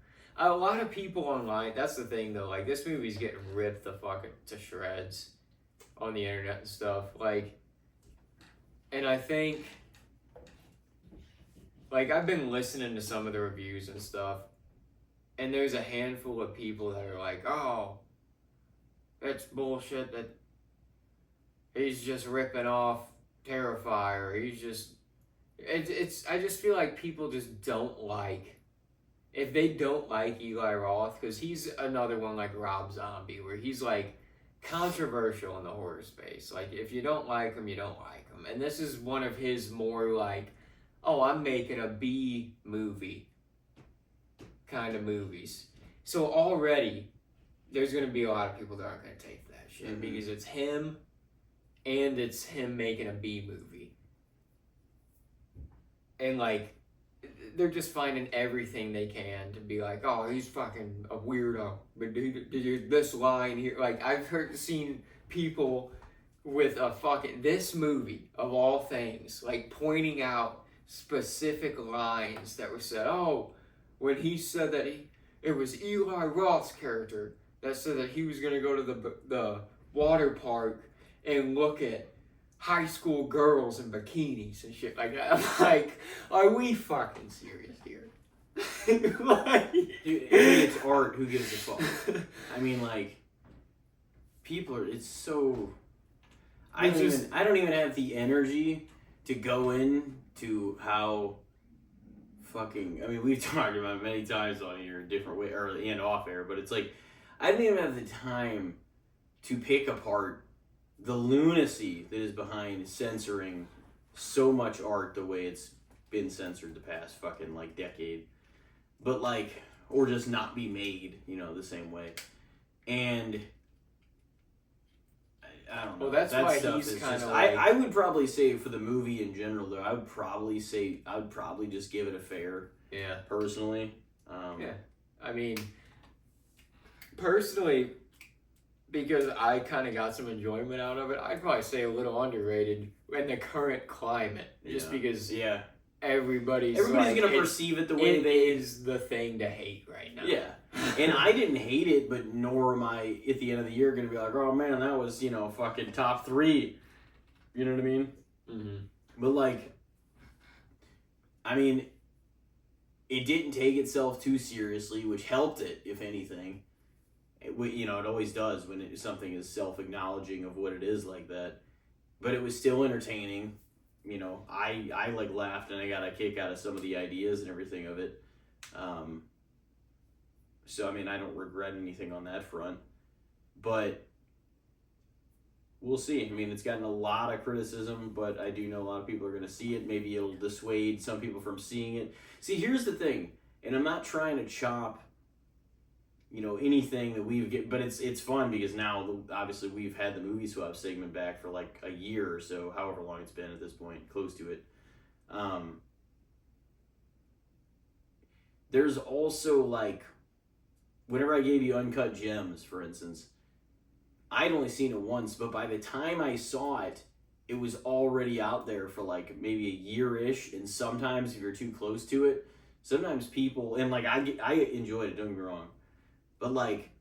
A lot of people online, that's the thing though, like this movie's getting ripped the fuck to shreds on the internet and stuff. Like, and I think, like I've been listening to some of the reviews and stuff, and there's a handful of people that are like, oh, that's bullshit, that he's just ripping off Terrifier, he's just, I just feel like people just don't like, if they don't like Eli Roth, because he's another one like Rob Zombie, where he's like controversial in the horror space. Like, if you don't like him, you don't like him. And this is one of his more like, oh, I'm making a B movie kind of movies. So already, there's going to be a lot of people that aren't going to take that shit because it's him and it's him making a B movie. And like, they're just finding everything they can to be like, oh, he's fucking a weirdo. But there's this line here. Like, I've seen people with a fucking, this movie, of all things, like pointing out specific lines that were said. Oh, when he said that it was Eli Roth's character that said that he was going to go to the water park and look at high school girls in bikinis and shit like that. I'm like, are we fucking serious here? Like, dude, I mean, it's art. Who gives a fuck? I mean, like, people are. It's so. I don't even have the energy to go into how fucking. I mean, we've talked about it many times on here, different way, or and off air. But it's like, I don't even have the time to pick apart the lunacy that is behind censoring so much art the way it's been censored the past fucking like decade, but like, or just not be made, the same way. And I don't know. Well, that's that why stuff he's is kind just, of like... I would probably say for the movie in general, though, I would probably just give it a fair. Yeah. Personally. Yeah. I mean, personally, because I kind of got some enjoyment out of it, I'd probably say a little underrated in the current climate. Just because everybody's like, going to perceive it the way they... is the thing to hate right now. Yeah. And I didn't hate it, but nor am I, at the end of the year, going to be like, oh man, that was, fucking top 3. You know what I mean? Mm-hmm. But like, I mean, it didn't take itself too seriously, which helped it, if anything. It always does when something is self-acknowledging of what it is like that. But it was still entertaining. I like laughed and I got a kick out of some of the ideas and everything of it. So, I mean, I don't regret anything on that front. But we'll see. I mean, it's gotten a lot of criticism, but I do know a lot of people are going to see it. Maybe it'll dissuade some people from seeing it. See, here's the thing, and I'm not trying to chop, anything that we've get, but it's fun because now obviously we've had the movie swap segment back for like a year or so, however long it's been at this point, close to it. There's also like, whenever I gave you Uncut Gems, for instance, I'd only seen it once, but by the time I saw it, it was already out there for like maybe a year-ish, and sometimes if you're too close to it, sometimes people, and like I enjoyed it, don't get me wrong, but like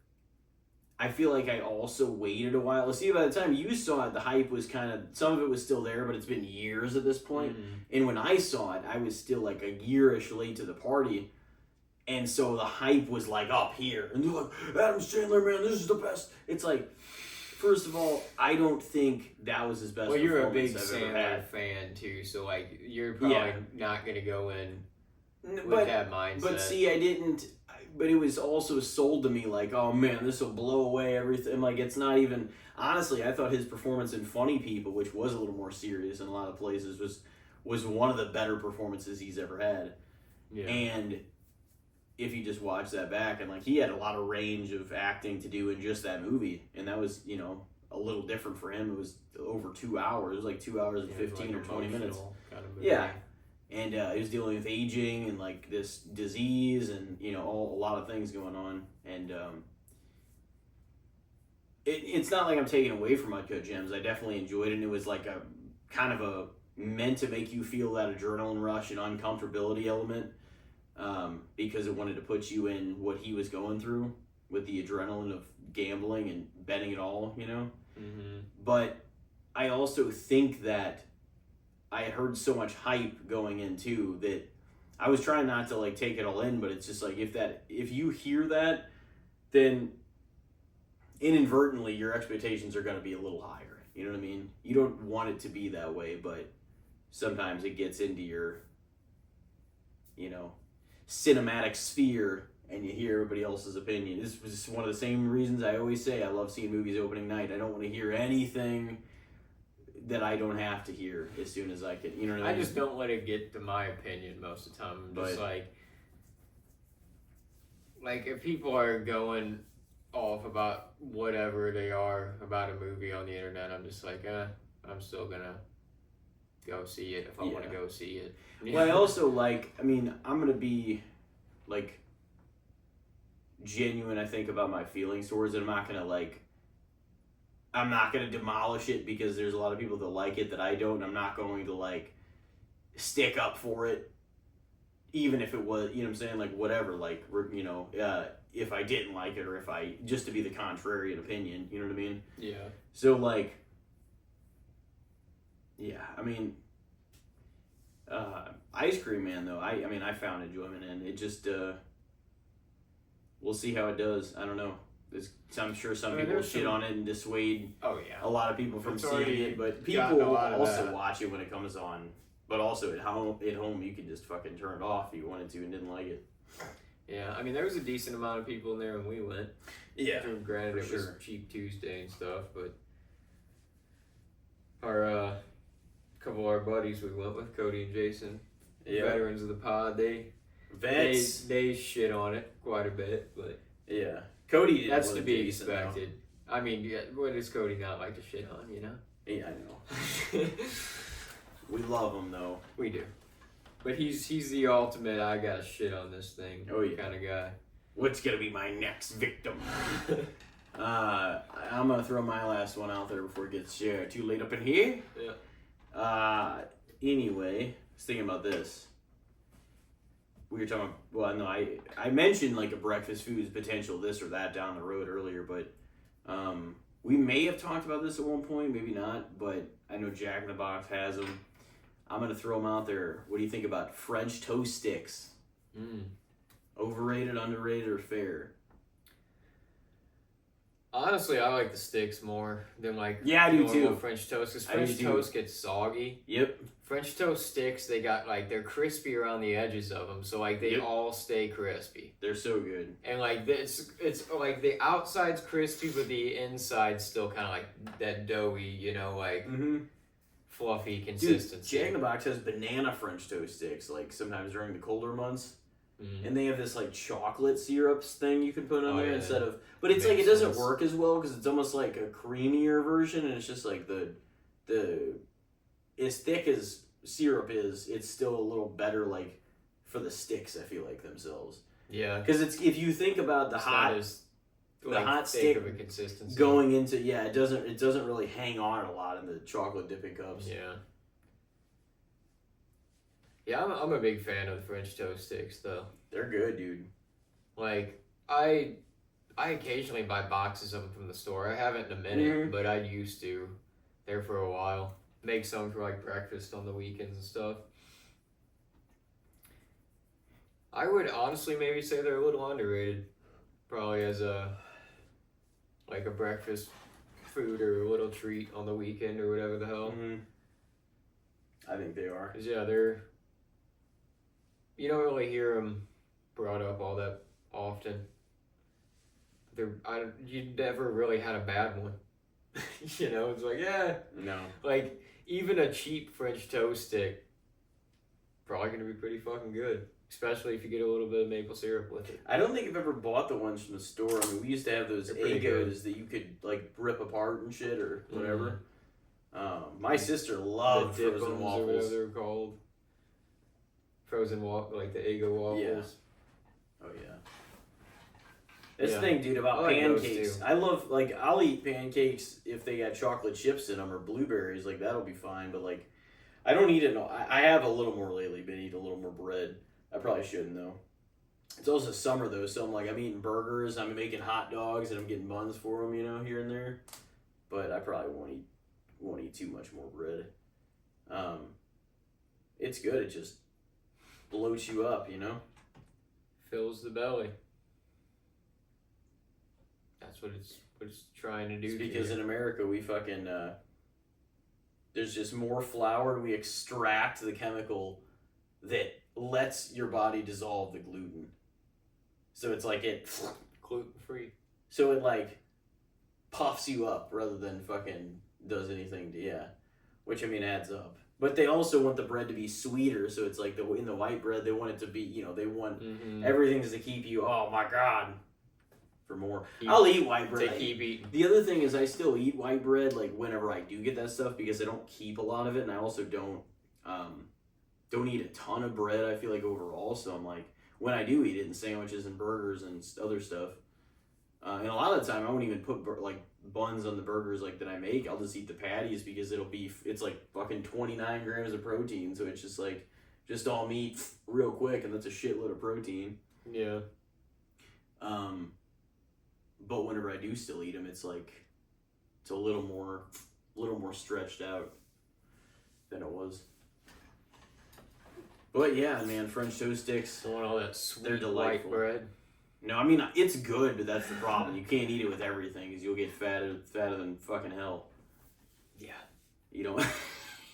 I feel like I also waited a while. See, by the time you saw it, the hype was kind of, some of it was still there, but it's been years at this point. And when I saw it, I was still like a year-ish late to the party. And so the hype was like up here. And they're like, Adam Sandler, man, this is the best. It's like, first of all, I don't think that was his best performance you're a big I've ever Sandler had. fan too, so like you're probably not going to go in with that mindset. But see, I didn't, but it was also sold to me like, oh man, this will blow away everything. Like, it's not even, honestly, I thought his performance in Funny People, which was a little more serious in a lot of places, was one of the better performances he's ever had. Yeah. And if you just watch that back, and like he had a lot of range of acting to do in just that movie, and that was a little different for him. It was over 2 hours. It was like 2 hours and 15 or 20 minutes. Kind of movie. Yeah, and he was dealing with aging and like this disease and a lot of things going on, and it's not like I'm taking away from Uncut Gems. I definitely enjoyed it, and it was like a kind of a meant to make you feel that adrenaline rush and uncomfortability element. Because it wanted to put you in what he was going through with the adrenaline of gambling and betting it all, Mm-hmm. But I also think that I had heard so much hype going in too that I was trying not to like take it all in, but it's just like if you hear that, then inadvertently your expectations are going to be a little higher. You know what I mean? You don't want it to be that way, but sometimes it gets into your, cinematic sphere and you hear everybody else's opinion. This was one of the same reasons I always say I love seeing movies opening night. I don't want to hear anything that I don't have to hear as soon as I can. You know what I mean? I just don't let it get to my opinion most of the time. I'm just like if people are going off about whatever they are about a movie on the internet, I'm just like, I'm still gonna go see it if I want to go see it. Well, I also I'm gonna be like genuine, I think, about my feelings towards it. I'm not gonna demolish it because there's a lot of people that like it that I don't, and I'm not going to like stick up for it even if it was, you know what I'm saying, like whatever, like if I didn't like it, or if I, just to be the contrarian opinion, you know what I mean? Yeah. So like, yeah, I mean, Ice Cream Man though, I found enjoyment in it. Just we'll see how it does. I don't know. I'm sure some people shit on it and dissuade a lot of people from seeing it, but people will also watch it when it comes on. But also at home, you can just fucking turn it off if you wanted to and didn't like it. Yeah, I mean, there was a decent amount of people in there when we went. Yeah, granted, it was Cheap Tuesday and stuff, but our couple of our buddies we went with, Cody and Jason, veterans of the pod, they shit on it quite a bit, but yeah, Cody. That's to be expected. Though. I mean, what does Cody not like to shit on? Yeah, I know. We love him though. We do. But he's the ultimate I gotta shit on this thing kind of guy. What's gonna be my next victim? I'm gonna throw my last one out there before it gets too late up in here. Yeah. Anyway, I was thinking about this. We were talking. Well, no, I mentioned like a breakfast food's potential this or that down the road earlier, but we may have talked about this at one point, maybe not. But I know Jack in the Box has them. I'm going to throw them out there. What do you think about French toast sticks? Overrated, underrated, or fair? Honestly, I like the sticks more than like Yeah, I do normal too. French toast because I do French too. toast gets soggy. Yep. French toast sticks, they got like they're crispy around the edges of them, so like they Yep. all stay crispy. They're so good. And like it's like the outside's crispy, but the inside's still kind of like that doughy, you know, like fluffy consistency. Dude, Jack in the Box has banana French toast sticks, like sometimes during the colder months. Mm. And they have this like chocolate syrups thing you can put on there yeah. instead of, but it's like it doesn't work as well because it's almost like a creamier version, and it's just like the as thick as syrup is, it's still a little better like for the sticks. I feel like themselves. Yeah, because it's if you think about it's the hot stick of a consistency going into it doesn't really hang on a lot in the chocolate dipping cups. Yeah. Yeah, I'm a big fan of the French toast sticks, though. They're good, dude. Like, I occasionally buy boxes of them from the store. I haven't in a minute, but I used to. There for a while. Make some for, like, breakfast on the weekends and stuff. I would honestly maybe say they're a little underrated. Probably as a breakfast food or a little treat on the weekend or whatever the hell. I think they are. 'Cause, yeah, you don't really hear them brought up all that often. You never really had a bad one. You know, it's like, yeah. No. Like, even a cheap French toast stick, probably going to be pretty fucking good. Especially if you get a little bit of maple syrup with it. I don't think I've ever bought the ones from the store. I mean, we used to have those Eggos that you could, like, rip apart and shit or whatever. My sister loved frozen waffles. Or whatever they're called. Frozen like the Eggo waffles. Yeah. Oh, yeah. This thing, dude, about pancakes. I love, like, I'll eat pancakes if they got chocolate chips in them or blueberries. Like, that'll be fine. But, like, I don't eat it. No, I have a little more lately, been eating a little more bread. I probably shouldn't, though. It's also summer, though, so I'm eating burgers, I'm making hot dogs, and I'm getting buns for them, you know, here and there. But I probably won't eat too much more bread. It's good. It just bloats you up, you know? Fills the belly. That's what it's trying to do. It's because in America, we fucking, there's just more flour, and we extract the chemical that lets your body dissolve the gluten. So it's like gluten free. So it like puffs you up rather than fucking does anything to which I mean adds up. But they also want the bread to be sweeter, so it's like in the white bread they want it to be, you know, they want everything's to keep you, oh my god, for more. I'll eat white bread. To keep eating. The other thing is I still eat white bread like whenever I do get that stuff because I don't keep a lot of it, and I also don't eat a ton of bread, I feel like, overall. So I'm like, when I do eat it in sandwiches and burgers and other stuff, and a lot of the time I won't even put like buns on the burgers like that I make. I'll just eat the patties because it's like fucking 29 grams of protein. So it's just like, just all meat real quick, and that's a shitload of protein. Yeah. But whenever I do still eat them, it's like, it's a little more stretched out than it was. But yeah, man, French toast sticks. Don't want all that sweet they're delightful. white bread. No, I mean, it's good, but that's the problem. You can't eat it with everything because you'll get fatter than fucking hell. Yeah. You don't.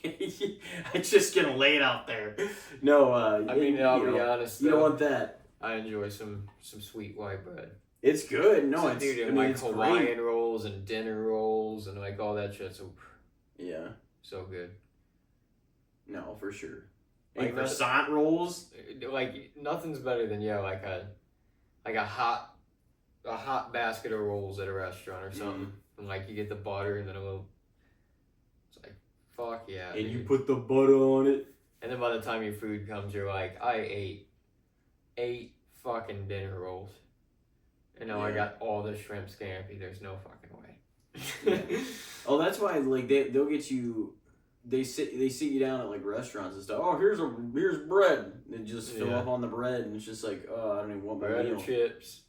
I'm just gonna lay it out there. No, I mean, I'll be honest. You don't want that. I enjoy some sweet white bread. It's good. No, it's dude, and like Hawaiian rolls and dinner rolls and like all that shit. So yeah, so good. No, for sure. Like and croissant rolls. Like nothing's better than a hot basket of rolls at a restaurant or something. And like you get the butter and then a little. It's like fuck yeah. And dude. you put the butter on it. And then by the time your food comes, you're like, I ate 8 fucking dinner rolls. And now I got all the shrimp scampi. There's no fucking way. Oh, that's why like they'll get you. They sit you down at like restaurants and stuff. Oh, here's bread. And just fill up on the bread, and it's just like, oh, I don't even want my bread meal. Or chips.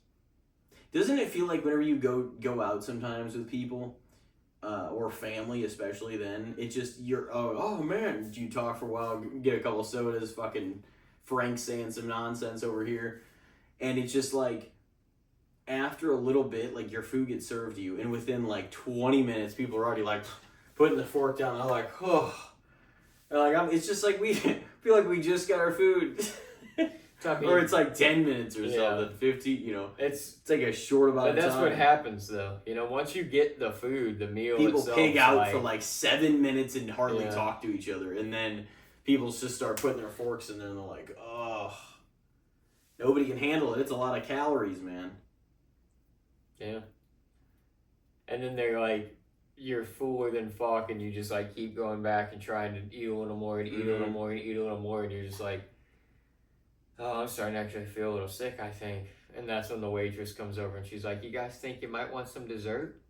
Doesn't it feel like whenever you go out sometimes with people, or family especially, then it just oh man, you talk for a while, get a couple sodas, fucking Frank saying some nonsense over here, and it's just like, after a little bit, like your food gets served to you, and within like 20 minutes, people are already like putting the fork down. And I'm like, oh, and like it's just like we feel like we just got our food, or it's like 10 minutes or something, 50. You know, it's like a short amount of time. But that's what happens, though. You know, once you get the food, the meal people itself, pig out like, for like 7 minutes and hardly talk to each other, and then people just start putting their forks in there, and they're like, oh, nobody can handle it. It's a lot of calories, man. Yeah. And then they're like, you're fuller than fuck, and you just like keep going back and trying to eat a little more and eat a little more and eat a little more, and you're just like, oh, I'm starting to actually feel a little sick, I think. And that's when the waitress comes over and she's like, you guys think you might want some dessert?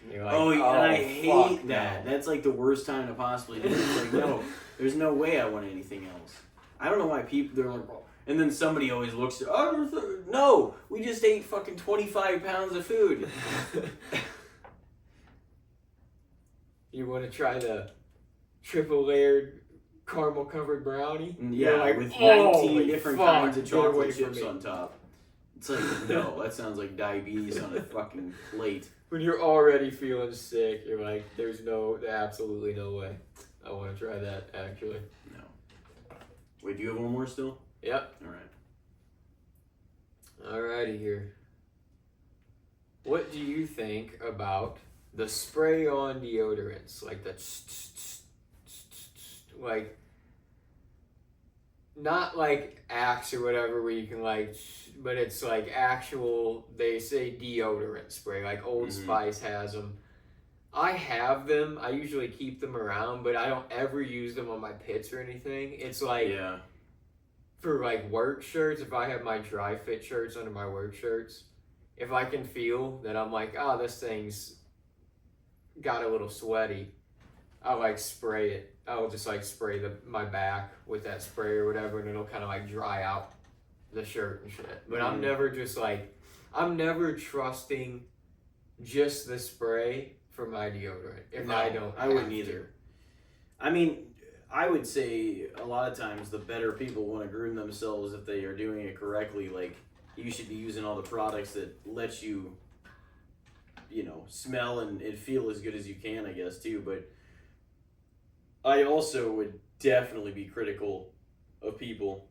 And you're like, oh, and I hate no. that. That's like the worst time to possibly do it. It's like, no, there's no way I want anything else. I don't know why people, they're like, oh. And then somebody always looks, oh, no, we just ate fucking 25 pounds of food. You want to try the triple layered caramel covered brownie? Yeah, like, with 19 different kinds of get away chocolate from chips me. on top. It's like, no, that sounds like diabetes on a fucking plate. When you're already feeling sick, you're like, there's absolutely no way. I want to try that, actually. No. Wait, do you have one more still? Yep. All right. Alrighty here. What do you think about the spray-on deodorants? Like the like, not like Axe or whatever where you can like, but it's like actual, they say deodorant spray. Like Old Spice has them. I have them. I usually keep them around, but I don't ever use them on my pits or anything. It's like, for like work shirts, if I have my dry fit shirts under my work shirts, if I can feel that I'm like, oh, this thing's got a little sweaty, I'll like spray it. I'll just like spray my back with that spray or whatever, and it'll kind of like dry out the shirt and shit. But I'm never just like, I'm never trusting just the spray for my deodorant. If No, I wouldn't either. I mean, I would say a lot of times the better people want to groom themselves if they are doing it correctly. Like, you should be using all the products that let you, you know, smell and feel as good as you can, I guess, too. But I also would definitely be critical of people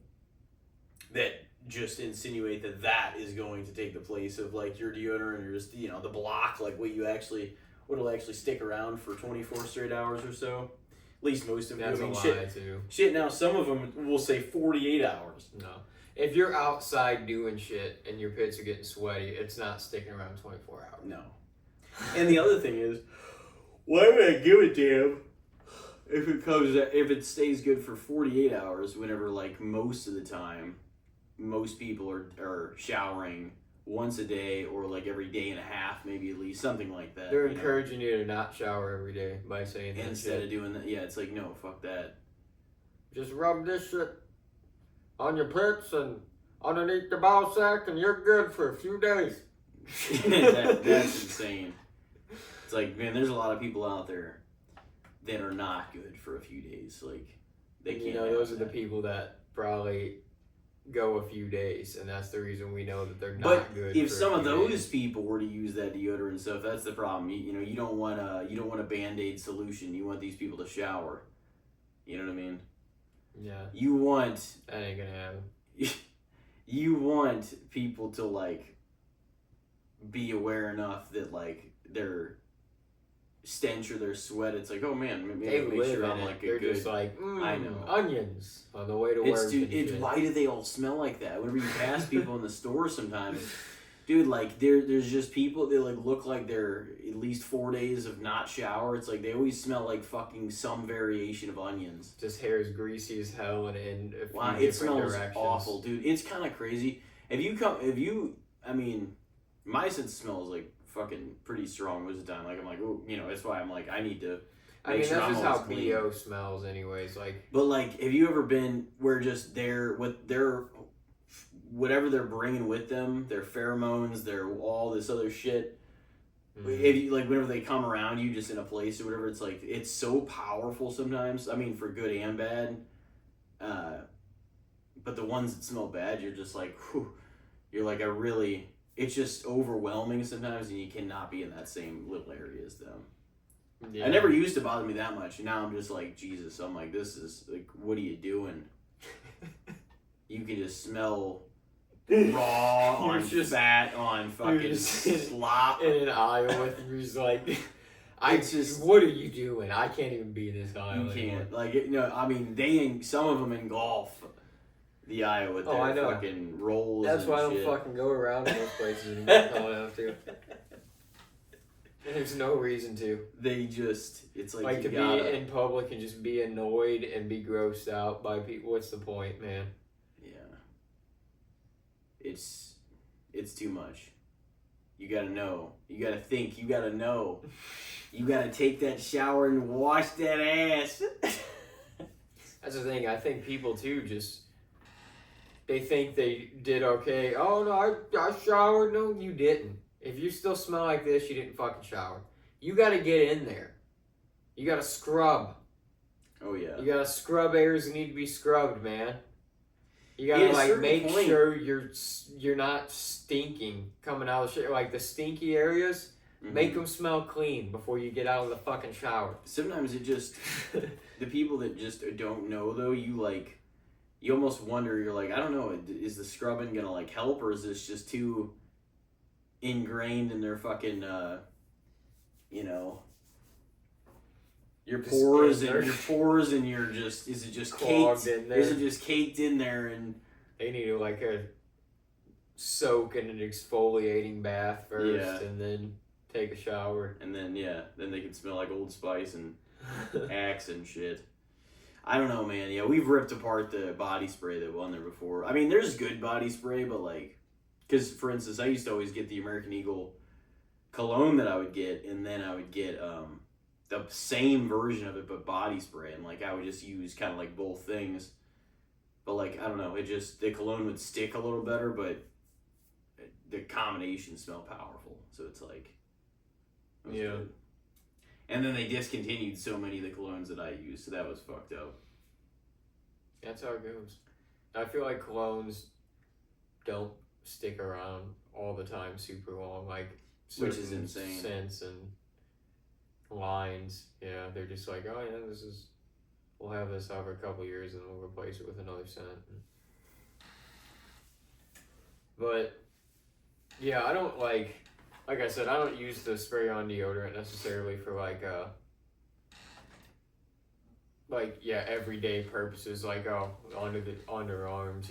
that just insinuate that that is going to take the place of, like, your deodorant or just, you know, the block, like what'll actually stick around for 24 straight hours or so. At least most of them. That's I mean, a lie, too. Shit, now some of them will say 48 hours. No. If you're outside doing shit and your pits are getting sweaty, it's not sticking around 24 hours. No. And the other thing is, why would I give a damn if it stays good for 48 hours whenever, like, most of the time, most people are showering once a day or like every day and a half, maybe at least, something like that. They're encouraging you to not shower every day by saying that instead of doing that. Yeah, it's like, no, fuck that. Just rub this shit on your pits and underneath the ball sack and you're good for a few days. That's insane. It's like, man, there's a lot of people out there that are not good for a few days. Like, they can't. You know, those are the people that probably go a few days, and that's the reason we know that they're not good. But if for some a of few those days. people were to use that deodorant stuff, that's the problem. You know, you don't want a Band-Aid solution. You want these people to shower. You know what I mean? Yeah. You want That ain't gonna happen. you want people to, like, be aware enough that, like, their stench or their sweat, it's like, oh man, maybe They make live sure in I'm it. like They're a good. just like, I know. onions on the way to work. It's why do they all smell like that? Whenever you pass people in the store sometimes, dude, like there's just people that like look like they're at least 4 days of not shower. It's like they always smell like fucking some variation of onions. Just hair is greasy as hell and in a few Wow, it different smells directions. awful, dude. It's kind of crazy. I mean, my sense of smell is like fucking pretty strong most of the time. Like, I'm like, oh, you know, that's why I'm like, I need to make sure that's I'm just how always clean. BO smells anyways. Like, But like, have you ever been where just whatever they're bringing with them, their pheromones, their all this other shit. If you, like, whenever they come around you, just in a place or whatever, it's like it's so powerful sometimes. I mean, for good and bad. But the ones that smell bad, you're just like, whew, you're like, I really it's just overwhelming sometimes, and you cannot be in that same little area as them. Yeah. I never used to bother me that much, and now I'm just like, Jesus, I'm like, this is, like, what are you doing? You can just smell raw on fat on fucking slop. In an aisle with you're just like, It's just, what are you doing? I can't even be in this aisle you anymore. can't. Like, I mean, some of them engulf the aisle with their fucking rolls. That's and why I shit. don't fucking go around in those places anymore. I don't have to. There's no reason to. They just, it's like to be in public and just be annoyed and be grossed out by people. What's the point, man? Yeah. It's too much. You gotta know. You gotta think. You gotta know. You gotta take that shower and wash that ass. That's the thing. I think people too they think they did okay. Oh no, I showered. No, you didn't. If you still smell like this, you didn't fucking shower. You gotta get in there. You gotta scrub. Oh yeah. You gotta scrub areas that need to be scrubbed, man. You gotta make sure you're not stinking coming out of the shower. Like the stinky areas, make them smell clean before you get out of the fucking shower. Sometimes it just the people that just don't know though, you almost wonder. You're like, I don't know, is the scrubbing gonna like help, or is this just too ingrained in their fucking your pores and you're just, is it just caked in there? Is it just caked in there? And they need to soak in an exfoliating bath first, and then take a shower, and then then they can smell like Old Spice and Axe and shit. I don't know, man. Yeah, we've ripped apart the body spray that won there before. I mean, there's good body spray, but like, because for instance, I used to always get the American Eagle cologne that I would get, and then I would get the same version of it but body spray, and like I would just use kind of like both things. But like, I don't know, the cologne would stick a little better, but the combination smelled powerful. So it's like, good. And then they discontinued so many of the colognes that I used, so that was fucked up. That's how it goes. I feel like colognes don't stick around all the time super long, which is insane. Scents and lines, they're just like, oh yeah, we'll have this over a couple years and we'll replace it with another scent. But yeah, I don't like I said, I don't use the spray on deodorant necessarily for everyday purposes, under the underarms,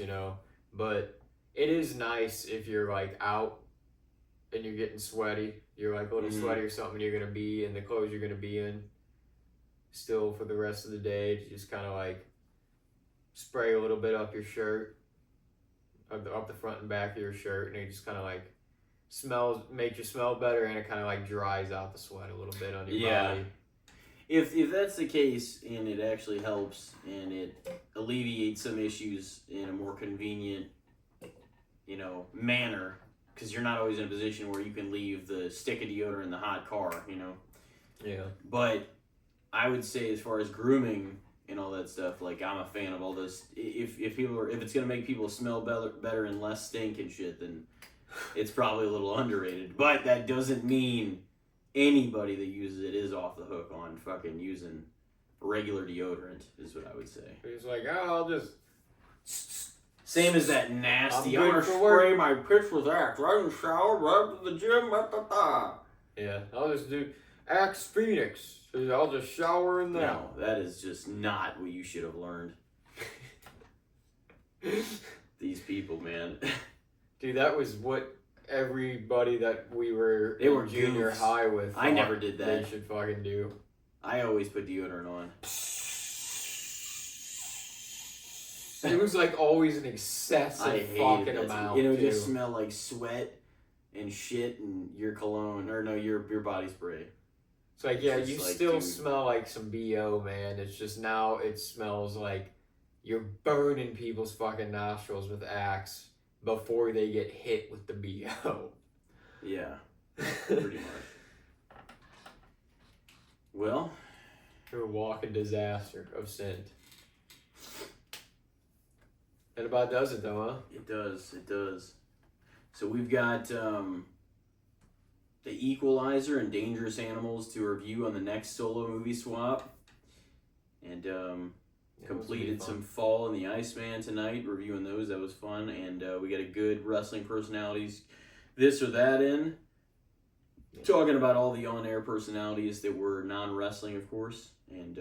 but it is nice if you're out and you're getting sweaty, you're a little sweaty or something, you're gonna be in the clothes you're gonna be in still for the rest of the day, to just kind of spray a little bit up your shirt, up the front and back of your shirt, and it just kind of makes you smell better, and it kind of dries out the sweat a little bit on your body. If that's the case, and it actually helps, and it alleviates some issues in a more convenient, manner, because you're not always in a position where you can leave the stick of deodorant in the hot car, Yeah. But I would say, as far as grooming and all that stuff, I'm a fan of all this. If it's gonna make people smell better and less stink and shit, then it's probably a little underrated. But that doesn't mean anybody that uses it is off the hook on fucking using regular deodorant, is what I would say. It's I'll just... Same as that nasty, I'm gonna spray my pitch with Axe right in the shower, right to the gym, Yeah, I'll just do Axe Phoenix. I'll just shower in there. No, that is just not what you should have learned. These people, man. Dude, that was what everybody that we were junior high with. I never did that. They should fucking do. I always put deodorant on. It was always an excessive fucking amount. It just smell like sweat and shit and your cologne, or no, your body spray. It's you still smell like some BO, man. It's just now it smells like you're burning people's fucking nostrils with Axe before they get hit with the BO. Yeah, pretty much. Well, you're a walking disaster of scent. That about does it, though, huh? It does. So we've got The Equalizer and Dangerous Animals to review on the next solo movie swap. And completed some Fall and the Iceman tonight, reviewing those. That was fun. And we got a good wrestling personalities, this or that in. Yeah. Talking about all the on-air personalities that were non-wrestling, of course. And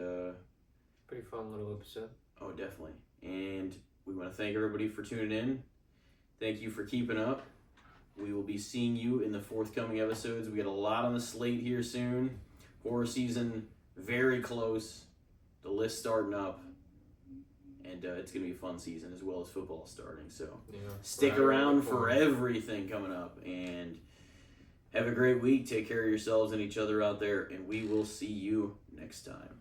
pretty fun little episode. Oh, definitely. And we want to thank everybody for tuning in. Thank you for keeping up. We will be seeing you in the forthcoming episodes. We got a lot on the slate here soon. Horror season very close. The list starting up. And it's going to be a fun season as well as football starting. So stick around for everything coming up. And have a great week. Take care of yourselves and each other out there. And we will see you next time.